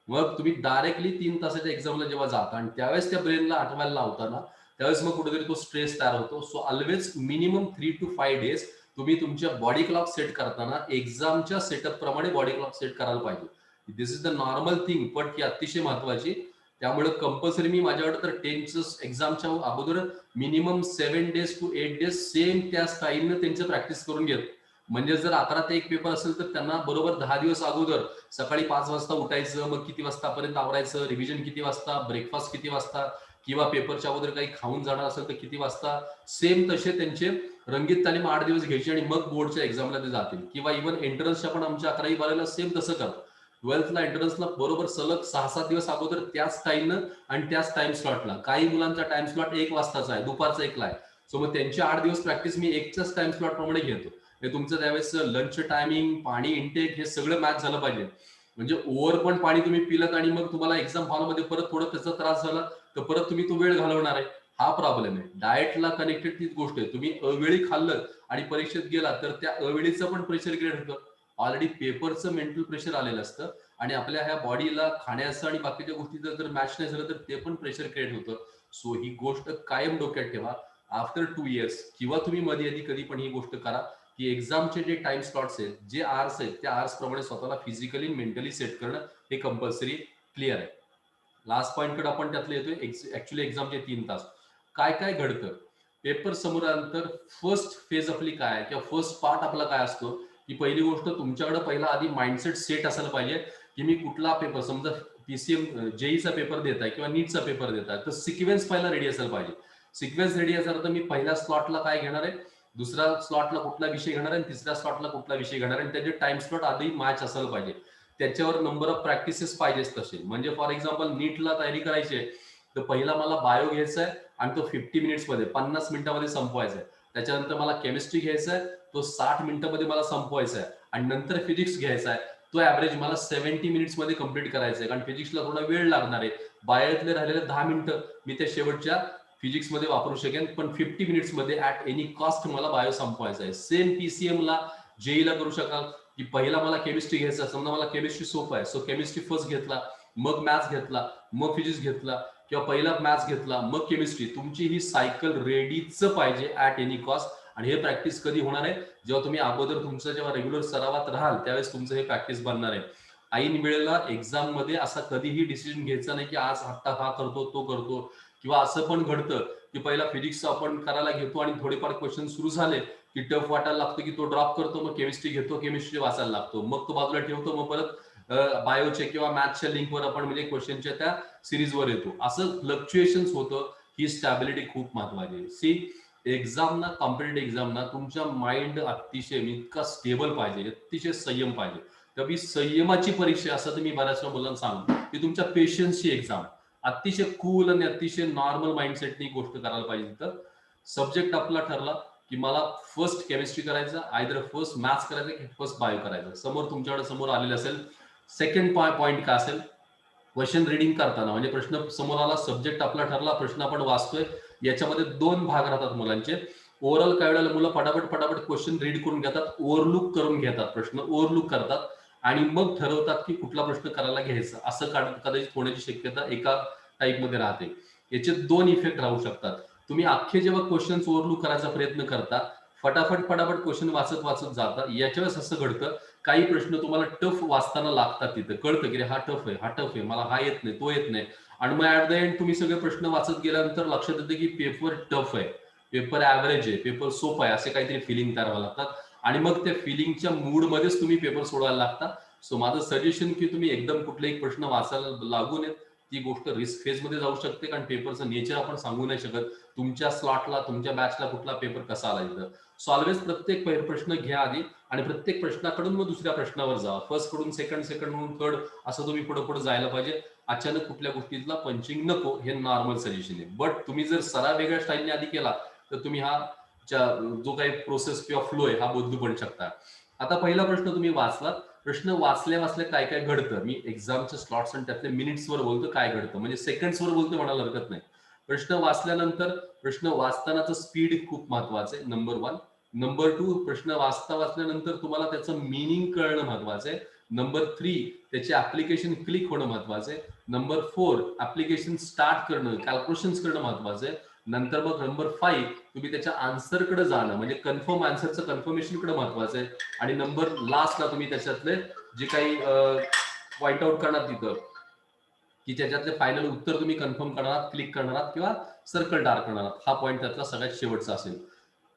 मग तुम्ही डायरेक्टली 3 तासाच्या एक्झामला जेव्हा जाता आणि त्यावेळेस त्या ब्रेनला आठवायला लावताना त्यावेळेस मग कुठेतरी तो स्ट्रेस तयार होतो. So always minimum 3 to 5 days तुम्ही तुमच्या बॉडी क्लॉक सेट करताना एक्झामच्या सेटअप प्रमाणे बॉडी क्लॉक सेट करायला पाहिजे. दिस इज द नॉर्मल थिंग, पण ती अतिशय महत्वाची. त्यामुळे कंपल्सरी मी माझ्याकडे तर 10च एक्झामच्या अगोदर minimum 7 days to 8 days same त्या स्टाईलनं त्यांचं प्रॅक्टिस करून घेत. म्हणजे जर 11 ते 1 पेपर असेल तर त्यांना बरोबर 10 दिवस अगोदर सकाळी 5 वाजता उठायचं, मग किती वाजतापर्यंत आवरायचं, रिव्हिजन किती वाजता, ब्रेकफास्ट किती वाजता, किंवा पेपरच्या अगोदर काही खाऊन जाणार असेल तर किती वाजता, सेम तसे त्यांचे रंगीत तालीम 8 दिवस घ्यायची आणि मग बोर्डच्या एक्झामला ते जातील. किंवा इव्हन एंट्रन्सच्या पण आमच्या 11वी-12वीला सेम तसं करतात. 12thला एंट्रन्सला बरोबर सलग 6-7 दिवस अगोदर त्याच टाईमनं आणि त्याच टाइम स्लॉटला. काही मुलांचा टाइम स्लॉट 1 वाजताचा आहे, दुपारचा 1ला आहे. सो मग त्यांची 8 दिवस प्रॅक्टिस मी 1च्याच टाइम स्लॉट प्रमाणे घेतो. हे तुमचं त्यावेळेस लंच टायमिंग, पाणी इंटेक हे सगळं मॅच झालं पाहिजे. म्हणजे ओव्हर पण पाणी तुम्ही पिलत आणि मग तुम्हाला एक्झाम हॉलमध्ये परत थोडं त्याचा त्रास झाला तर परत तुम्ही तो वेळ घालवणार आहे. हा प्रॉब्लेम आहे. डाएटला कनेक्टेड तीच गोष्ट आहे. तुम्ही अवेळी खाल्लं आणि परीक्षेत गेला तर त्या अवेळीचं पण प्रेशर क्रिएट होतं. ऑलरेडी पेपरचं मेंटल प्रेशर आलेलं असतं आणि आपल्या ह्या बॉडीला खाण्याचं आणि बाकीच्या गोष्टीचं जर मॅच नाही झालं तर ते पण प्रेशर क्रिएट होतं. सो ही गोष्ट कायम डोक्यात ठेवा. आफ्टर 2 years किंवा तुम्ही मध्ये आधी कधी पण ही गोष्ट करा की एक्झामचे जे टाइम स्लॉट्स आहेत, जे आवर्स आहेत, त्या आवर्स प्रमाणे स्वतःला फिजिकली मेंटली सेट करणं हे कंपल्सरी क्लिअर आहे. लास्ट पॉईंटकडे आपण त्यातले येतोय. ऍक्च्युली एक्झामचे 3 तास काय काय घडतं पेपर समोर आल्यानंतर. फर्स्ट फेज आपली काय किंवा फर्स्ट पार्ट आपला काय असतो की पहिली गोष्ट तुमच्याकडे पहिला आधी माइंडसेट सेट असायला पाहिजे की मी कुठला पेपर, समजा पीसीएम जेईचा पेपर देत आहे किंवा नीटचा पेपर देत आहे तर सिक्वेन्स पहिला रेडी असायला पाहिजे. सिक्वेन्स रेडी असेल तर मी पहिल्या स्लॉटला काय घेणार आहे, दुसऱ्या स्लॉटला कुठला विषय घेणार आहे, तिसऱ्या स्लॉटला कुठला विषय घेणार आहे, आणि त्याचे टाइम स्लॉट आधी मॅच असायला पाहिजे. त्याच्यावर नंबर ऑफ प्रॅक्टिसेस पाहिजेच तसे. म्हणजे फॉर एक्झाम्पल नीटला तयारी करायची आहे तर पहिला मला बायो घ्यायचा आहे आणि तो 50 मिनिट्समध्ये 50 मिनिटांमध्ये संपवायचा आहे. त्याच्यानंतर मला केमिस्ट्री घ्यायचा आहे, तो 60 मिनिटांमध्ये मला संपवायचा आहे. आणि नंतर फिजिक्स घ्यायचा आहे, तो ऍव्हरेज मला 70 मिनिट्समध्ये कंप्लीट करायचा आहे. कारण फिजिक्सला थोडा वेळ लागणार आहे. बायोतले राहिलेले 10 मिनिटं मी त्या शेवटच्या फिजिक्समध्ये वापरू शकेन, पण 50 मिनिट्समध्ये ऍट एनी कॉस्ट मला बायो संपवायचा आहे. सेम पीसीएमला जेईला करू शकाल की पहिला मला केमिस्ट्री घ्यायचा, समजा मला केमिस्ट्री सोपं आहे सो केमिस्ट्री फर्स्ट घेतला, मग मॅथ्स घेतला, मग फिजिक्स घेतला, किंवा पहिला मॅथ्स घेतला मग केमिस्ट्री. तुमची ही सायकल रेडीच पाहिजे ऍट एनी कॉस्ट. आणि हे प्रॅक्टिस कधी होणार आहे, जेव्हा तुम्ही अगोदर तुमचं जेव्हा रेग्युलर सरावात राहाल त्यावेळेस तुमचं हे प्रॅक्टिस बनणार आहे. ऐन वेळेला एक्झाम मध्ये असा कधीही डिसिजन घ्यायचा नाही की आज आता हा करतो तो करतो. किंवा असं पण घडतं की पहिला फिजिक्स आपण करायला घेतो आणि थोडेफार क्वेश्चन सुरू झाले की टफ वाटायला लागतो की तो ड्रॉप करतो, मग केमिस्ट्री घेतो, केमिस्ट्री वाचायला लागतो, मग तो बाजूला ठेवतो, मग परत बायोचे किंवा मॅथ्सच्या लिंकवर आपण म्हणजे क्वेश्चनच्या त्या सिरीजवर येतो. असं फ्लक्च्युएशन्स होतं. ही स्टॅबिलिटी खूप महत्वाची आहे. सी एक्झाम ना, कॉम्पिटेटिव्ह एक्झाम ना तुमच्या माइंड अतिशय इतका स्टेबल पाहिजे, अतिशय संयम पाहिजे. तर संयमाची परीक्षा असं तर मी बऱ्याच मुलांना सांगतो की तुमच्या पेशन्सची एक्झाम. अतिशय कूल आणि अतिशय नॉर्मल माइंडसेटनी गोष्ट करायला पाहिजे. तर सब्जेक्ट आपला ठरला की मला फर्स्ट केमिस्ट्री करायचं, आयदर फर्स्ट मॅथ्स करायचं की फर्स्ट बायो करायचं. समोर तुमच्याकडे समोर आलेलं असेल. सेकंड पॉईंट काय असेल, क्वेश्चन रिडिंग करताना म्हणजे प्रश्न समोर आला, सब्जेक्ट आपला ठरला, प्रश्न आपण वाचतोय. याच्यामध्ये 2 भाग राहतात मुलांचे. ओव्हरऑल काय वेळेला मुलं फटाफट क्वेश्चन रीड करून घेतात, ओव्हरलुक करून घेतात, प्रश्न ओव्हरलुक करतात आणि मग ठरवतात की कुठला प्रश्न करायला घ्यायचा. असं कदाचित होण्याची शक्यता एका टाईपमध्ये राहते. याचे 2 इफेक्ट राहू शकतात. तुम्ही अख्खे जेव्हा क्वेश्चन ओव्हरलुक करायचा प्रयत्न करता, फटाफट क्वेश्चन वाचत वाचत जाता, याच्या वेळेस असं घडतं काही प्रश्न तुम्हाला टफ वाचताना लागतात. तिथं कळतं की हा टफ आहे, हा टफ आहे, मला हा येत नाही, तो येत नाही. आणि मग ऍट द एंड तुम्ही सगळे प्रश्न वाचत गेल्यानंतर लक्षात येतं की पेपर टफ आहे, पेपर ऍव्हरेज आहे, पेपर सोपं आहे, असे काहीतरी फिलिंग तयार व्हायला लागतात. आणि मग त्या फिलिंगच्या मूडमध्येच तुम्ही पेपर सोडवायला लागता. सो माझं सजेशन की तुम्ही एकदम कुठलाही प्रश्न वाचायला लागू नये. ती गोष्ट रिस्क फेजमध्ये जाऊ शकते, कारण पेपरचं नेचर आपण सांगू नाही शकत. तुमच्या स्लॉटला, तुमच्या बॅचला कुठला पेपर कसा आला इथं. सो ऑलवेज प्रत्येक प्रश्न घ्या आधी आणि प्रत्येक प्रश्नाकडून मग दुसऱ्या प्रश्नावर जा. फर्स्ट कडून सेकंड, सेकंड कडून थर्ड, असं तुम्ही पुढे पुढे जायला पाहिजे. अचानक कुठल्या गोष्टीतला पंचिंग नको, हे नॉर्मल सजेशन आहे. बट तुम्ही जर सराव वेगळ्या स्टाईलने आधी केला तर तुम्ही हा जो काही प्रोसेस किंवा फ्लो आहे हा बदलू पण शकता. आता पहिला प्रश्न तुम्ही वाचलात. प्रश्न वाचल्या वाचल्या काय काय घडतं, मी एक्झामचे स्लॉट्स आणि त्यातल्या मिनिट्सवर बोलतो, काय घडतं म्हणजे सेकंड्सवर बोलतो म्हणायला हरकत नाही. प्रश्न वाचल्यानंतर प्रश्न वाचतानाचं स्पीड खूप महत्वाचं आहे, नंबर 1. नंबर 2, प्रश्न वाचल्यानंतर तुम्हाला त्याचं मिनिंग कळणं महत्वाचं आहे. नंबर 3, त्याचे ऍप्लिकेशन क्लिक होणं महत्वाचं आहे. नंबर 4, ऍप्लिकेशन स्टार्ट करणं, कॅल्क्युलेशन्स करणं महत्वाचं आहे. नंतर मग नंबर 5, तुम्ही त्याच्या आन्सरकडे जाणं म्हणजे कन्फर्म आन्सरचं कन्फर्मेशनकडे महत्वाचं आहे. आणि नंबर लास्टला तुम्ही त्याच्यातले जे काही पॉइंट आउट करणार तिथं की त्याच्यातले फायनल उत्तर तुम्ही कन्फर्म करणार, क्लिक करणार किंवा सर्कल डार्क करणार, हा पॉईंट त्यातला सगळ्यात शेवटचा असेल.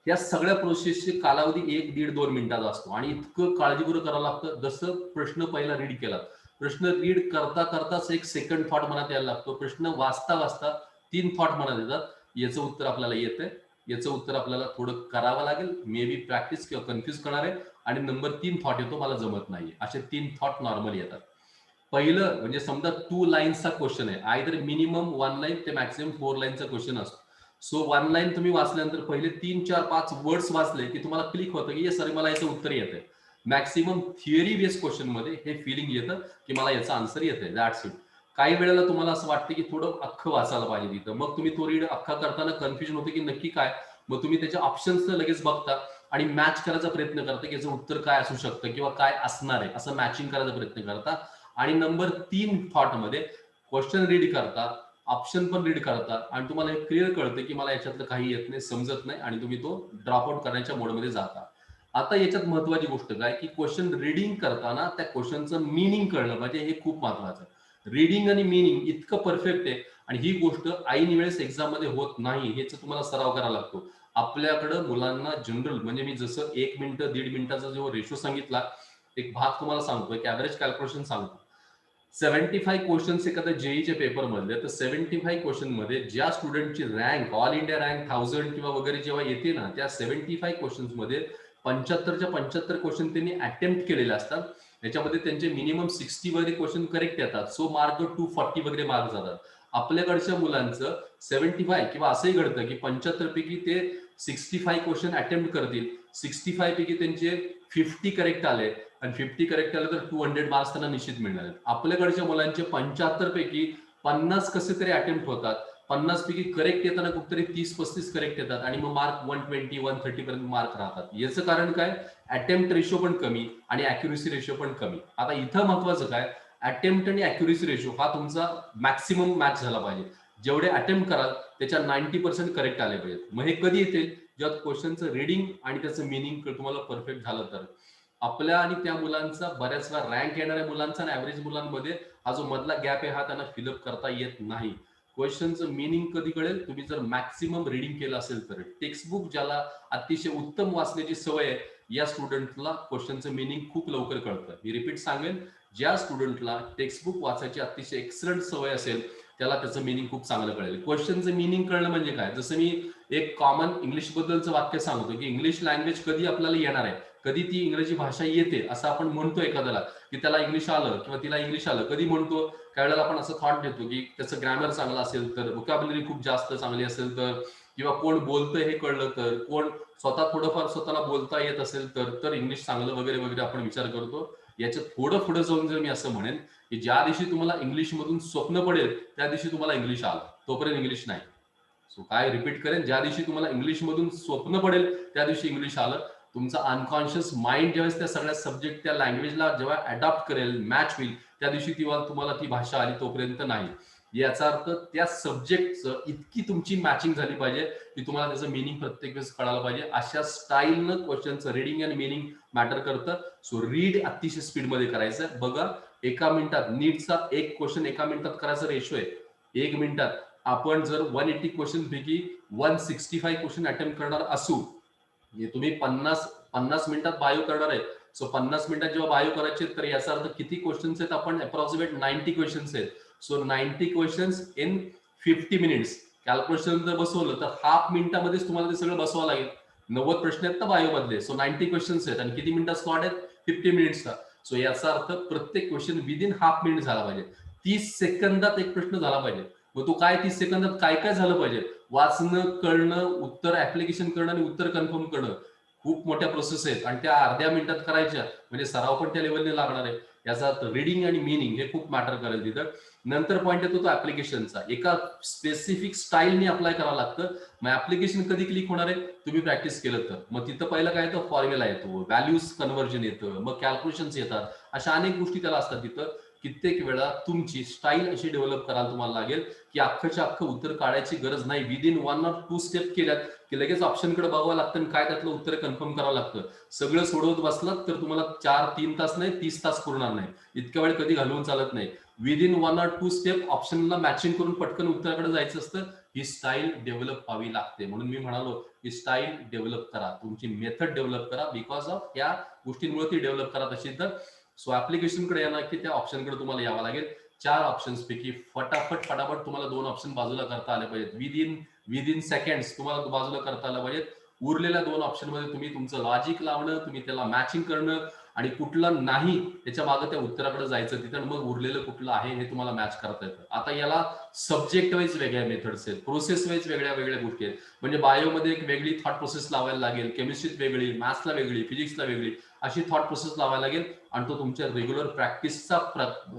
या सगळ्या प्रोसेसचे कालावधी 1-1.5-2 मिनिटाचा असतो आणि इतकं काळजीपूर्वक करावं लागतं. जसं प्रश्न पहिला रीड केला, प्रश्न रीड करता करताच एक सेकंड थॉट मनात यायला लागतो. प्रश्न वाचता वाचता 3 थॉट मनात येतात. याचं उत्तर आपल्याला येतंय, याचं उत्तर आपल्याला थोडं करावं लागेल, मे बी प्रॅक्टिस किंवा कन्फ्युज करणार आहे. आणि नंबर 3 थॉट येतो, मला जमत नाहीये. असे 3 थॉट नॉर्मली येतात. पहिलं म्हणजे समजा 2 लाईन्सचा क्वेश्चन आहे, आयदर मिनिमम 1 लाईन ते मॅक्सिमम 4 लाईनचा क्वेश्चन असतो. सो 1 लाईन तुम्ही वाचल्यानंतर पहिले 3-4-5 वर्ड्स वाचले की तुम्हाला क्लिक होतं की सर मला याचं उत्तर येतंय. मॅक्सिमम थिअरी बेस्ड क्वेश्चन मध्ये हे फिलिंग येतं की मला याचं आन्सर येतंय, दॅट्स इट. काही वेळेला तुम्हाला असं वाटतं की थोडं अख्खं वाचायला पाहिजे तिथं, मग तुम्ही तो रीड अख्खा करताना कन्फ्युजन होते की नक्की काय. मग तुम्ही त्याच्या ऑप्शन्स लगेच बघता आणि मॅच करायचा प्रयत्न करता की याचं उत्तर काय असू शकतं किंवा काय असणार आहे, असं मॅचिंग करायचा प्रयत्न करता. आणि नंबर 3 थॉट मध्ये क्वेश्चन रीड करता, ऑप्शन पण रीड करता आणि तुम्हाला हे क्लिअर कळतं की मला याच्यातलं काही येत नाही, समजत नाही आणि तुम्ही तो ड्रॉप आउट करण्याच्या मोडमध्ये जाता. आता याच्यात महत्वाची गोष्ट काय की क्वेश्चन रिडिंग करताना त्या क्वेश्चनचं मिनिंग कळलं पाहिजे, हे खूप महत्वाचं आहे. रीडिंग आणि मिनिंग इतकं परफेक्ट आहे, आणि ही गोष्ट ऐन वेळेस एक्झाम मध्ये होत नाही, ह्याचा तुम्हाला सराव करावा लागतो. आपल्याकडं मुलांना जनरल म्हणजे मी जसं 1 मिनिट 1.5 मिनिटाचा जो रेशो सांगितला, एक भाग तुम्हाला सांगतो, एक ऍव्हरेज कॅल्क्युलेशन सांगतो. 75 क्वेश्चन्स एखाद्या जेईच्या पेपर मधले, तर 75 क्वेश्चन मध्ये ज्या स्टुडंटची रँक ऑल इंडिया रँक 1000 किंवा वगैरे जेव्हा येते ना, त्या 75 क्वेश्चन्स मध्ये 75च्या 75 क्वेश्चन त्यांनी अटेम्प्ट केलेले असतात. त्याच्यामध्ये त्यांचे मिनिमम 60 वगैरे क्वेश्चन करेक्ट येतात. सो मार्क 240 वगैरे मार्क जातात. आपल्याकडच्या मुलांचं 75 किंवा असंही घडतं की 75 पैकी ते 65 क्वेश्चन अटेम्प्ट करतील, 65 पैकी त्यांचे 50 करेक्ट आले, आणि 50 करेक्ट आले तर 200 मार्क्स त्यांना निश्चित मिळणार आहेत. आपल्याकडच्या मुलांचे 75 पैकी 50 कसे तरी अटेम्प्ट होतात, 50 पैकी करेक्ट येताना कुठेतरी 30-35 करेक्ट येतात, आणि मग मार्क 120-130 पर्यंत मार्क राहतात. याचं कारण काय? अटेम्प्ट रेशो पण कमी आणि अॅक्युरेसी रेशो पण कमी. आता इथं महत्वाचं काय, अटेम्प्ट आणि अॅक्युरेसी रेशो हा तुमचा मॅक्सिमम मॅच झाला पाहिजे. जेवढे अटेम्प्ट कराल त्याच्या 90% करेक्ट आले पाहिजेत. मग हे कधी येते? जेव्हा क्वेश्चनचं रीडिंग आणि त्याचं मिनिंग तुम्हाला परफेक्ट झालं तर. आपल्या आणि त्या मुलांचा बऱ्याच वेळा रँक येणाऱ्या मुलांचा आणि ऍव्हरेज मुलांमध्ये हा जो मधला गॅप आहे हा त्यांना फिलअप करता येत नाही. क्वेश्चनचं मिनिंग कधी कळेल? तुम्ही जर मॅक्सिमम रीडिंग केलं असेल तर. टेक्स्टबुक ज्याला अतिशय उत्तम वाचण्याची सवय आहे, या स्टुडंटला क्वेश्चनचं मिनिंग खूप लवकर कळतं. मी रिपीट सांगेन, ज्या स्टुडंटला टेक्स्टबुक वाचायची अतिशय एक्सलंट सवय असेल त्याला त्याचं मिनिंग खूप चांगलं कळेल. क्वेश्चनचं मिनिंग कळणं म्हणजे काय? जसं मी एक कॉमन इंग्लिश बद्दलचं वाक्य सांगतो की इंग्लिश लँग्वेज कधी आपल्याला येणार आहे, कधी ती इंग्रजी भाषा येते असं आपण म्हणतो एखाद्याला की त्याला इंग्लिश आलं किंवा तिला इंग्लिश आलं, कधी म्हणतो? काही वेळेला आपण असं थॉट देतो की त्याचं ग्रामर चांगलं असेल तर, व्होकॅब्युलरी खूप जास्त चांगली असेल तर, किंवा कोण बोलतंय हे कळलं तर, कोण स्वतः थोडंफार स्वतःला बोलता येत असेल तर इंग्लिश चांगलं वगैरे वगैरे आपण विचार करतो. याच्यात थोडं पुढे जाऊन जर मी असं म्हणेन की ज्या दिवशी तुम्हाला इंग्लिश मधून स्वप्न पडेल त्या दिवशी तुम्हाला इंग्लिश आलं, तोपर्यंत इंग्लिश नाही. सो काय रिपीट करेन, ज्या दिवशी तुम्हाला इंग्लिश मधून स्वप्न पडेल त्या दिवशी इंग्लिश आलं. तुमचा अनकॉन्शियस माइंड ज्यावेळेस त्या सगळ्या सब्जेक्ट त्या लँग्वेजला जेव्हा अडॉप्ट करेल, मॅच होईल, त्या दिवशी तुम्हाला ती भाषा आली, तोपर्यंत नाही. याचा अर्थ त्या सब्जेक्टचं इतकी तुमची मॅचिंग झाली पाहिजे की तुम्हाला त्याचं मिनिंग प्रत्येक वेळेस कळायला पाहिजे. अशा स्टाईलनं क्वेश्चनचं रीडिंग आणि मिनिंग मॅटर करतं. सो रीड अतिशय स्पीडमध्ये करायचं. बघा, एका मिनिटात नीटचा एक क्वेश्चन एका मिनिटात करायचा रेशो आहे. 1 मिनिटात आपण जर 180 क्वेश्चन पैकी 165 क्वेश्चन अटेम्प्ट करणार असू, म्हणजे तुम्ही 50 मिनिटात बायो करणार आहे, सो 50 मिनिटात जेव्हा बायो करायचे तर याचा अर्थ किती क्वेश्चन्स आहेत? आपण अप्रॉक्सिमेट 90 क्वेश्चन्स आहेत. So 90 questions in 50 minutes. Calculation जर बसवलं तर हाफ मिनिटामध्येच तुम्हाला ते सगळं बसवावं लागेल. 90 प्रश्न आहेत ना बायो मधले, सो 90 क्वेश्चन्स आहेत, आणि किती मिनिटात स्लॉट आहेत? 50 मिनिट्सचा. सो याचा अर्थ प्रत्येक क्वेश्चन विदिन हाफ मिनिट झाला पाहिजे. 30 सेकंदात एक प्रश्न झाला पाहिजे. मग तो काय 30 सेकंदात काय काय झालं पाहिजे? वाचणं, कळणं, उत्तर ऍप्लिकेशन करणं आणि उत्तर कन्फर्म करणं खूप मोठ्या प्रोसेस आहेत, आणि त्या अर्ध्या मिनिटात करायच्या म्हणजे सराव पण त्या लेवलने लागणार आहे. याचा अर्थ रीडिंग आणि मिनिंग हे खूप मॅटर करेल तिथं. नंतर पॉईंट येतो तो ऍप्लिकेशनचा. एका स्पेसिफिक स्टाईलने अप्लाय करावं लागतं. मग ऍप्लिकेशन कधी क्लिक होणार आहे? तुम्ही प्रॅक्टिस केलं तर. मग तिथं पहिलं काय येतं? फॉर्म्युला येतो, व्हॅल्यूज कन्व्हर्जन येतं, मग कॅल्क्युलेशन्स येतात. अशा अनेक गोष्टी त्याला असतात तिथं. कित्येक वेळा तुमची स्टाईल अशी डेव्हलप करायला तुम्हाला लागेल की अख्खच्या अख्खं उत्तर काढायची गरज नाही. विदिन 1 or 2 स्टेप केल्यात की लगेच ऑप्शनकडे बघावं लागतं आणि काय त्यातलं उत्तर कन्फर्म करावं लागतं. सगळं सोडवत बसलात तर तुम्हाला 4-3 तास नाही 30 तास पुरणार नाही. इतक्या वेळ कधी घालवून चालत नाही. विदिन 1 or 2 स्टेप ऑप्शनला मॅचिंग करून पटकन उत्तराकडे जायचं असतं. ही स्टाईल डेव्हलप व्हावी लागते. म्हणून मी म्हणालो की स्टाईल डेव्हलप करा, तुमची मेथड डेव्हलप करा. बिकॉज ऑफ या गोष्टींमुळे ती डेव्हलप करत असेल तर सो ऍप्लिकेशनकडे येणार की त्या ऑप्शनकडे तुम्हाला यावं लागेल. 4 ऑप्शन्स पैकी फटाफट तुम्हाला 2 ऑप्शन बाजूला करता आले पाहिजेत. विदिन सेकंड्स तुम्हाला बाजूला करता आलं पाहिजेत. उरलेल्या 2 ऑप्शन मध्ये तुम्ही तुमचं लॉजिक लावणं, तुम्ही त्याला मॅचिंग करणं, आणि कुठलं नाही त्याच्या मागे त्या उत्तराकडे जायचं, तिथं मग उरलेलं कुठलं आहे हे तुम्हाला मॅच करता येतं. आता याला सब्जेक्ट वाईज वेगळ्या मेथड्स आहेत, प्रोसेस वाईज वेगळ्या वेगळ्या गोष्टी आहेत. म्हणजे बायोमध्ये एक वेगळी थॉट प्रोसेस लावायला लागेल, केमिस्ट्रीत वेगळी, मॅथ्सला वेगळी, फिजिक्सला वेगळी, अशी थॉट प्रोसेस लावायला लागेल. आणि तो तुमच्या रेग्युलर प्रॅक्टिसचा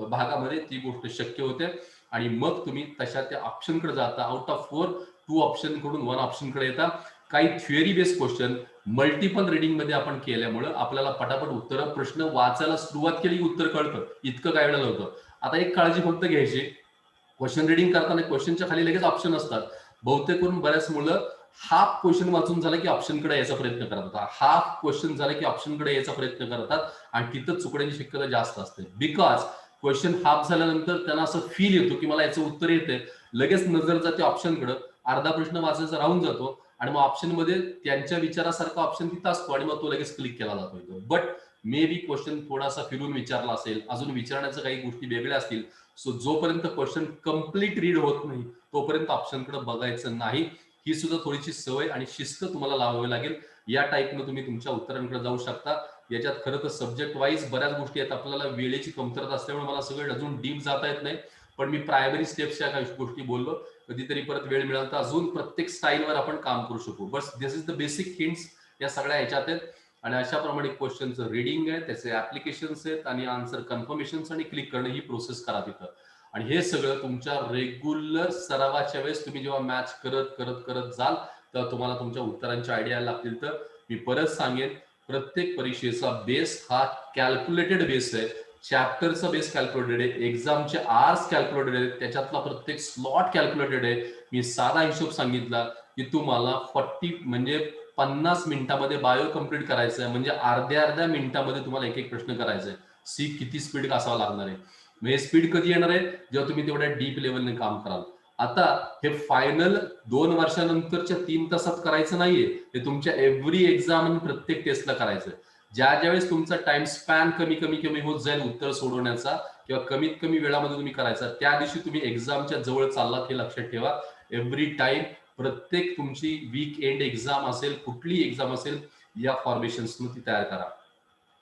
भागामध्ये ती गोष्ट शक्य होते. आणि मग तुम्ही तशा त्या ऑप्शनकडे जाता. आउट ऑफ 4 2 ऑप्शन कडून 1 ऑप्शनकडे येता. काही theory based question multiple reading मध्ये आपण केल्यामुळे आपल्याला पटापट उत्तर, प्रश्न वाचायला सुरुवात केली की उत्तर कळतं. इतकं काय वेळेला होतं. आता एक काळजी फक्त घ्यायची, क्वेश्चन रिडिंग करताना क्वेश्चनच्या खाली लगेच ऑप्शन असतात. बहुतेक करून बऱ्याच मुलं हाफ क्वेश्चन वाचून झालं की ऑप्शनकडे यायचा प्रयत्न करतात, हाफ क्वेश्चन झालं की ऑप्शनकडे यायचा प्रयत्न करतात, आणि तिथं चुकण्याची शक्यता जास्त असते. बिकॉज क्वेश्चन हाफ झाल्यानंतर त्यांना असं फील येतो की मला याचं उत्तर येते, लगेच नजर जाते ऑप्शनकडे, अर्धा प्रश्न वाचायचा राहून जातो आणि मग ऑप्शन मध्ये त्यांच्या विचारासारखा ऑप्शन तिथं असतो आणि मग तो लगेच क्लिक केला जातो. बट मे बी क्वेश्चन थोडासा फिरून विचारला असेल, अजून विचारण्याच्या काही गोष्टी वेगळ्या असतील, सो जोपर्यंत क्वेश्चन कम्प्लीट रीड होत नाही तोपर्यंत ऑप्शनकडे बघायचं नाही. ही सुद्धा थोडीशी सवय आणि शिस्त तुम्हाला लावावी लागेल. या टाईपनं तुम्ही तुमच्या उत्तरांकडे जाऊ शकता. याच्यात खरं तर सब्जेक्ट वाईज बऱ्याच गोष्टी आहेत, आपल्याला वेळेची कमतरता असल्यामुळे मला सगळं अजून डीप जाता येत नाही, पण मी प्रायमरी स्टेप्सच्या काही गोष्टी बोललो. कधीतरी परत वेळ मिळाला तर अजून प्रत्येक स्टाईलवर आपण काम करू शकू. बस दिस इज द बेसिक हिंट्स या सगळ्या ह्याच्यात आहेत. आणि अशाप्रमाणे क्वेश्चनचं रीडिंग आहे, त्याचे ऍप्लिकेशन्स आहेत आणि आन्सर कन्फर्मेशन्स आणि क्लिक करणं ही प्रोसेस करा तिथं. आणि हे सगळं तुमच्या रेग्युलर सरावाच्या वेळेस तुम्ही जेव्हा मॅच करत करत करत जाल तर तुम्हाला तुमच्या उत्तरांच्या आयडिया लागतील. तर मी परत सांगेन, प्रत्येक परीक्षेचा बेस हा कॅल्क्युलेटेड बेस आहे. चॅप्टरचा बेस कॅल्क्युलेटेड आहे, एक्झामचे आवर्स कॅल्क्युलेटेड आहेत, त्याच्यातला प्रत्येक स्लॉट कॅल्क्युलेटेड आहे. मी साधा हिशोब सांगितला की तुम्हाला 40 म्हणजे 50 मिनिटांमध्ये बायो कम्प्लीट करायचं आहे, म्हणजे अर्ध्या मिनिटांमध्ये तुम्हाला एक एक प्रश्न करायचा आहे. सी किती स्पीड असावं लागणार आहे. हे स्पीड कधी येणार आहे, जेव्हा तुम्ही तेवढ्या डीप लेवलने काम कराल. आता हे फायनल 2 वर्षानंतरच्या 3 तासात करायचं नाहीये, हे तुमच्या एव्हरी एक्झाम आणि प्रत्येक टेस्टला करायचं. ज्या ज्यावेळेस तुमचा टाइम स्पॅन कमी कमी कमी होत जाईल उत्तर सोडवण्याचा किंवा कमीत कमी वेळामध्ये तुम्ही करायचा, त्या दिवशी तुम्ही एक्झामच्या जवळ चाललात हे लक्षात ठेवा. एव्हरी टाइम प्रत्येक तुमची वीक एंड एक्झाम असेल, कुठली एक्झाम असेल, या फॉर्मेशन्स ती तयार करा.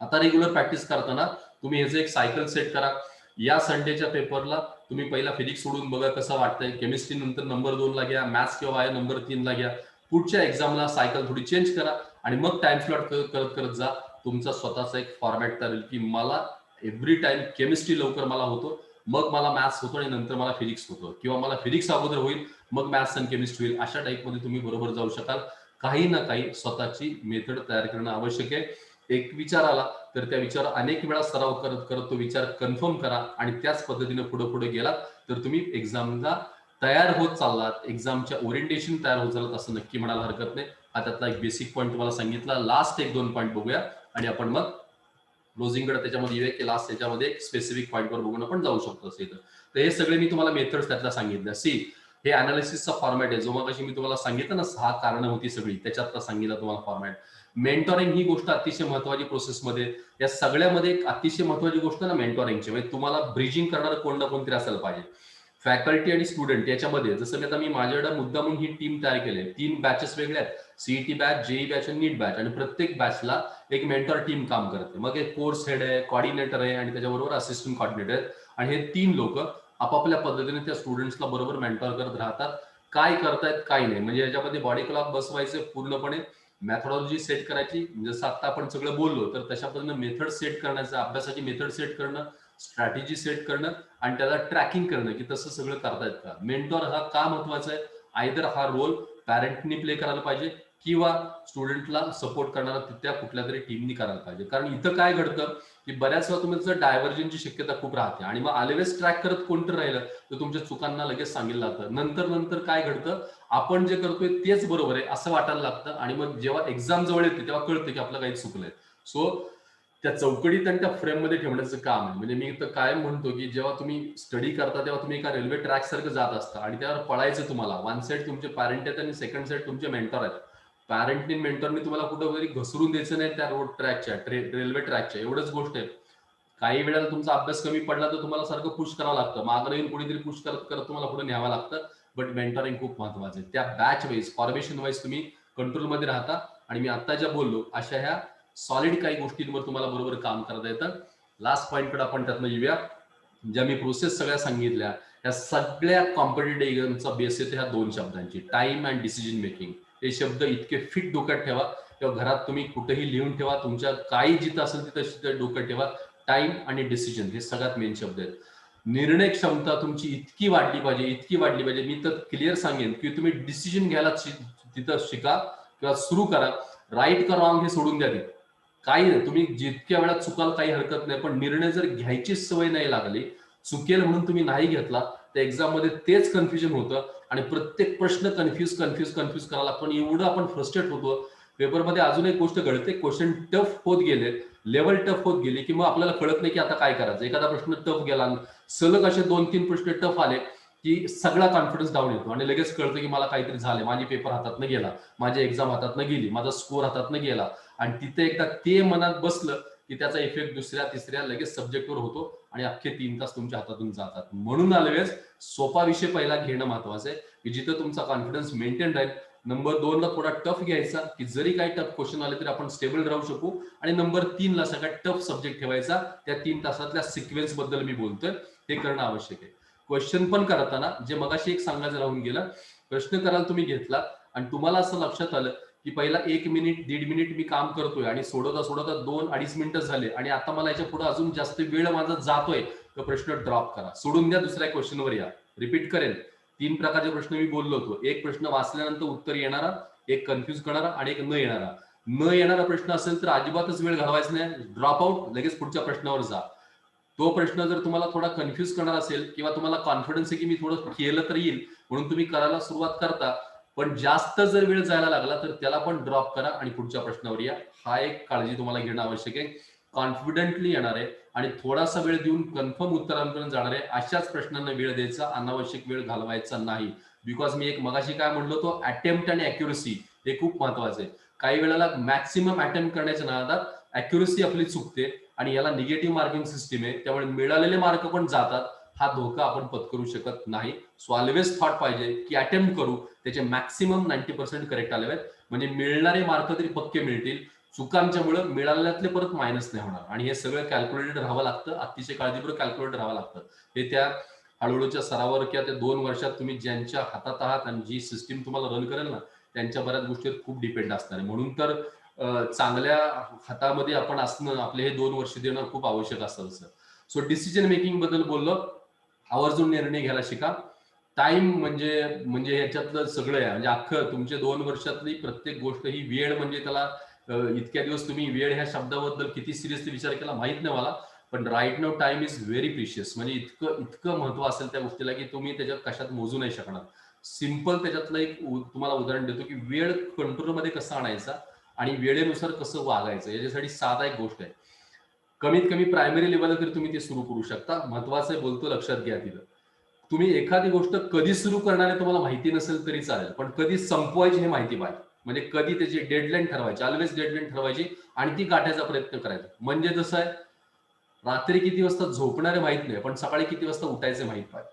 आता रेग्युलर प्रॅक्टिस करताना तुम्ही ह्याचं एक सायकल सेट करा. या संडेच्या पेपरला तुम्ही पहिला फिजिक्स सोडून बघा कसं वाटतंय, केमिस्ट्री नंतर नंबर 2 ला घ्या, मॅथ्स किंवा बायो नंबर 3 ला घ्या. पुढच्या एक्झामला सायकल थोडी चेंज करा आणि मग टाइम स्लॉट करत करत जा. तुमचा स्वतःचा एक फॉर्मॅट तयार होईल की मला एव्हरी टाइम केमिस्ट्री लवकर मला होतो, मग मला मॅथ्स होतो आणि नंतर मला फिजिक्स होतो, किंवा मला फिजिक्स अगोदर होईल मग मॅथ्स आणि केमिस्ट्री होईल. अशा टाईपमध्ये तुम्ही बरोबर जाऊ शकाल. काही ना काही स्वतःची मेथड तयार करणं आवश्यक आहे. एक विचार आला तर त्या विचार अनेक वेळा सराव करत करत तो विचार कन्फर्म करा आणि त्याच पद्धतीने पुढे पुढे गेलात तर तुम्ही एक्झामला तयार होत चाललात, एक्झामच्या ओरिएंटेशन तयार होत चालत असं नक्की म्हणायला हरकत नाही. हा त्यातला एक बेसिक पॉईंट तुम्हाला सांगितला. लास्ट 1-2 पॉईंट बघूया आणि आपण मग क्लोजिंगकडे त्याच्यामध्ये येऊया की लास्ट त्याच्यामध्ये एक स्पेसिफिक पॉईंटवर बघून आपण जाऊ शकतो असेल. तर हे सगळे मी तुम्हाला मेथड्स त्यातला सांगितलं. सी हे अनालिसिसचा फॉर्मॅट आहे, जो मग मी तुम्हाला सांगितलं ना 6 कारणं होती सगळी, त्याच्यातला सांगितलं तुम्हाला फॉर्मॅट. मेंटॉरिंग ही गोष्ट अतिशय महत्वाची प्रोसेसमध्ये, या सगळ्यामध्ये एक अतिशय महत्वाची गोष्ट ना मेंटॉरिंगची, म्हणजे तुम्हाला ब्रिजिंग करणारं कोण ना कोणतरी असायला पाहिजे. फॅकल्टी आणि स्टुडंट याच्यामध्ये जसं मी आता माझ्याकडे मुद्दामून ही टीम तयार केली आहे. 3 बॅचेस वेगळ्या आहेत, सीईटी बॅच, जेई बॅच आणि नीट बॅच, आणि प्रत्येक बॅचला एक मेंटॉर टीम काम करते. मग एक कोर्स हेड आहे, कॉर्डिनेटर आहे आणि त्याच्याबरोबर असिस्टंट कॉर्डिनेटर आहेत. आणि हे 3 लोक आपापल्या पद्धतीने त्या स्टुडंट्सला बरोबर मेंटॉर करत राहतात. काय करतायत काय नाही, म्हणजे याच्यामध्ये बॉडी क्लॉक बसवायचे, पूर्णपणे मॅथोडॉलॉजी सेट करायची, जसं आता आपण सगळं बोललो तर तशा पद्धतीने मेथड सेट करण्याचं, अभ्यासाची मेथड सेट करणं, स्ट्रॅटेजी सेट करणं आणि त्याला ट्रॅकिंग करणं की तसं सगळं करतायत का. मेंटॉर हा का महत्वाचा आहे, आयदर हा रोल पॅरेंटनी प्ले करायला पाहिजे किंवा स्टुडंटला सपोर्ट करणारा त्या कुठल्या तरी टीमनी करायला पाहिजे. कारण इथं काय घडतं की बऱ्याच वेळा तुमचं डायव्हर्जनची शक्यता खूप राहते आणि मग ऑलवेज ट्रॅक करत कोणतं राहिलं तर तुमच्या चुकांना लगेच सांगितलं जातं. नंतर नंतर काय घडतं, आपण जे करतोय तेच बरोबर आहे असं वाटायला लागतं आणि मग जेव्हा एक्झाम जवळ येते तेव्हा कळतं की आपलं काही चुकलंय. सो त्या चौकडीत आणि त्या फ्रेम मध्ये ठेवण्याचं काम आहे. म्हणजे मी तर कायम म्हणतो की जेव्हा तुम्ही स्टडी करता तेव्हा तुम्ही एका रेल्वे ट्रॅक सारखं जात असता आणि त्यावर पळायचं तुम्हाला. वन साइड तुमचे पॅरेंट आहेत आणि सेकंड साइड तुमचे मेंटॉर आहेत. पॅरेंटनी मेंटॉरनी तुम्हाला कुठं वगैरे घसरून द्यायचं नाही त्या रोड ट्रॅकच्या, रेल्वे ट्रॅकच्या, एवढंच गोष्ट आहे. काही वेळेला तुमचा अभ्यास कमी पडला तर तुम्हाला सारखं पुश करावं लागतं, मागं येऊन कोणीतरी पुश करत करत तुम्हाला पुढे न्यावं लागतं. बट मेंटॉरिंग खूप महत्वाचं आहे. त्या बॅच वाईज, फॉर्मेशन वाईज तुम्ही कंट्रोलमध्ये राहता आणि मी आता ज्या बोललो अशा ह्या सॉलिड काही गोष्टींवर तुम्हाला बरोबर काम करता येतं. लास्ट पॉईंटकडे आपण त्यातनं येऊया. ज्या मी प्रोसेस सगळ्या सांगितल्या या सगळ्या कॉम्पिटिटिव्ह एक्झामचा बेस येते ह्या 2 शब्दांची, टाइम अँड डिसिजन मेकिंग. हे शब्द इतके फिट डोक्यात ठेवा किंवा घरात तुम्ही कुठेही लिहून ठेवा, तुमच्या काही जिथं असेल तिथं डोक्यात ठेवा. टाइम आणि डिसिजन हे सगळ्यात मेन शब्द आहेत. निर्णय क्षमता तुमची इतकी वाढली पाहिजे, इतकी वाढली पाहिजे. मी तर क्लिअर सांगेन की तुम्ही डिसिजन घ्यायला तिथं शिका किंवा सुरू करा. राईट का रॉंग हे सोडून द्या. काही नाही, तुम्ही जितक्या वेळा चुकाल काही हरकत नाही, पण निर्णय जर घ्यायची सवय नाही लागली, चुकेल म्हणून तुम्ही नाही घेतला तर एक्झाम मध्ये तेच कन्फ्युजन होतं आणि प्रत्येक प्रश्न कन्फ्युज करायला लागतो आणि एवढं आपण फ्रस्ट्रेट होतो. पेपरमध्ये अजून एक गोष्ट घडते, क्वेश्चन टफ होत गेले लेवल टफ होत गेली की मग आपल्याला कळत नाही की आता काय करायचं. एखादा प्रश्न टफ गेला, सलग असे 2-3 प्रश्न टफ आले की सगळा कॉन्फिडन्स डाऊन येतो आणि लगेच कळतं की मला काहीतरी झालं, माझी पेपर हातातनं गेला, माझी एक्झाम हातातनं गेली, माझा स्कोर हातातनं गेला. आणि तिथे एकदा ते मनात बसलं की त्याचा इफेक्ट दुसऱ्या तिसऱ्या लगेच सब्जेक्टवर होतो आणि अख्खे 3 तास तुमच्या हातातून जातात. म्हणून ऑलवेज सोपा विषय पहिला घेणं महत्वाचं आहे की जिथं तुमचा कॉन्फिडन्स मेंटेन राहील. नंबर 2 ला थोडा टफ घ्यायचा की जरी काही टफ क्वेश्चन आले तरी आपण स्टेबल राहू शकू. आणि नंबर 3 ला सगळ्यात टफ सब्जेक्ट ठेवायचा. त्या 3 तासातल्या सिक्वेन्स बद्दल मी बोलतोय, हे करणं आवश्यक आहे. क्वेश्चन पण करताना जे मगाशी एक सांगायचं राहून गेलं, प्रश्न करायला तुम्ही घेतला आणि तुम्हाला असं लक्षात आलं की पहिला 1 मिनिट 1.5 मिनिट मी काम करतोय आणि सोडवता सोडवता 2-2.5 मिनिटं झाले आणि आता मला याच्या पुढे अजून जास्त वेळ माझा जातोय, तर प्रश्न ड्रॉप करा, सोडून द्या, दुसऱ्या क्वेश्चनवर या. रिपीट करेल, 3 प्रकारचे प्रश्न मी बोललो होतो. एक प्रश्न वाचल्यानंतर उत्तर येणारा, एक कन्फ्युज करणारा आणि एक न येणारा. न येणारा प्रश्न असेल तर अजिबातच वेळ घालवायचा नाही, ड्रॉप आउट, लगेच पुढच्या प्रश्नावर जा. तो प्रश्न जर तुम्हाला थोडा कन्फ्युज करणार असेल किंवा तुम्हाला कॉन्फिडन्स आहे की मी थोडं केलं तर येईल म्हणून तुम्ही करायला सुरुवात करता, पण जास्त जर वेळ जायला लागला तर त्याला पण ड्रॉप करा आणि पुढच्या प्रश्नावर या. हा एक काळजी तुम्हाला घेणं आवश्यक आहे. कॉन्फिडेंटली येणार आहे आणि थोडासा वेळ देऊन कन्फर्म उत्तरांपर्यंत जाणार आहे अशाच प्रश्नांना वेळ द्यायचा, अनावश्यक वेळ घालवायचा नाही. बिकॉज मी एक मगाशी काय म्हणलो तो अटेम्प्ट आणि अॅक्युरसी हे खूप महत्वाचं आहे. काही वेळेला मॅक्सिमम अटेम्प्ट करण्याच्या नादात अॅक्युरसी आपली चुकते आणि याला निगेटिव्ह मार्किंग सिस्टीम आहे, त्यामुळे मिळालेले मार्क पण जातात. हा धोका आपण पत्करू शकत नाही. सो ऑलवेज थॉट पाहिजे की अटेम्प्ट करू, त्याचे मॅक्सिमम 90% करेक्ट आले आहेत, म्हणजे मिळणारे मार्क तरी पक्के मिळतील. चुकांच्यामुळे मिळाल्यातले परत मायनस नाही होणार आणि हे सगळं कॅल्क्युलेटेड राहावं लागतं, अतिशय काळजीपूर्वक कॅल्क्युलेटेड राहावं लागतं. हे त्या हळूहळूच्या सरावावर किंवा त्या 2 वर्षात तुम्ही ज्यांच्या हातात आहात आणि जी सिस्टीम तुम्हाला रन करेल ना, त्यांच्या बऱ्याच गोष्टीवर खूप डिपेंड असणार आहे. म्हणून तर चांगल्या हातामध्ये आपण असणं, आपले हे 2 वर्ष देणं खूप आवश्यक असतं. सो डिसिजन मेकिंग बद्दल बोललो, आवर्जून निर्णय घ्यायला शिका. टाइम म्हणजे म्हणजे याच्यातलं सगळं आहे, म्हणजे अख्खं तुमच्या 2 वर्षातली प्रत्येक गोष्ट ही वेळ, म्हणजे त्याला इतक्या दिवस तुम्ही वेळ ह्या शब्दाबद्दल किती सिरियसली विचार केला माहित नाही मला, पण right now time is very precious. म्हणजे इतकं इतकं महत्व असेल त्या गोष्टीला की तुम्ही त्याच्यात कशात मोजू नाही शकणार. सिंपल त्याच्यातलं एक तुम्हाला उदाहरण देतो की वेळ कंट्रोलमध्ये कसा आणायचा आणि वेळेनुसार कसं वागायचं, याच्यासाठी साधा एक गोष्ट आहे. कमीत कमी प्रायमरी लेवलला तरी तुम्ही ते सुरू करू शकता. महत्वाचं बोलतो, लक्षात घ्या. तिथं तुम्ही एखादी गोष्ट कधी सुरू करणार आहे तुम्हाला माहिती नसेल तरी चालेल, पण कधी संपवायची हे माहिती पाहिजे. म्हणजे कधी त्याची डेडलाईन ठरवायची, ऑलवेज डेडलाईन ठरवायची आणि ती गाठायचा प्रयत्न करायचा. म्हणजे जसं आहे, रात्री किती वाजता झोपणारे माहित नाही, पण सकाळी किती वाजता उठायचं माहित पाहिजे.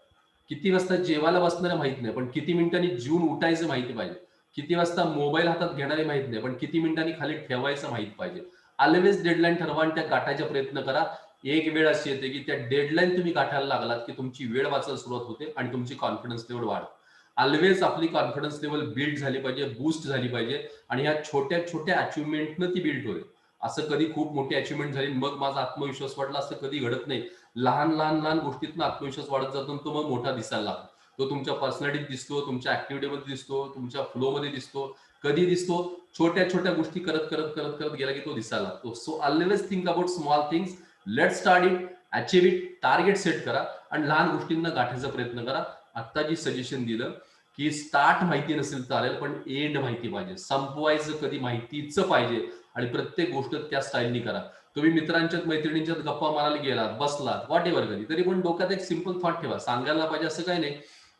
किती वाजता जेवायला बसणारे माहित नाही, पण किती मिनिटांनी जीवन उठायचं माहिती पाहिजे. किती वाजता मोबाईल हातात घेणारे माहित नाही, पण किती मिनिटांनी खाली ठेवायचं माहित पाहिजे. ऑलवेज डेडलाईन ठरवा आणि त्या गाठायचा प्रयत्न करा. एक वेळ अशी येते की त्या डेडलाईन तुम्ही गाठायला लागलात की तुमची वेळ वाचायला सुरुवात होते आणि तुमची कॉन्फिडन्स लेवल वाढते. ऑलवेज आपली कॉन्फिडन्स लेवल बिल्ड झाली पाहिजे, बूस्ट झाली पाहिजे आणि ह्या छोट्या छोट्या अचिव्हमेंटनं ती बिल्ड होईल. असं कधी खूप मोठी अचिव्हमेंट झाली मग माझा आत्मविश्वास वाढला असं कधी घडत नाही. लहान लहान लहान गोष्टीतून आत्मविश्वास वाढत जातो, तो मग मोठा दिसायला लागतो. तो तुमच्या पर्सनॅलिटीत दिसतो, तुमच्या ऍक्टिव्हिटीमध्ये दिसतो, तुमच्या फ्लो मध्ये दिसतो. कधी दिसतो? छोट्या छोट्या गोष्टी करत करत करत करत गेला की तो दिसायला लागतो. So always think about small things, let start it, achieve it, target set करा आणि लहान गोष्टींना गाठायचा प्रयत्न करा. आता जी सजेशन दिलं की स्टार्ट माहिती नसेल चालेल, पण एंड माहिती पाहिजे, संपवायचं कधी माहितीच पाहिजे आणि प्रत्येक गोष्ट त्या स्टाईलनी करा. तुम्ही मित्रांच्यात मैत्रिणींच्यात गप्पा मारायला गेलात, बसलात, व्हॉट एव्हर, कधी तरी पण डोक्यात एक सिंपल थॉट ठेवा. सांगायला पाहिजे असं काही नाही,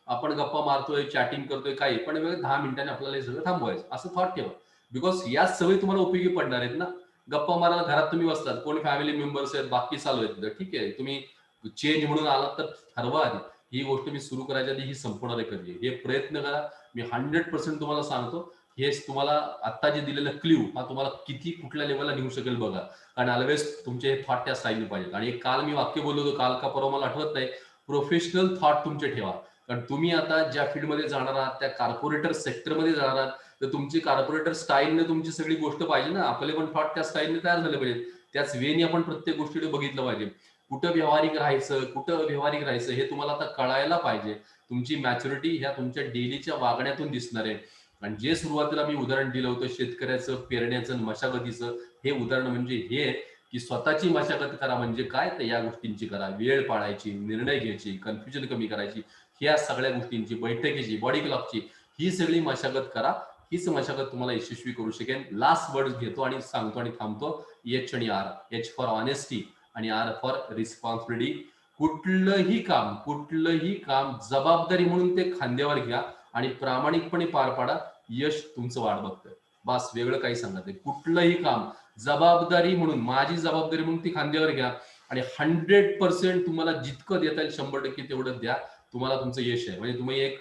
आपण गप्पा मारतोय, चॅटिंग करतोय, काही पण 10 मिनिटांनी आपल्याला हे सगळं थांबवायचं असं थॉट ठेवा. बिकॉज या सवयी तुम्हाला उपयोगी पडणार आहेत ना. गप्पा मारायला घरात तुम्ही बसलात, कोण फॅमिली मेंबर्स आहेत, बाकी चालू आहेत, ठीक आहे, तुम्ही चेंज म्हणून आलात तर ठरवा आधी ही गोष्ट मी सुरू करायच्या आधी ही संपणार आहे कधी, हे प्रयत्न करा. मी 100% तुम्हाला सांगतो, हेच तुम्हाला आता जे दिलेलं क्ल्यू हा तुम्हाला किती कुठल्या लेवलला नेऊ शकेल बघा. कारण ऑलवेज तुमचे हे थॉट त्या स्टाईलने पाहिजेत. आणि काल मी वाक्य बोललो होतो, काल का परवा मला आठवत नाही, प्रोफेशनल थॉट तुमचे ठेवा. कारण तुम्ही आता ज्या फील्डमध्ये जाणार आहात, त्या कॉर्पोरेटर सेक्टरमध्ये जाणार आहात, तर तुमची कॉर्पोरेटर स्टाईलने तुमची सगळी गोष्ट पाहिजे ना. आपले पण थॉट त्या स्टाईलने तयार झाले पाहिजेत, त्याच वेने आपण प्रत्येक गोष्टीकडे बघितलं पाहिजे. कुठं व्यावहारिक राहायचं, कुठं व्यावहारिक राहायचं हे तुम्हाला आता कळायला पाहिजे. तुमची मॅच्युरिटी ह्या तुमच्या डेलीच्या वागण्यातून दिसणार आहे. आणि जे सुरुवातीला मी उदाहरण दिलं होतं शेतकऱ्याचं, पेरण्याचं, मशागतीचं, हे उदाहरण म्हणजे हे की स्वतःची मशागत करा. म्हणजे काय, तर या गोष्टींची करा, वेळ पाळायची, निर्णय घ्यायची, कन्फ्युजन कमी करायची, ह्या सगळ्या गोष्टींची, बैठकीची, बॉडी क्लॉकची, ही सगळी मशागत करा. हीच मशागत तुम्हाला यशस्वी करू शकेल. लास्ट वर्ड घेतो आणि सांगतो आणि थांबतो. एच आणि आर. एच फॉर ऑनेस्टी आणि आर फॉर रिस्पॉन्सिबिलिटी. कुठलंही काम जबाबदारी म्हणून ते खांद्यावर घ्या आणि प्रामाणिकपणे पार पाडा. यश तुमचं वाट बघतंय. बस, वेगळं काही सांगत नाही. कुठलंही काम जबाबदारी म्हणून, माझी जबाबदारी म्हणून ती खांद्यावर घ्या आणि 100% तुम्हाला जितकं देता येईल 100% तेवढं द्या. तुम्हाला तुमचं यश आहे. म्हणजे तुम्ही एक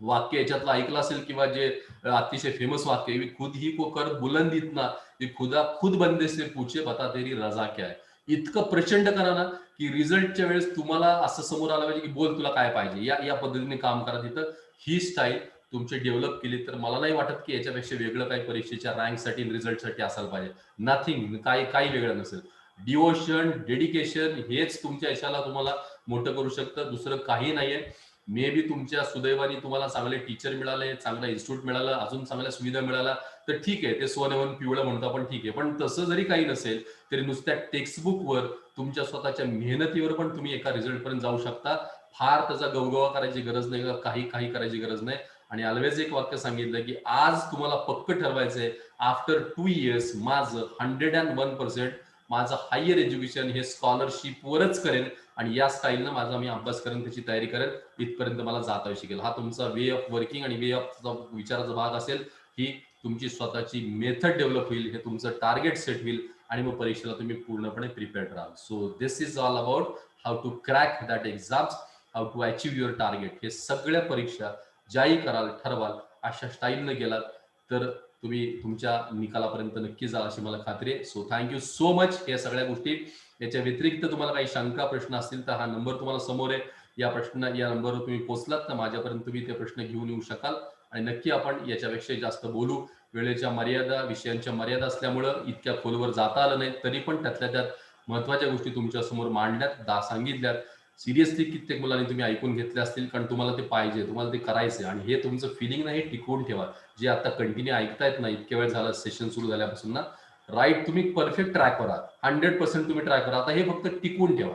वाक्य याच्यातलं ऐकलं असेल किंवा जे अतिशय फेमस वाक्य आहे, खुद ही को कर बुलंद इतना की खुदा खुद बंदे से पूछे बता तेरी रजा क्या है. इतकं प्रचंड करा ना की रिझल्टच्या वेळेस तुम्हाला असं समोर आलं पाहिजे की बोल तुला काय पाहिजे, या या पद्धतीने काम करा. तिथं ही स्टाईल तुमची डेव्हलप केली तर मला नाही वाटत की याच्यापेक्षा वेगळं काही परीक्षेच्या रँकसाठी रिझल्टसाठी असायला पाहिजे. नथिंग, काही वेगळं नसेल. डिवोशन, डेडिकेशन हेच तुमच्या यशाला तुम्हाला मोठं करू शकतं, दुसरं काही नाहीये. मे बी तुमच्या सुदैवाने तुम्हाला चांगले टीचर मिळाले, चांगलं इन्स्टिट्यूट मिळालं, अजून चांगल्या सुविधा मिळाल्या तर ठीक आहे, ते सोन्यावरून पिवळं म्हणतो आपण, ठीक आहे. पण तसं जरी काही नसेल तरी नुसत्या टेक्स्टबुकवर तुमच्या स्वतःच्या मेहनतीवर पण तुम्ही एका रिझल्ट पर्यंत जाऊ शकता. फार त्याचा गवगवा करायची गरज नाही, काही करायची गरज नाही. आणि ऑलवेज एक वाक्य सांगितलं की आज तुम्हाला पक्क ठरवायचंय, आफ्टर 2 years माझं 101% माझं हायर एज्युकेशन हे स्कॉलरशिपवरच करेन आणि या स्टाईलनं माझा मी अभ्यास करेन, त्याची तयारी करेन, इथपर्यंत मला जाता शिकेल. हा तुमचा वे ऑफ वर्किंग आणि वे ऑफ विचाराचा भाग असेल. ही तुमची स्वतःची मेथड डेव्हलप होईल, हे तुमचं टार्गेट सेट होईल आणि मग परीक्षेला तुम्ही पूर्णपणे प्रिपेअर्ड राहाल. So this is all about how to crack that exams, how to achieve your target. हे सगळ्या परीक्षा ज्याही कराल, ठरवाल, अशा स्टाईलनं गेलात तर तुम्ही तुमच्या निकालापर्यंत नक्की जाल अशी मला खात्री आहे. So thank you so much. या सगळ्या गोष्टी, याच्या व्यतिरिक्त तुम्हाला काही शंका प्रश्न असतील तर हा नंबर तुम्हाला समोर आहे. या नंबरवर तुम्ही पोहोचलात तर माझ्यापर्यंत तुम्ही ते प्रश्न घेऊन येऊ शकाल आणि नक्की आपण याच्यापेक्षा जास्त बोलू. वेळेच्या मर्यादा, विषयांच्या मर्यादा असल्यामुळं इतक्या खोलवर जाता आलं नाही, तरी पण त्यातल्या त्यात महत्वाच्या गोष्टी तुमच्या समोर मांडल्यात, सांगितल्यात. सिरियसली कित्येक मुलांनी तुम्ही ऐकून घेतले असतील, कारण तुम्हाला ते पाहिजे, तुम्हाला ते करायचंय आणि हे तुमचं फिलिंग नाही टिकवून ठेवा. जे आता कंटिन्यू ऐकतायत ना, इतक्या वेळ झाला सेशन सुरू झाल्यापासून ना, राईट, तुम्ही परफेक्ट ट्रॅकवर आहात. 100% तुम्ही ट्रॅकवर. आता हे फक्त टिकवून ठेवा.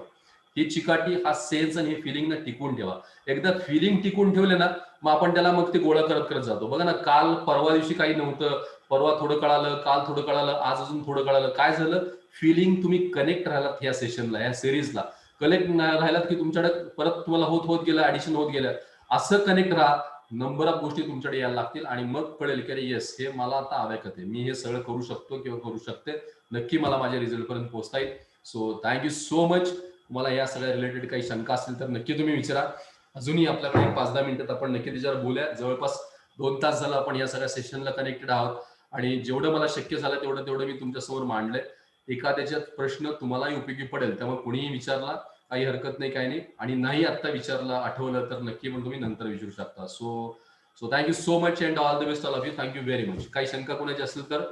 ही चिकाटी, हा सेन्स आणि हे फिलिंग ना टिकवून ठेवा. एकदा फिलिंग टिकवून ठेवले ना, मग आपण त्याला मग ते गोळा करत जातो. बघा ना, काल परवा दिवशी काही नव्हतं, परवा थोडं कळालं, काल थोडं कळालं, आज अजून थोडं कळालं. काय झालं? फिलिंग, तुम्ही कनेक्ट राहिलात ह्या सेशनला, या सिरीजला कनेक्ट राहिलात की तुमच्याकडे परत तुम्हाला होत गेलं, ऍडिशन होत गेलं. असं कनेक्ट राहा, नंबर ऑफ गोष्टी तुमच्याकडे यायला लागतील आणि मग कळेल की अरे येस, हे मला आता आवश्यक आहे, मी हे सगळं करू शकतो किंवा करू शकते, नक्की मला माझ्या रिझल्ट पर्यंत पोहोचता येईल. So thank you so much. तुम्हाला या सगळ्या रिलेटेड काही शंका असतील तर नक्की तुम्ही विचारा. अजूनही आपल्याकडे 5-10 मिनिटात आपण नक्की त्याच्यावर बोलूया. जवळपास 2 तास झालं आपण या सगळ्या सेशनला कनेक्टेड आहोत आणि जेवढं मला शक्य झालं तेवढं मी तुमच्यासमोर मांडलंय. एखाद्याच्यात प्रश्न तुम्हालाही उपयोगी पडेल, त्यामुळे कोणीही विचारला काही हरकत नाही, काही नाही. आणि नाही आता विचारला, आठवलं तर नक्की पण तुम्ही नंतर विचारू शकता. So thank you so much and all the best all of you. Thank you very much. काही शंका कोणाची असेल तर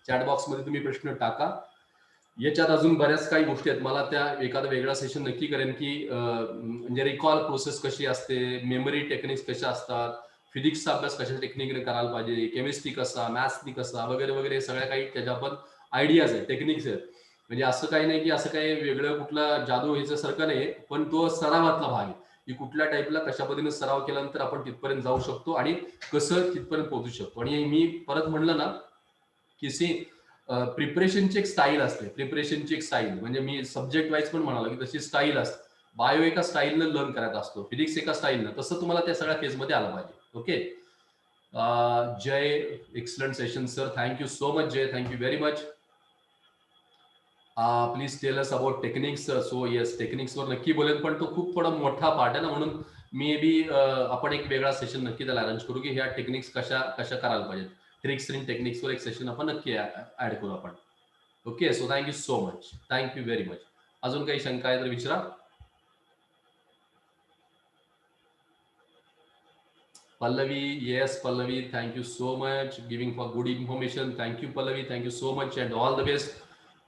चॅट बॉक्समध्ये तुम्ही प्रश्न टाका. याच्यात अजून बऱ्याच काही गोष्टी आहेत, मला त्या एखादा वेगळा सेशन नक्की करेन की म्हणजे रिकॉल प्रोसेस कशी असते, मेमरी टेक्निक्स कशा असतात, फिजिक्सचा अभ्यास कशा टेक्निकने करायला पाहिजे, केमिस्ट्री कसा, मॅथ्सनी कसा, वगैरे वगैरे सगळ्या काही त्याच्या पण आयडियाज आहेत, टेक्निक्स आहेत. म्हणजे असं काही नाही की असं काही वेगळं कुठला जादू व्हायचं सारखं नाही, पण तो सरावातला भाग आहे की कुठल्या टाईपला कशा पद्धतीने सराव केल्यानंतर आपण तिथपर्यंत जाऊ शकतो आणि कसं तिथपर्यंत पोहोचू शकतो. आणि मी परत म्हणलं ना की प्रिपरेशनची एक स्टाईल असते, प्रिपरेशनची एक स्टाईल म्हणजे मी सब्जेक्ट वाईज पण म्हणालो की तशी स्टाईल असते. बायो एका स्टाईलनं लर्न करायचा असतो, फिजिक्स एका स्टाईलनं, तसं तुम्हाला त्या सगळ्या फेजमध्ये आलं पाहिजे. Okay. Jay, excellent session sir, thank you so much Jay, thank you very much. Please tell us about techniques. So yes, टेक्निक्सवर नक्की बोलेन, पण तो खूप थोडा मोठा पार्ट आहे ना, म्हणून मे बी आपण एक वेगळा सेशन नक्की त्याला अरेंज करू की ह्या टेक्निक्स कशा करायला पाहिजेत. ट्रिक्स आणि टेक्निक्सवर एक सेशन आपण नक्की ऍड करू आपण. Okay. So thank you so much, thank you very much. अजून काही शंका आहे तर विचारा. Pallavi, yes Pallavi, thank you so much giving for good information. Thank you Pallavi, thank you so much and all the best.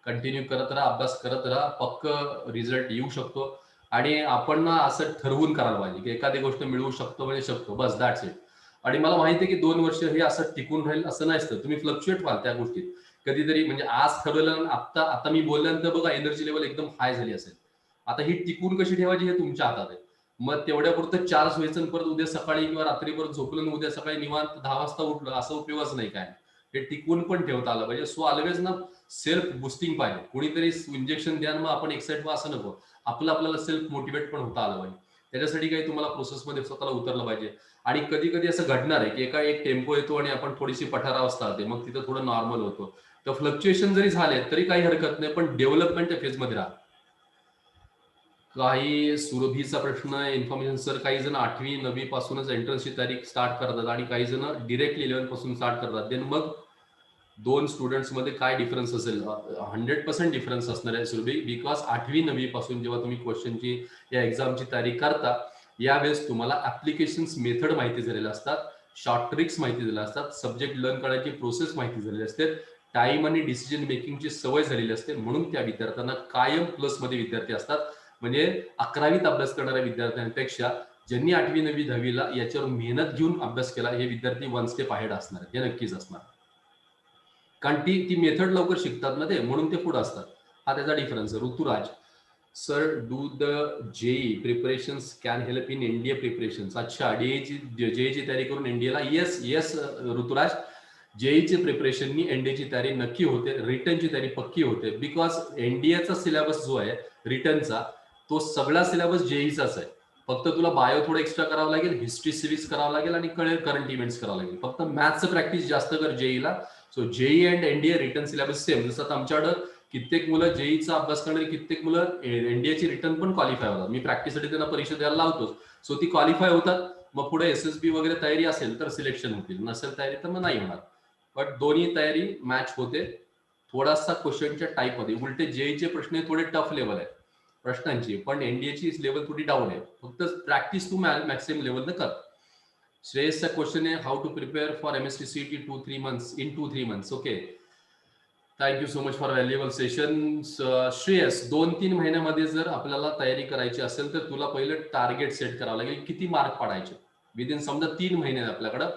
Continue करत राहा, अभ्यास करत राहा, पक्क रिझल्ट येऊ शकतो. आणि आपण ना असं ठरवून करायला पाहिजे की एखादी गोष्ट मिळवू शकतो म्हणजे शकतो, बस दॅट्स इट. आणि मला माहिती आहे की 2 वर्ष हे असं टिकून राहील असं नसतं, तुम्ही फ्लक्च्युएट व्हाल त्या गोष्टीत. कधीतरी म्हणजे आज ठरवलं, आता मी बोलल्यानंतर बघा एनर्जी लेवल एकदम हाय झाली असेल. आता ही टिकून कशी ठेवायची हे तुमच्या हातात आहे. मग तेवढ्या पुरतं चार्ज व्हायचं, परत उद्या सकाळी किंवा रात्री परत झोपलं, उद्या सकाळी निवांत 10 वाजता उठलं, असं उपयोगच नाही काय. हे टिकवून पण ठेवता आलं पाहिजे. सो ऑलवेज ना सेल्फ बुस्टिंग पाहिजे. कोणीतरी इंजेक्शन द्या मग आपण एक्साइट व्हा असं नको. आपल्याला सेल्फ मोटिवेट पण होता आलं पाहिजे. त्याच्यासाठी काही तुम्हाला प्रोसेसमध्ये स्वतःला उतरलं पाहिजे. आणि कधी कधी असं घडणार आहे की एक टेम्पो येतो आणि आपण थोडीशी पठारावस्था होते, मग तिथं थोडं नॉर्मल होतो. तर फ्लक्च्युएशन जरी झाले तरी काही हरकत नाही, पण डेव्हलपमेंटच्या फेजमध्ये राहा. काही सुरभीचा प्रश्न आहे, इन्फॉर्मेशन सर, काही जण 8वी-9वी पासूनच एंट्रन्सची तारीख स्टार्ट करतात आणि काही जण डिरेक्टली 11 पासून स्टार्ट करतात. देन मग दोन स्टुडंट्स मध्ये काय डिफरन्स असेल? 100% डिफरन्स असणार आहे सुरभी, बिकॉज 8वी-9वी पासून जेव्हा तुम्ही क्वेश्चनची या एक्झामची तारीख करता, यावेळेस तुम्हाला ऍप्लिकेशन मेथड माहिती झालेल्या असतात, शॉर्ट ट्रिक्स माहिती झालेल्या असतात, सब्जेक्ट लर्न करण्याची प्रोसेस माहिती झालेली असते, टाइम आणि डिसिजन मेकिंगची सवय झालेली असते. म्हणून त्या विद्यार्थ्यांना कायम प्लस मध्ये विद्यार्थी असतात. म्हणजे 11वीत अभ्यास करणाऱ्या विद्यार्थ्यांपेक्षा ज्यांनी 8वी-9वी-10वीला याच्यावर मेहनत घेऊन अभ्यास केला, हे विद्यार्थी वन स्टेप अहेड असणार, हे नक्कीच असणार. कारण ती मेथड लवकर शिकतात ना ते, म्हणून ते पुढे असतात. हा त्याचा डिफरन्स आहे. Rituraj sir, do the JEE preparations can help in NDA preparations. अच्छा, जेईची तयारी करून एनडीएला. येस येस ऋतुराज, जेईची प्रिपरेशननी एनडीएची तयारी नक्की होते, रिटर्नची तयारी पक्की होते. बिकॉज एनडीएचा सिलेबस जो आहे रिटर्नचा, तो सगळा सिलेबस जेईचाच आहे. फक्त तुला बायो थोडं एक्स्ट्रा करावं लागेल, हिस्ट्री सिरीज करावं लागेल आणि करंट इव्हेंट्स करावं लागेल. फक्त मॅथ्सचं प्रॅक्टिस जास्त कर जेईला. So JEE and NDA written syllabus same. जसं आमच्याकडं कित्येक मुलं जेईचा अभ्यास करणारे, कित्येक मुलं एनडीएची रिटर्न पण क्वालिफाय होतात. मी प्रॅक्टिससाठी त्यांना परीक्षा द्यायला लावतोच. सो ती क्वालिफाय होतात. मग पुढे एसएसबी वगैरे तयारी असेल तर सिलेक्शन होतील, नसेल तयारी तर मग नाही होणार. बट दोन्ही तयारी मॅच होते. थोडासा क्वेश्चनच्या टाईप मध्ये उलटे जेईचे प्रश्न थोडे टफ लेवल आहे प्रश्नांची, पण एनडीएची लेवल थोडी डाऊन आहे. फक्त प्रॅक्टिस तू मॅक्सिमम लेवल कर. श्रेयसचा क्वेश्चन आहे, how to prepare for MST CET 2-3 months in 2-3 months. Okay, thank you so much for valuable session. Shreyas, 2-3 महिन्यामध्ये जर आपल्याला तयारी करायची असेल तर तुला पहिलं टार्गेट सेट करावं लागेल. किती मार्क पाडायचे विदिन, समजा 3 महिने आपल्याकडं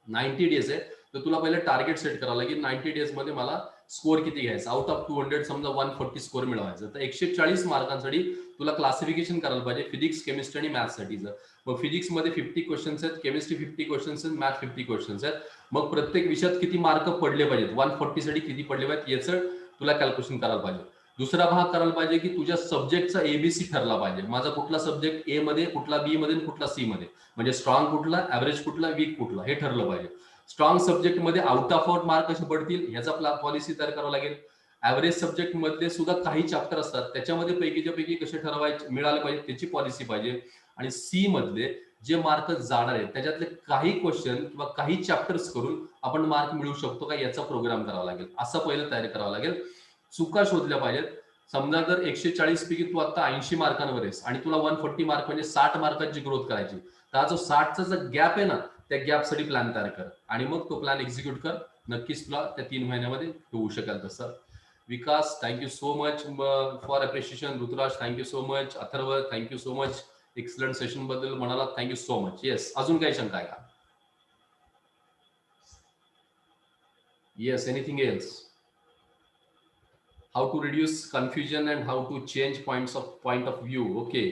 90 डेज आहे, तर तुला पहिलं टार्गेट सेट करावं लागेल. 90 डेज मध्ये मला स्कोर किती घ्यायचा, आउट ऑफ 200 समजा 140 स्कोर मिळवायचा. तर 140 मार्कांसाठी तुला क्लासिफिकेशन करायला पाहिजे फिजिक्स, केमिस्ट्री आणि मॅथ्ससाठीचं. मग फिजिक्स मध्ये 50 क्वेश्चन्स आहेत, केमिस्ट्री 50 क्वेश्चन्स आहेत, मॅथ 50 क्वेश्चन्स आहेत. मग प्रत्येक विषयात किती मार्क पडले पाहिजेत, 140 साठी किती पडले पाहिजेत याचं तुला कॅल्क्युलेशन करायला पाहिजे. दुसरा भाग करायला पाहिजे की तुझ्या सब्जेक्टचा एबीसी ठरला पाहिजे. माझा कुठला सब्जेक्ट ए मध्ये, कुठला बी मध्ये, कुठला सी मध्ये, म्हणजे स्ट्रॉंग कुठला, ऍव्हरेज कुठला, वीक कुठला, हे ठरलं पाहिजे. स्ट्रॉंग सब्जेक्ट मध्ये आउट ऑफ आउट मार्क कसे पडतील ह्याचा पॉलिसी तयार करावं लागेल. ऍव्हरेज सब्जेक्ट मधले सुद्धा काही चॅप्टर असतात, त्याच्यामध्ये पैकीच्या पैकी कसे ठरवायचे मिळाले पाहिजे त्याची पॉलिसी पाहिजे. आणि सी मधले जे मार्क जाणार आहेत त्याच्यातले काही क्वेश्चन किंवा काही चॅप्टर्स करून आपण मार्क मिळू शकतो का याचा प्रोग्राम करावा लागेल. असं पहिलं तयारी करावं लागेल. चुका शोधल्या पाहिजेत. समजा जर 140 पैकी तू आता 80 मार्कांवर आहेस आणि तुला 140 मार्क म्हणजे 60 मार्कांची ग्रोथ करायची, तर हा जो 60चा जो गॅप आहे ना, त्या गॅपसाठी प्लॅन तयार कर आणि मग तो प्लॅन एक्झिक्यूट कर. नक्कीच तुला त्या 3 महिन्यामध्ये होऊ शकेल तसं. Vikas, thank you so much for appreciation. Rituraj, thank you so much. Atharva, thank you so much excellent session बद्दल म्हणाला, थँक्यू सो मच. येस, अजून काही शंका आहे का? Yes, anything else? How to reduce confusion and how to change point of view. Okay,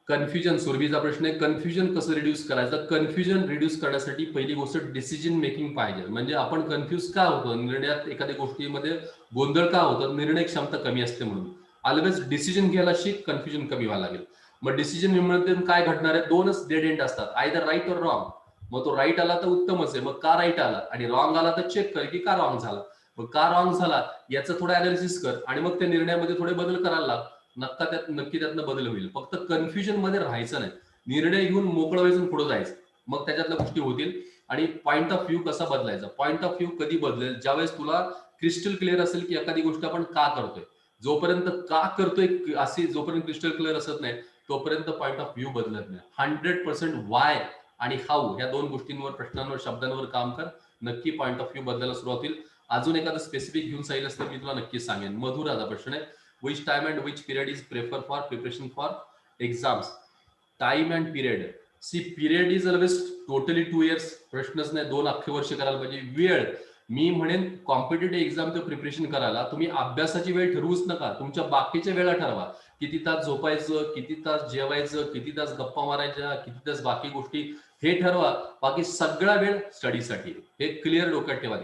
confusion, सुरभीचा प्रश्न आहे, कन्फ्युजन कसं रिड्यूस करायचं. कन्फ्युजन रिड्यूस करण्यासाठी पहिली गोष्ट डिसिजन मेकिंग पाहिजे. म्हणजे आपण कन्फ्युज का होतो निर्णयात, एखाद्या गोष्टीमध्ये गोंधळ का होतो, निर्णय क्षमता कमी असते म्हणून. ऑलवेज डिसिजन घ्यायला शिक, कन्फ्युजन कमी व्हायला लागेल. मग डिसिजन मध्ये काय घडणार आहे, दोनच डेड एंड असतात, आयदर राईट और रॉंग. मग तो राईट आला तर उत्तमच आहे, मग का राईट आला, आणि रॉंग आला तर चेक कर की का रॉंग झाला. मग का रॉंग झाला याचं थोडं अनालिसिस कर आणि मग त्या निर्णयामध्ये थोडे बदल करायला लाग. नक्की त्यातनं बदल होईल. फक्त कन्फ्युजन मध्ये राहायचं नाही, निर्णय घेऊन मोकळं व्हायचं पुढे जायचं, मग त्याच्यातल्या गोष्टी होतील. आणि पॉइंट ऑफ व्ह्यू कसा बदलायचा, पॉइंट ऑफ व्ह्यू कधी बदलेल, ज्यावेळेस तुला क्रिस्टल क्लिअर असेल की एखादी गोष्ट आपण का करतोय. जोपर्यंत का करतोय अशी जोपर्यंत क्रिस्टल क्लिअर असत नाही तोपर्यंत पॉइंट ऑफ व्ह्यू बदलत नाही. 100% वाय आणि हाऊ या दोन गोष्टींवर, प्रश्नांवर, शब्दांवर काम कर, नक्की पॉइंट ऑफ व्ह्यू बदलायला सुरुवात होईल. अजून एखादं स्पेसिफिक घेऊन सांगितलं असतं मी तुला नक्कीच सांगेन. मधुराचा प्रश्न आहे, which time and which period is prefer for preparation for exams. Time and period. See, period is always totally 2 years. प्रश्नच नाही, 2 अख्खे वर्ष करायला पाहिजे. वेळ, मी म्हणेन कॉम्पिटेटिव्ह एक्झामचं प्रिपरेशन करायला तुम्ही अभ्यासाची वेळ ठरवूच नका, तुमच्या बाकीच्या वेळा ठरवा. किती तास झोपायचं, किती तास जेवायचं, किती तास गप्पा मारायच्या, किती तास बाकी गोष्टी, हे ठरवा. बाकी सगळा वेळ स्टडीसाठी. हे क्लिअर डोक्यात ठेवा.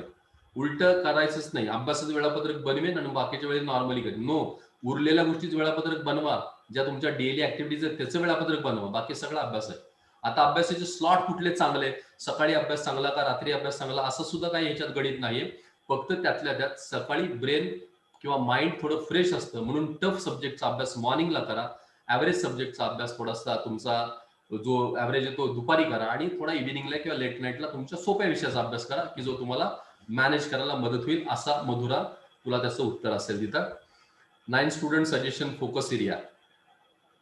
उलट करायचंच नाही. अभ्यासाचं वेळापत्रक बनवेन आणि बाकीच्या वेळेस नॉर्मली करेन. नो, उरलेल्या गोष्टीचं वेळापत्रक बनवा. ज्या तुमच्या डेली ऍक्टिव्हिटीज आहेत त्याचं वेळापत्रक बनवा. बाकी सगळा अभ्यास आहे. आता अभ्यासाचे स्लॉट कुठले चांगले, सकाळी अभ्यास चांगला का रात्री अभ्यास चांगला, असं सुद्धा काही ह्याच्यात गणित नाहीये. फक्त त्यातल्या त्यात सकाळी ब्रेन किंवा माइंड थोडं फ्रेश असतं म्हणून टफ सब्जेक्टचा अभ्यास मॉर्निंगला करा. ऍव्हरेज सब्जेक्टचा अभ्यास थोडासा तुमचा जो ऍव्हरेज आहे तो दुपारी करा आणि थोडा इव्हिनिंगला किंवा लेट नाईटला तुमच्या सोप्या विषयाचा अभ्यास करा की जो तुम्हाला मॅनेज करायला मदत होईल. असा मधुरा तुला त्याचं उत्तर असेल तिथं. 9 student suggestion focus area.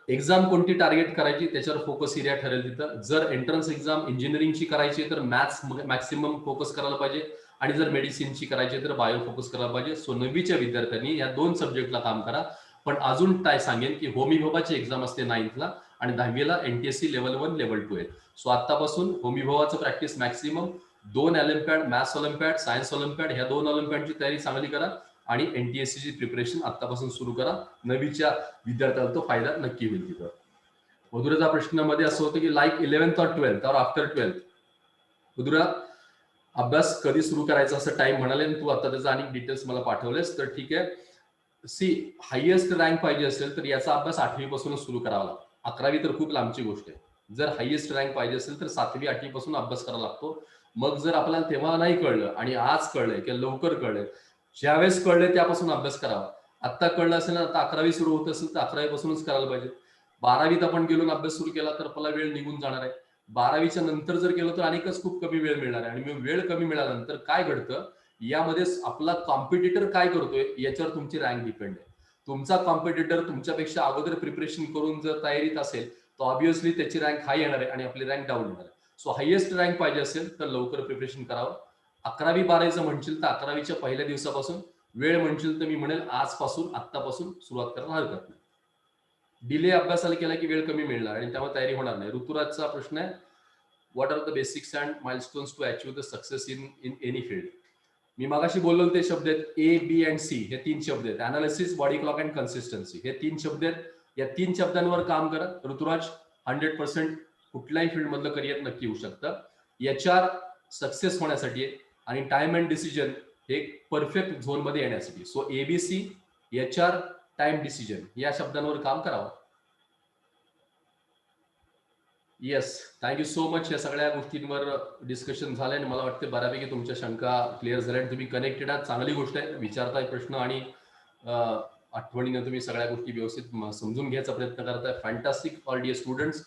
Exam कोणती टार्गेट करायची त्याच्यावर फोकस एरिया ठरेल तिथं. जर एंट्रन्स एक्झाम इंजिनिअरिंगची करायची तर मॅथ्स मॅक्सिमम फोकस करायला पाहिजे आणि जर मेडिसिनची करायची तर बायो फोकस करायला पाहिजे. सो 9वीच्या विद्यार्थ्यांनी या 2 सब्जेक्टला काम करा. पण अजून काय सांगेन की होमी भावाची एक्झाम असते 9thला आणि 10वीला एनटीएससी लेवल 1 लेवल 2 आहे. सो आतापासून होमी भावाचं practice maximum 2 Olympiad, maths Olympiad, science Olympiad, ह्या 2 ऑलिम्पियाडची तयारी चांगली करा आणि एनटीएससीची प्रिपरेशन आतापासून सुरू करा. 9वीच्या विद्यार्थ्याला तो फायदा नक्की होईल तिथं. मधुराचा प्रश्नामध्ये असं होतं की लाईक 11th और 12th और आफ्टर 12th. मधुरा, अभ्यास कधी सुरू करायचा असं टाइम म्हणाले, तू आता त्याचा आणि डिटेल्स मला पाठवलेस तर ठीक आहे. सी, हायएस्ट रँक पाहिजे असेल तर याचा अभ्यास 8वी पासूनच सुरू करावा लागतो. 11वी तर खूप लांबची गोष्ट आहे. जर हायएस्ट रँक पाहिजे असेल तर 7वी 8वी पासून अभ्यास करावा लागतो. मग जर आपल्याला तेव्हा नाही कळलं आणि आज कळलंय किंवा लवकर कळलंय, ज्यावेळेस कळलंय त्यापासून अभ्यास करावा. आता कळलं असेल ना, आता 11वी सुरू होत असेल तर 11वी पासूनच करायला पाहिजे. 12वीत आपण गेलो अभ्यास सुरू केला तर आपला वेळ निघून जाणार आहे. 12वीच्या नंतर जर केलं तर अनेकच खूप कमी वेळ मिळणार आहे. आणि वेळ कमी मिळाल्यानंतर काय घडतं, यामध्ये आपला कॉम्पिटिटर काय करतोय याच्यावर तुमची रँक डिपेंड आहे. तुमचा कॉम्पिटिटर तुमच्यापेक्षा अगोदर प्रिपरेशन करून जर तयारीत असेल तर ऑब्व्हियसली त्याची रँक हाय येणार आहे आणि आपली रँक डाऊन येणार आहे. सो हायएस्ट रँक पाहिजे असेल तर लवकर प्रिपरेशन करावं. 11वी 12वीचं म्हणशील तर 11वीच्या पहिल्या दिवसापासून, वेळ म्हणशील तर मी म्हणेल आजपासून, आत्तापासून सुरुवात करायला हरकत नाही. डिले अभ्यासाला केला की वेळ कमी मिळणार आणि त्यामुळे तयारी होणार नाही. ऋतुराजचा प्रश्न आहे, what are the basics and milestones to achieve the success in any field. मी मागाशी बोललो ते शब्द आहेत ए, बी अँड सी. हे 3 शब्द आहेत. Analysis, body clock and consistency, हे 3 शब्द आहेत. या 3 शब्दांवर काम करा. ऋतुराज, 100% कुठल्याही फील्ड मधलं करिअर नक्की होऊ शकतं. HR सक्सेस होण्यासाठी आणि टाइम अँड डिसिजन हे परफेक्ट झोन मध्ये येण्यासाठी. So ABC, HR, time, decision या शब्दांवर काम करावं. Yes, thank you so much. या सगळ्या गोष्टींवर डिस्कशन झालंय आणि मला वाटतं बऱ्यापैकी तुमच्या शंका क्लिअर झाल्या. तुम्ही कनेक्टेड आहात, चांगली गोष्ट आहे. विचारताय प्रश्न आणि आठवणीने तुम्ही सगळ्या गोष्टी व्यवस्थित समजून घ्यायचा प्रयत्न करताय. Fantastic all dear students.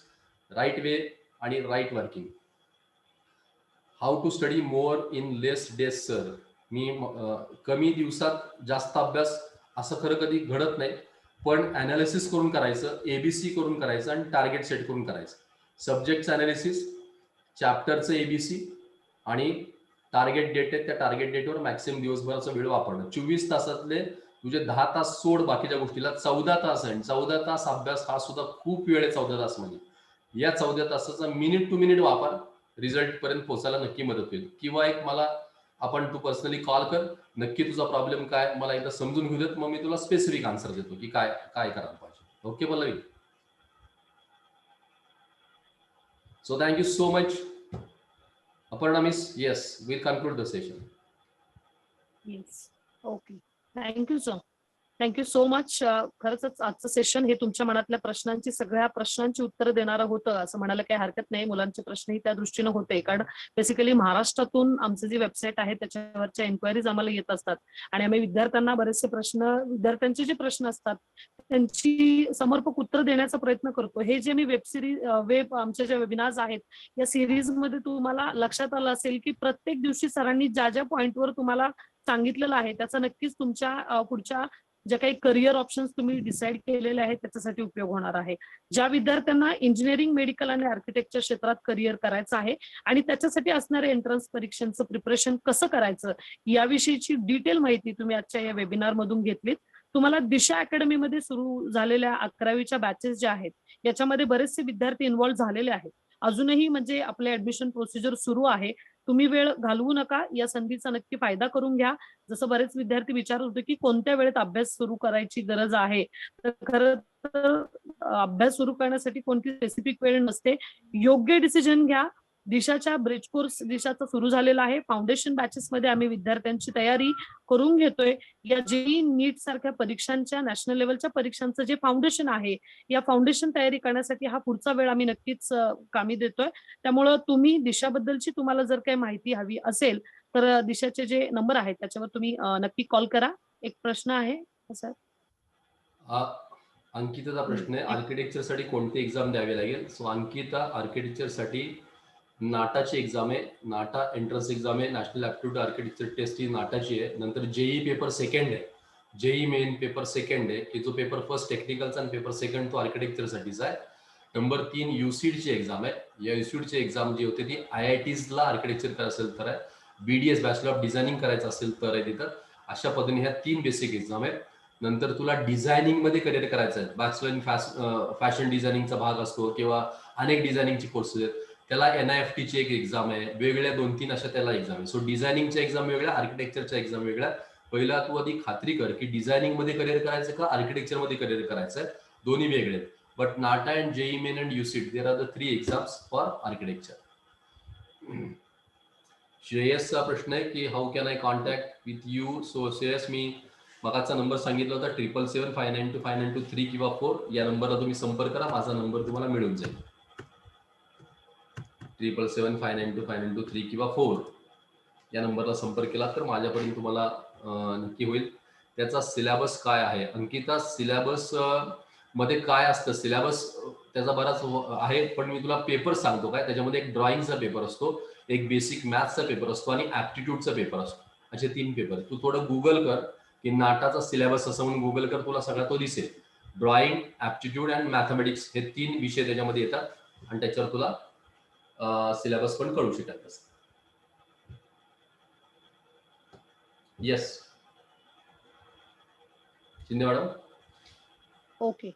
Right way आणि right working. How to study more in less days sir. मी कमी दिवसात जास्त अभ्यास असं खरं कधी घडत नाही, पण अनालिसिस करून करायचं, ABC करून करायचं आणि टार्गेट सेट करून करायचं. सब्जेक्टचं अनालिसिस, चॅप्टरचं ABC आणि टार्गेट डेट आहे, त्या टार्गेट डेटवर मॅक्सिमम दिवसभराचा वेळ वापरणं. 24 तासातले तुझे 10 तास सोड बाकीच्या गोष्टीला, 14 तास आहे. 14 तास अभ्यास हा सुद्धा खूप वेळ आहे. 14 तास म्हणजे या 14 तासाचा मिनिट टू मिनिट वापर रिझल्ट पर्यंत पोहोचायला नक्की मदत होईल. किंवा एक मला तू पर्सनली कॉल कर, नक्की तुझा प्रॉब्लेम काय मला एकदा समजून घेऊ देत, मग मी तुला स्पेसिफिक आन्सर देतो की काय काय करायला पाहिजे. Okay Pallavi? So thank you so much. Aparna miss, yes, will conclude the session. Yes, okay, thank you sir. Thank you so much. खरंच आजचं सेशन हे तुमच्या मनातल्या प्रश्नांची, सगळ्या प्रश्नांची उत्तरं देणारं होतं असं म्हणायला काही हरकत नाही. मुलांचे प्रश्नही त्या दृष्टीनं होते, कारण बेसिकली महाराष्ट्रातून आमचं जी वेबसाईट आहे त्याच्यावरच्या एन्क्वायरीज आम्हाला येत असतात आणि आम्ही विद्यार्थ्यांना बरेचसे प्रश्न, विद्यार्थ्यांचे जे प्रश्न असतात त्यांची समर्पक उत्तर देण्याचा प्रयत्न करतो. हे जे मी आमच्या ज्या वेबिनार्स आहेत या सिरीज मध्ये तुम्हाला लक्षात आलं असेल की प्रत्येक दिवशी सरांनी ज्या ज्या पॉइंटवर तुम्हाला सांगितलेलं आहे त्याचा नक्कीच तुमच्या पुढच्या ज्या काही करिअर ऑप्शन्स तुम्ही डिसाईड केलेले आहेत त्याच्यासाठी उपयोग होणार आहे. ज्या विद्यार्थ्यांना इंजिनिअरिंग, मेडिकल आणि आर्किटेक्चर क्षेत्रात करिअर करायचं आहे आणि त्याच्यासाठी असणाऱ्या एंट्रन्स परीक्षांचं प्रिपरेशन कसं करायचं याविषयीची डिटेल माहिती तुम्ही आजच्या या वेबिनार मधून घेतलीत. तुम्हाला दिशा अकॅडमीमध्ये सुरू झालेल्या 11वीच्या बॅचेस ज्या आहेत याच्यामध्ये बरेचसे विद्यार्थी इन्व्हॉल्व्ह झालेले आहेत. अजूनही म्हणजे आपले ऍडमिशन प्रोसिजर सुरू आहे. तुम्ही वेळ घालवू नका, या संधीचा नक्की फायदा करून घ्या. जसं बरेच विद्यार्थी विचारत होते की कोणत्या वेळेत अभ्यास सुरू करायची गरज आहे, तर खरं तर अभ्यास सुरू करण्यासाठी कोणती स्पेसिफिक वेळ नसते. योग्य डिसिजन घ्या, दिशाच्या ब्रिज कोर्स दिशाचा सुरू झालेला आहे. फाउंडेशन बॅचेस मध्ये आम्ही विद्यार्थ्यांची तयारी करून घेतोय. या जेईई नीट सारख्या परीक्षांच्या नॅशनल लेवलच्या परीक्षांचं जे फाउंडेशन आहे, या फाउंडेशन तयारी करण्यासाठी हा पुढचा वेळ आम्ही नक्कीच कामी देतोय. त्यामुळं तुम्ही दिशाबद्दलची तुम्हाला जर काही माहिती हवी असेल तर दिशाचे जे नंबर आहेत त्याच्यावर तुम्ही नक्की कॉल करा. एक प्रश्न आहे सर. अंकिताचा प्रश्न आहे, आर्किटेक्चर साठी कोणती एक्झाम द्यावी लागेल? सो अंकिता, आर्किटेक्चर साठी नाटाची एक्झाम आहे, नाटा एंट्रन्स एक्झाम आहे, नॅशनल ऍप्टिट्यूड आर्किटेक्चर टेस्ट ही नाटाची आहे. नंतर जेईई पेपर सेकंड आहे, जेईई मेन पेपर सेकंड आहे, की जो पेपर फर्स्ट टेक्निकलचा आणि पेपर सेकंड तो आर्किटेक्चर साठीचा आहे. नंबर 3 युसीडची एक्झाम आहे. या युसीडची एक्झाम जी होते ती IITs ला आर्किटेक्चर करायचं असेल तर आहे, BDS बॅचलर ऑफ डिझायनिंग करायचं असेल तर आहे तिथं. अशा पद्धतीने ह्या 3 बेसिक एक्झाम आहेत. नंतर तुला डिझायनिंग मध्ये करिअर करायचं आहे, बॅचलर इन फॅशन डिझायनिंगचा भाग असतो किंवा अनेक डिझायनिंगची कोर्सेस आहेत, त्याला NIFT ची एक एक्झाम आहे. वेगळ्या 2-3 अशा त्याला एक्झाम आहे. सो डिझायनिंगच्या एक्झाम वेगळ्या, आर्किटेक्चरच्या एक्झाम वेगळ्या. पहिला तू आधी खात्री कर की डिझायनिंग मध्ये करिअर करायचं का आर्किटेक्चर मध्ये करिअर करायचं आहे. दोन्ही वेगळे आहेत. But NATA and JEE main and UCEED there are the 3 exams for architecture. श्रेयसचा प्रश्न आहे की how can I contact with you? So Shreyas, मी मगाचा नंबर सांगितला होता 777-592-592-3 किंवा 4. या नंबरला तुम्ही संपर्क करा, माझा नंबर तुम्हाला मिळून जाईल. 777-592-592-3 किंवा 4 या नंबरला संपर्क केला तर माझ्यापर्यंत तुम्हाला नक्की होईल. त्याचा सिलेबस काय आहे? अंकिता, सिलेबस मध्ये काय असतं? सिलेबस त्याचा बराच आहे, पण मी तुला पेपर सांगतो काय. त्याच्यामध्ये एक ड्रॉइंगचा पेपर असतो, एक बेसिक मॅथ्सचा पेपर असतो आणि ऍप्टिट्यूडचा पेपर असतो. असे 3 पेपर. तू थोडं गुगल कर की नाटाचा सिलेबस असं म्हणून गुगल कर, तुला सगळा तो दिसेल. ड्रॉइंग, ऍप्टिट्यूड अँड मॅथमॅटिक्स हे 3 विषय त्याच्यामध्ये येतात आणि त्याच्यावर तुला सिलेबस पण कळू शकेल. Yes Shinde madam. Okay,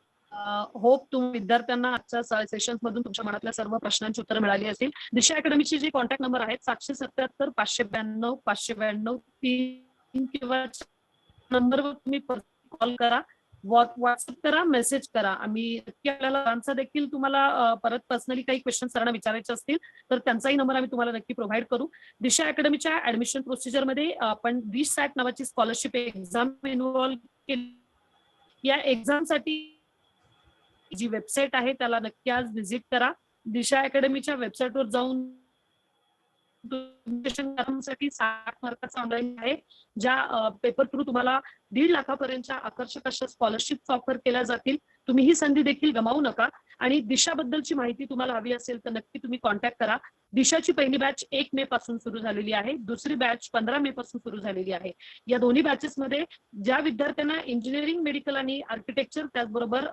hope तुम्ही विद्यार्थ्यांना आजच्या सेशन मधून तुमच्या मनातल्या सर्व प्रश्नांची उत्तरं मिळाली असतील. दिशा अकॅडमीचे जे कॉन्टॅक्ट नंबर आहेत 777-592-592-3 किंवा नंबरवर तुम्ही कॉल करा, व्हॉट्सअप करा, मेसेज करा. आम्ही नक्की आपल्याला देखील तुम्हाला परत पर्सनली काही क्वेश्चन सरांना विचारायचे असतील तर त्यांचाही नंबर आम्ही तुम्हाला नक्की प्रोव्हाइड करू. दिशा अकॅडमीच्या ऍडमिशन प्रोसिजर मध्ये आपण DSAT नावाची स्कॉलरशिप एक्झाम इन्व्हॉल्व केली. या एक्झाम साठी जी वेबसाईट आहे त्याला नक्की आज व्हिजिट करा. दिशा अकॅडमीच्या वेबसाईटवर जाऊन साठी 60 मार्काचा ऑनलाईन आहे, ज्या पेपर थ्रू तुम्हाला 1.5 लाखापर्यंतच्या आकर्षक अशा स्कॉलरशिप ऑफर केल्या जातील. तुम्ही ही संधी देखील गमावू नका. आणि दिशाबद्दलची माहिती तुम्हाला हवी असेल तर नक्की तुम्ही कॉन्टॅक्ट करा. दिशाची पहिली बॅच 1 मे पासून सुरू झालेली आहे, दुसरी बॅच 15 मे पासून सुरू झालेली आहे. या दोन्ही बॅचेस मध्ये ज्या विद्यार्थ्यांना इंजिनिअरिंग, मेडिकल आणि आर्किटेक्चर त्याचबरोबर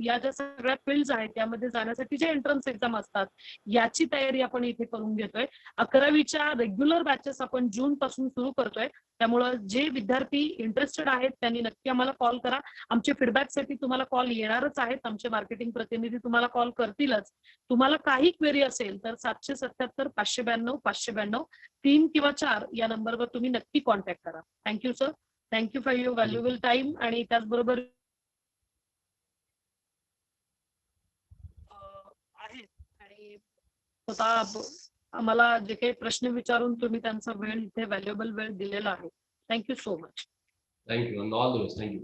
या ज्या सगळ्या फील्ड्स आहेत त्यामध्ये जाण्यासाठी जे एंट्रन्स एक्झाम असतात याची तयारी आपण इथे करून घेतोय. 11वीच्या रेग्युलर बॅचेस आपण जून पासून सुरू करतोय. त्यामुळे जे विद्यार्थी इंटरेस्टेड आहेत त्यांनी नक्की आम्हाला कॉल करा. आमचे फीडबॅकसाठी तुम्हाला कॉल येणारच आहेत, आमचे मार्केटिंग प्रतिनिधी तुम्हाला कॉल करतीलच. तुम्हाला काही क्वेरी असेल तर 777-592-592-3 किंवा 4 या नंबरवर तुम्ही नक्की कॉन्टॅक्ट करा. Thank you sir, thank you for your valuable time. आणि त्याचबरोबर आहे आणि स्वतः आम्हाला जे काही प्रश्न विचारून तुम्ही त्यांचा वेळ इथे व्हॅल्युएबल वेळ दिलेला आहे. Thank you so much. Thank you. All the best. Thank you.